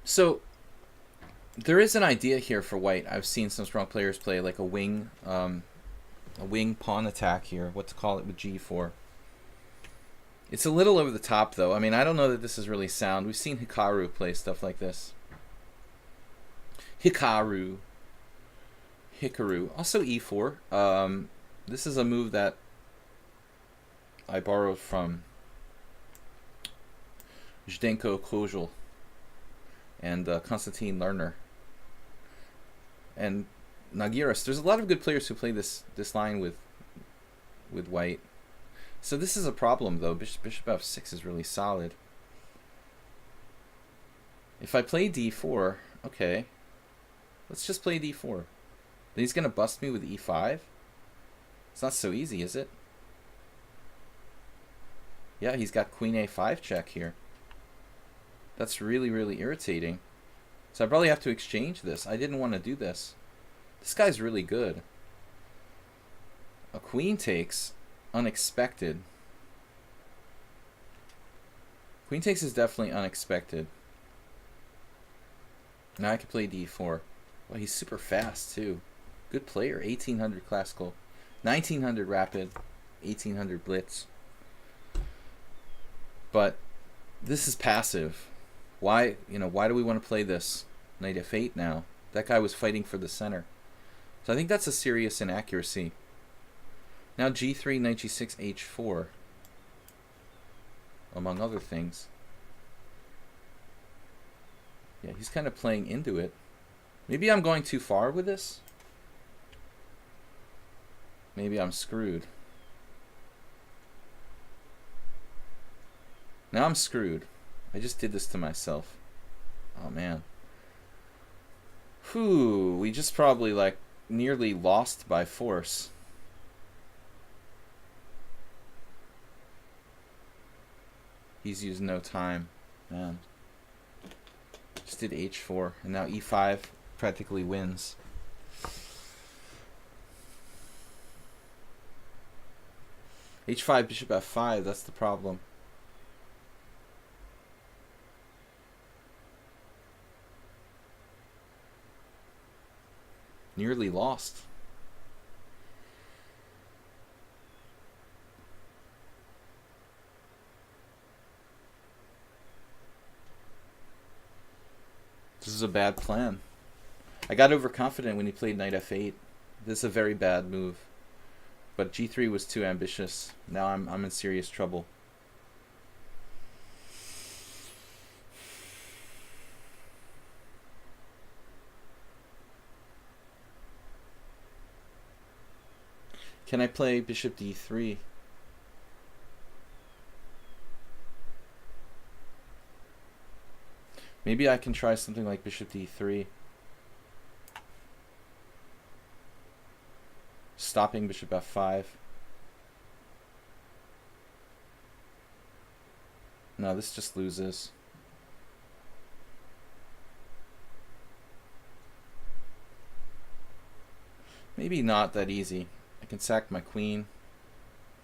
So there is an idea here for white. I've seen some strong players play like a wing pawn attack here. What to call it with g4. It's a little over the top, though. I mean, I don't know that this is really sound. We've seen Hikaru play stuff like this. Hikaru. Also e4. This is a move that I borrowed from Zdenko Kozul and Konstantin Lerner and Nagiris. There's a lot of good players who play this line with white. So this is a problem, though. Bishop f6 is really solid. If I play d4, okay. Let's just play d4. Then he's going to bust me with e5? It's not so easy, is it? Yeah, he's got queen a5 check here. That's really, really irritating. So I probably have to exchange this. I didn't want to do this. This guy's really good. A queen takes... unexpected. Queen takes is definitely unexpected. Now I can play d4. Well, he's super fast too. Good player. 1800 classical, 1900 rapid, 1800 blitz. But this is passive. Why do we want to play this knight f8 now? That guy was fighting for the center. So I think that's a serious inaccuracy. Now g3, knight g6, h4, among other things. Yeah, he's kind of playing into it. Maybe I'm going too far with this. Maybe I'm screwed. Now I'm screwed. I just did this to myself. Oh, man. Whew, we just probably, like, nearly lost by force. He's used no time, man. Just did h4, and now e5 practically wins. h5, bishop f5, that's the problem. Nearly lost. This is a bad plan. I got overconfident when he played knight f8. This is a very bad move. But g3 was too ambitious. Now I'm in serious trouble. Can I play bishop d3? Maybe I can try something like bishop d3. Stopping bishop f5. No, this just loses. Maybe not that easy. I can sack my queen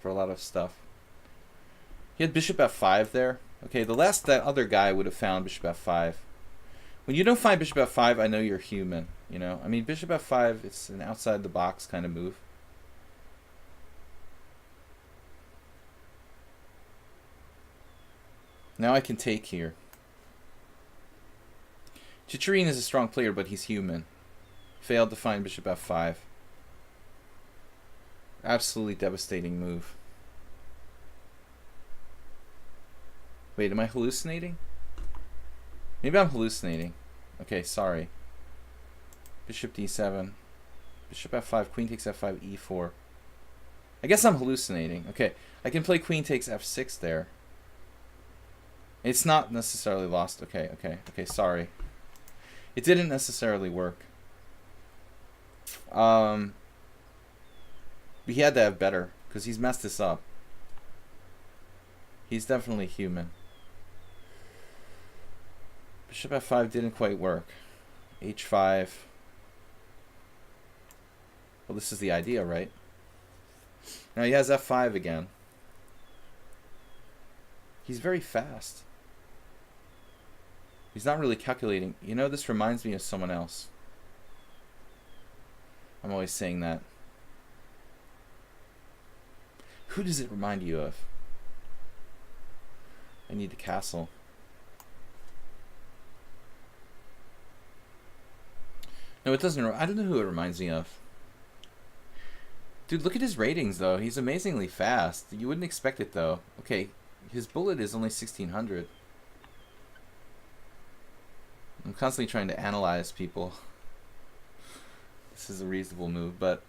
for a lot of stuff. He had bishop f5 there. Okay, that other guy would have found bishop f5. When you don't find bishop f5, I know you're human. You know, I mean, bishop f5, it's an outside the box kind of move. Now I can take here. Chicharine is a strong player, but he's human. Failed to find bishop f5. Absolutely devastating move. Wait, am I hallucinating? Maybe I'm hallucinating. Okay, sorry. Bishop d7. Bishop f5, queen takes f5, e4. I guess I'm hallucinating. Okay, I can play queen takes f6 there. It's not necessarily lost. Okay, sorry. It didn't necessarily work. He had to have better, because he's messed this up. He's definitely human. Bishop f5 didn't quite work. h5. Well, this is the idea, right? Now he has f5 again. He's very fast. He's not really calculating. You know, this reminds me of someone else. I'm always saying that. Who does it remind you of? I need the castle. No, it doesn't. I don't know who it reminds me of. Dude, look at his ratings, though. He's amazingly fast. You wouldn't expect it, though. Okay, his bullet is only 1600. I'm constantly trying to analyze people. This is a reasonable move, but...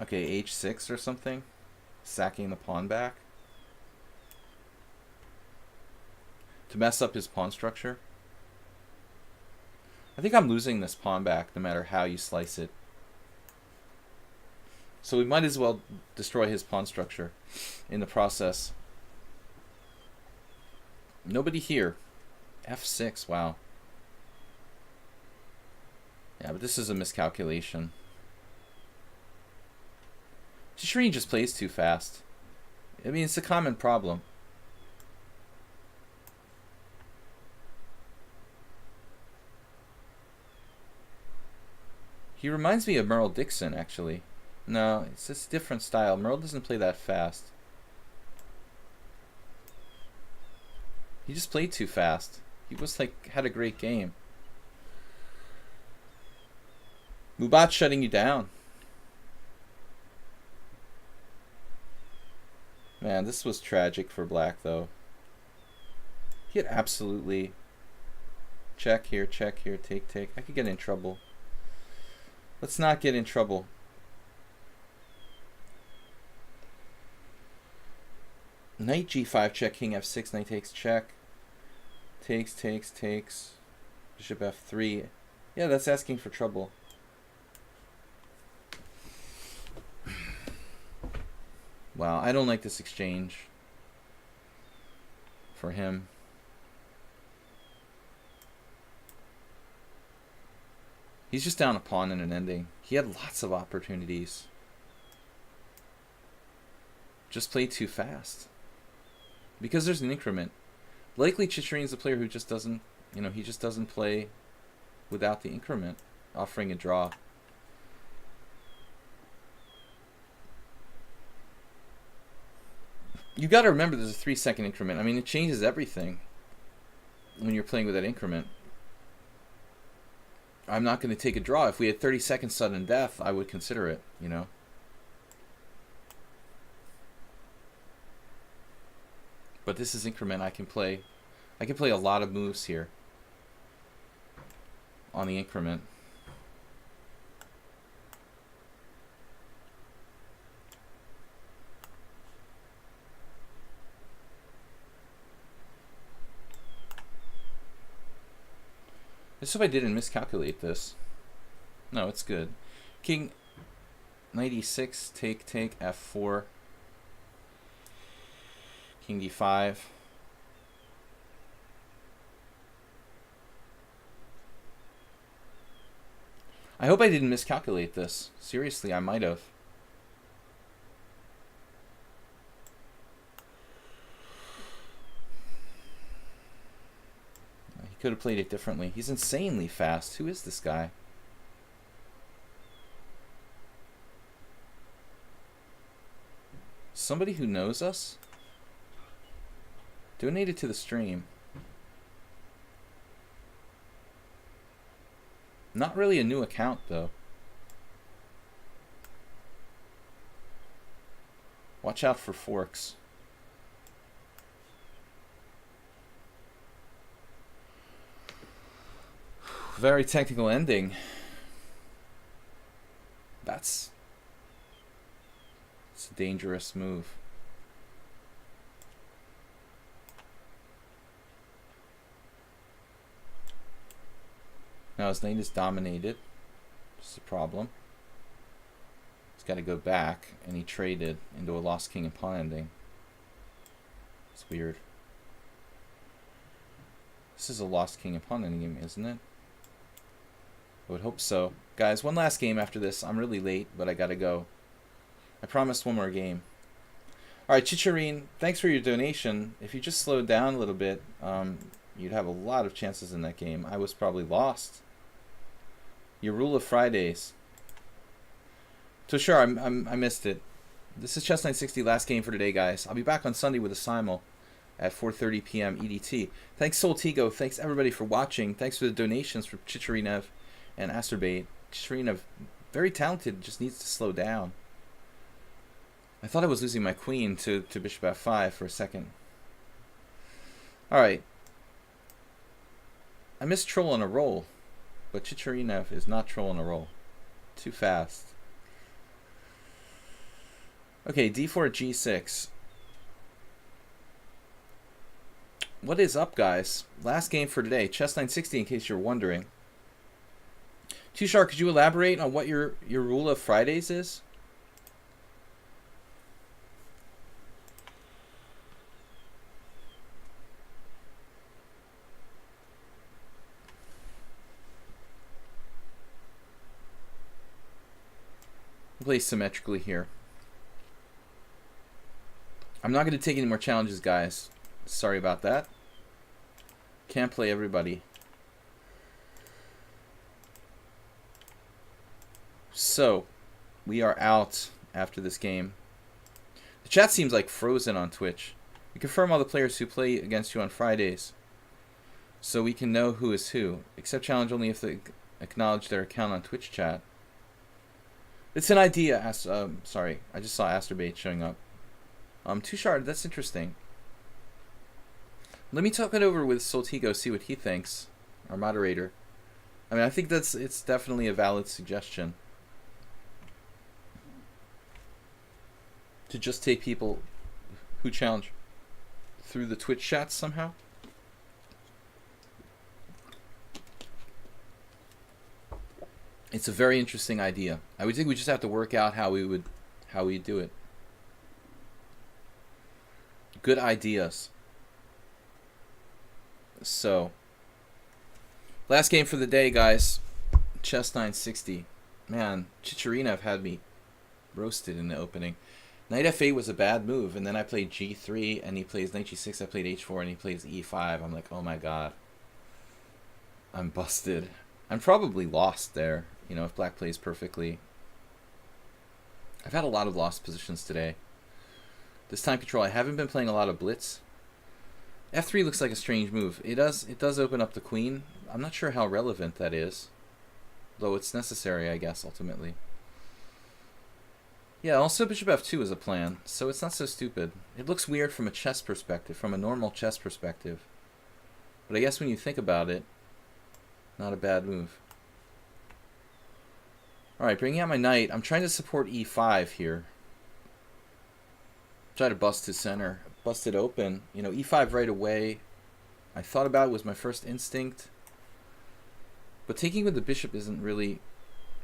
Okay, h6 or something? Sacking the pawn back? To mess up his pawn structure? I think I'm losing this pawn back no matter how you slice it. So we might as well destroy his pawn structure in the process. Nobody here. f6, wow. Yeah, but this is a miscalculation. Chicharine just plays too fast. I mean, it's a common problem. He reminds me of Merle Dixon, actually. No, it's just a different style. Merle doesn't play that fast. He just played too fast. He was like, had a great game. Mubat's shutting you down. Man, this was tragic for black, though. He had absolutely... Check here, take. I could get in trouble. Let's not get in trouble. Knight g5 check, king f6, knight takes check. Takes. Bishop f3. Yeah, that's asking for trouble. Wow, I don't like this exchange for him. He's just down a pawn in an ending. He had lots of opportunities. Just played too fast. Because there's an increment. Likely Chicharine's a player who just doesn't, you know, he just doesn't play without the increment, offering a draw. You got to remember there's a 3-second increment. I mean, it changes everything when you're playing with that increment. I'm not going to take a draw. If we had 30 seconds sudden death, I would consider it, you know. But this is increment. I can play a lot of moves here on the increment. Let's hope I didn't miscalculate this. No, it's good. King, knight e6, take, f4. King d5. I hope I didn't miscalculate this. Seriously, I might have. He could have played it differently. He's insanely fast. Who is this guy? Somebody who knows us? Donated to the stream. Not really a new account, though. Watch out for forks. Very technical ending. It's a dangerous move. Now his knight is dominated. It's a problem. He's got to go back, and he traded into a lost king and pawn ending. It's weird. This is a lost king and pawn ending game, isn't it? I would hope so. Guys, one last game after this. I'm really late, but I gotta go. I promised one more game. Alright, Chicharine, thanks for your donation. If you just slowed down a little bit, you'd have a lot of chances in that game. I was probably lost. Your rule of Fridays. So sure, I missed it. This is Chess 960, last game for today, guys. I'll be back on Sunday with a simul at 4:30 p.m. EDT. Thanks, Soltigo. Thanks, everybody, for watching. Thanks for the donations from Chicharinev and Asterbait. Chicharinev, very talented, just needs to slow down. I thought I was losing my queen to bishop f5 for a second. Alright. I missed troll on a roll, but Chicharinev is not troll on a roll. Too fast. Okay, d4 g6. What is up, guys? Last game for today, Chess 960, in case you're wondering. Tushar, could you elaborate on what your rule of Fridays is? Play symmetrically here. I'm not going to take any more challenges, guys. Sorry about that. Can't play everybody. So, we are out after this game. The chat seems like frozen on Twitch. We confirm all the players who play against you on Fridays, so we can know who is who. Accept challenge only if they acknowledge their account on Twitch chat. It's an idea. Sorry, I just saw Asterbait showing up. Tushar, that's interesting. Let me talk it over with Soltigo, see what he thinks, our moderator. I mean, I think it's definitely a valid suggestion. To just take people who challenge through the Twitch chats somehow. It's a very interesting idea. I would think we just have to work out how we do it. Good ideas. So, last game for the day, guys. Chess 960. Man, Chicharinev had me roasted in the opening. Knight f8 was a bad move, and then I played g3, and he plays knight g6, I played h4, and he plays e5. I'm like, oh my god. I'm busted. I'm probably lost there, you know, if black plays perfectly. I've had a lot of lost positions today. This time control, I haven't been playing a lot of blitz. f3 looks like a strange move. It does open up the queen. I'm not sure how relevant that is, though it's necessary, I guess, ultimately. Yeah, also bishop f2 is a plan, so it's not so stupid. It looks weird from a chess perspective, from a normal chess perspective. But I guess when you think about it, not a bad move. Alright, bringing out my knight. I'm trying to support e5 here. Try to bust his center. Bust it open. You know, e5 right away. I thought about it, was my first instinct. But taking with the bishop isn't really...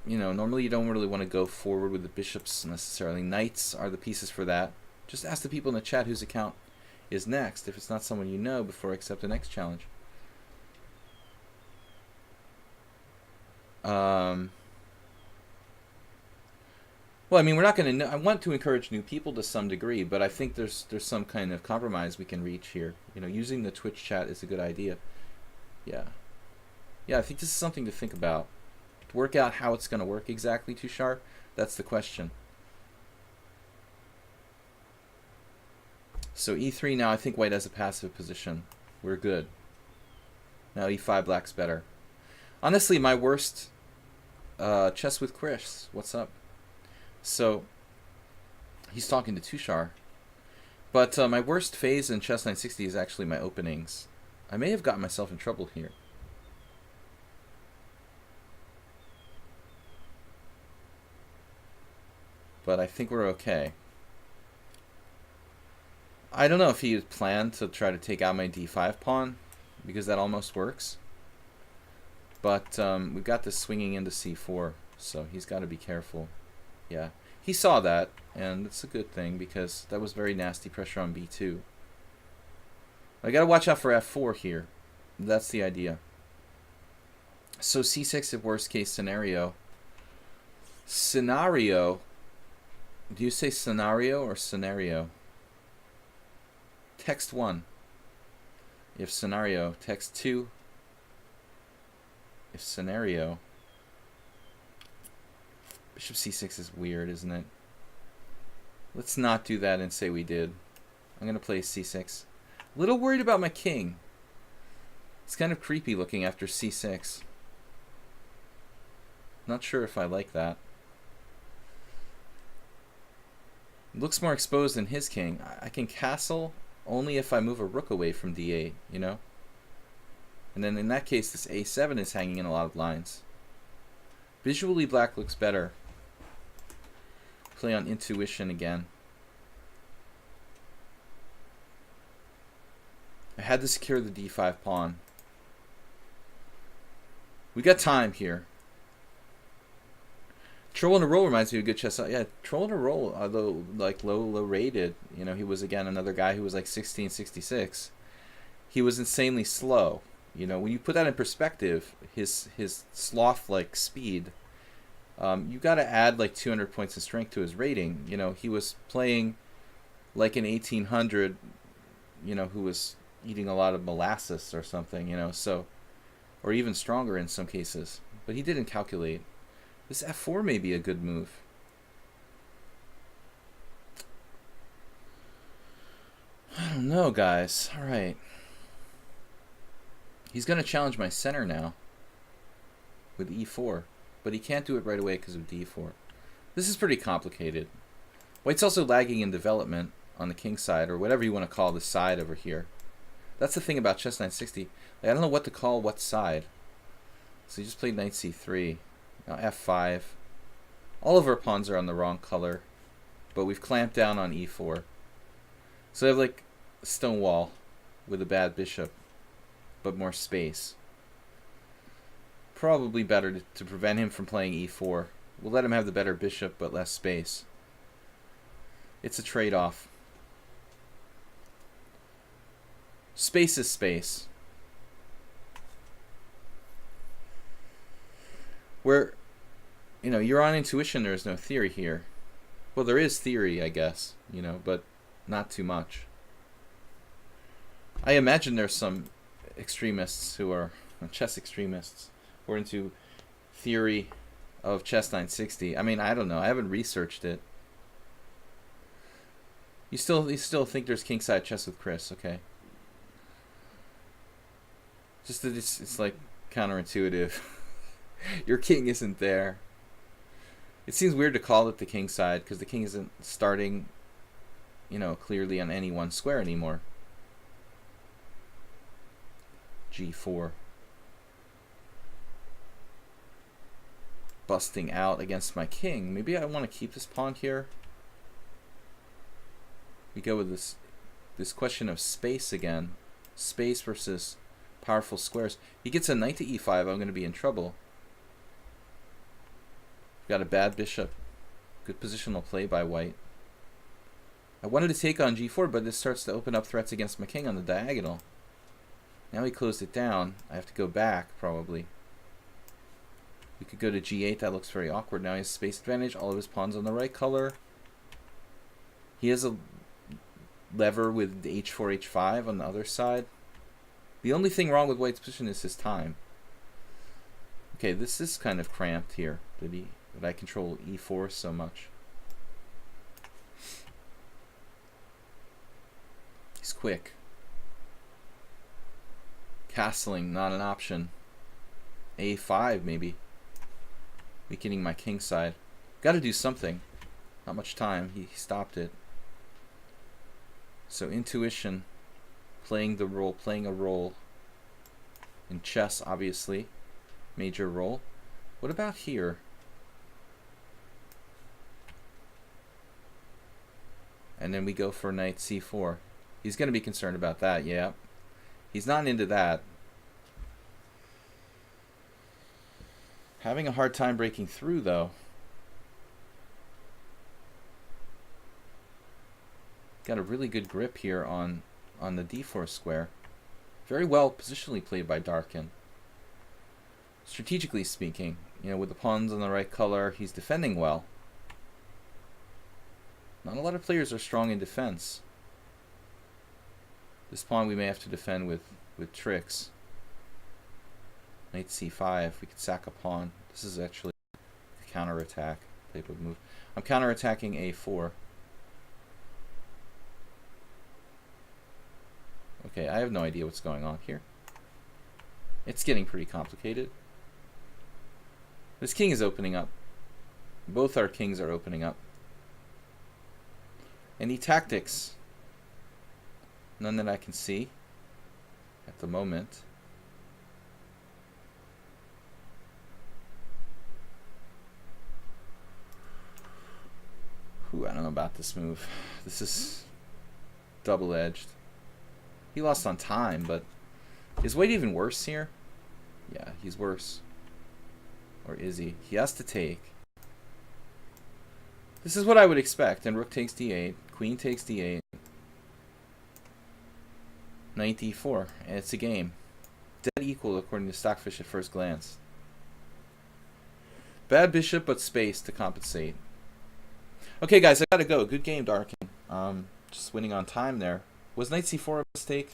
You know, normally you don't really want to go forward with the bishops necessarily. Knights are the pieces for that. Just ask the people in the chat whose account is next, if it's not someone you know, before I accept the next challenge. Well, I mean, we're not going to know. I want to encourage new people to some degree, but I think there's some kind of compromise we can reach here. You know, using the Twitch chat is a good idea. Yeah. Yeah, I think this is something to think about. To work out how it's going to work exactly, too sharp, that's the question. So e3 now, I think white has a passive position. We're good. Now e5, black's better. Honestly, my worst chess with Chris. What's up? So, he's talking to Tushar. But my worst phase in chess 960 is actually my openings. I may have gotten myself in trouble here. But I think we're okay. I don't know if he planned to try to take out my d5 pawn, because that almost works. But we've got this swinging into c4, so he's got to be careful. Yeah, he saw that, and it's a good thing, because that was very nasty pressure on b2. I got to watch out for f4 here. That's the idea. So c6 at worst case scenario. Scenario. Do you say scenario or scenario? Text 1. If scenario. Text 2. If scenario. Bishop c6 is weird, isn't it? Let's not do that and say we did. I'm going to play c6. A little worried about my king. It's kind of creepy looking after c6. Not sure if I like that. Looks more exposed than his king. I can castle only if I move a rook away from d8, you know? And then in that case, this a7 is hanging in a lot of lines. Visually, black looks better. Play on intuition again. I had to secure the d5 pawn. We got time here. Troll in a Roll reminds me of a good chess. Yeah, Troll in a Roll, although like low rated, you know, he was again another guy who was like 1666. He was insanely slow. You know, when you put that in perspective, his sloth-like speed, you got to add like 200 points of strength to his rating. You know, he was playing like an 1800, you know, who was eating a lot of molasses or something, you know, so, or even stronger in some cases. But he didn't calculate. This f4 may be a good move. I don't know, guys. All right. He's going to challenge my center now with e4, but he can't do it right away because of d4. This is pretty complicated. White's also lagging in development on the king side, or whatever you want to call the side over here. That's the thing about chess 960. Like, I don't know what to call what side. So he just played knight c3. Now f5. All of our pawns are on the wrong color, but we've clamped down on e4. So I have like a stone wall with a bad bishop, but more space. Probably better to prevent him from playing e4. We'll let him have the better bishop, but less space. It's a trade-off. Space is space. Where, you know, you're on intuition, there's no theory here. Well, there is theory, I guess, you know, but not too much. I imagine there's some extremists who are, chess extremists, who are into theory of chess 960. I mean, I don't know. I haven't researched it. You still think there's kingside chess with Chris, okay? Just that it's like counterintuitive. Your king isn't there. It seems weird to call it the king side because the king isn't starting, you know, clearly on any one square anymore. G4. Busting out against my king. Maybe I want to keep this pawn here. We go with this question of space again. Space versus powerful squares. He gets a knight to e5. I'm going to be in trouble. Got a bad bishop. Good positional play by white. I wanted to take on g4, but this starts to open up threats against my king on the diagonal. Now he closed it down. I have to go back, probably. We could go to g8. That looks very awkward. Now he has space advantage. All of his pawns on the right color. He has a lever with h4, h5 on the other side. The only thing wrong with white's position is his time. Okay, this is kind of cramped here. That I control e4 so much. He's quick. Castling, not an option. a5 maybe. Weakening my king side. Got to do something. Not much time. He stopped it. So intuition, playing a role in chess, obviously, major role. What about here? And then we go for knight c4. He's going to be concerned about that, yeah. He's not into that. Having a hard time breaking through, though. Got a really good grip here on the d4 square. Very well positionally played by Darkin. Strategically speaking, you know, with the pawns on the right color, he's defending well. Not a lot of players are strong in defense. This pawn we may have to defend with tricks. Knight c5, we could sack a pawn. This is actually a counterattack type of move. I'm counterattacking a4. Okay, I have no idea what's going on here. It's getting pretty complicated. This king is opening up. Both our kings are opening up. Any tactics? None that I can see at the moment. Ooh, I don't know about this move. This is double-edged. He lost on time, but is White even worse here? Yeah, he's worse. Or is he? He has to take. This is what I would expect. And rook takes d8. Queen takes d8. Knight d4. And it's a game. Dead equal according to Stockfish at first glance. Bad bishop, but space to compensate. Okay, guys, I gotta go. Good game, Darkin. Just winning on time there. Was knight c4 a mistake?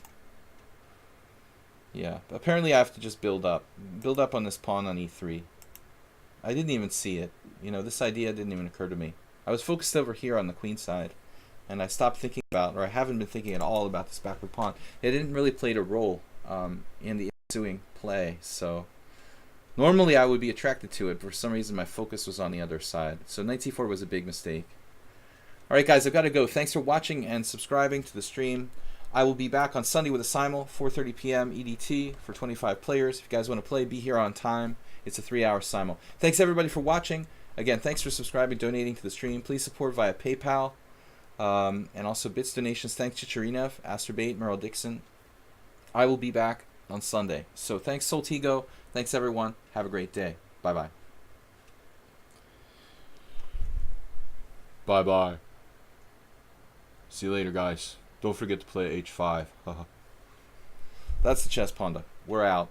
Yeah. Apparently I have to just build up. Build up on this pawn on e3. I didn't even see it. You know, this idea didn't even occur to me. I was focused over here on the queen side. And I stopped thinking about, or I haven't been thinking at all about this backward pawn. It didn't really play a role in the ensuing play. So normally I would be attracted to it. For some reason my focus was on the other side. So knight c4 was a big mistake. Alright guys, I've got to go. Thanks for watching and subscribing to the stream. I will be back on Sunday with a simul, 4:30 p.m. EDT for 25 players. If you guys want to play, be here on time. It's a 3-hour simul. Thanks everybody for watching. Again, thanks for subscribing, donating to the stream. Please support via PayPal and also bits donations. Thanks to Chirinev, Asterbait, Merrill Dixon. I will be back on Sunday. So thanks Soltigo. Thanks everyone. Have a great day. Bye-bye. Bye-bye. See you later, guys. Don't forget to play h5. That's the chess panda. We're out.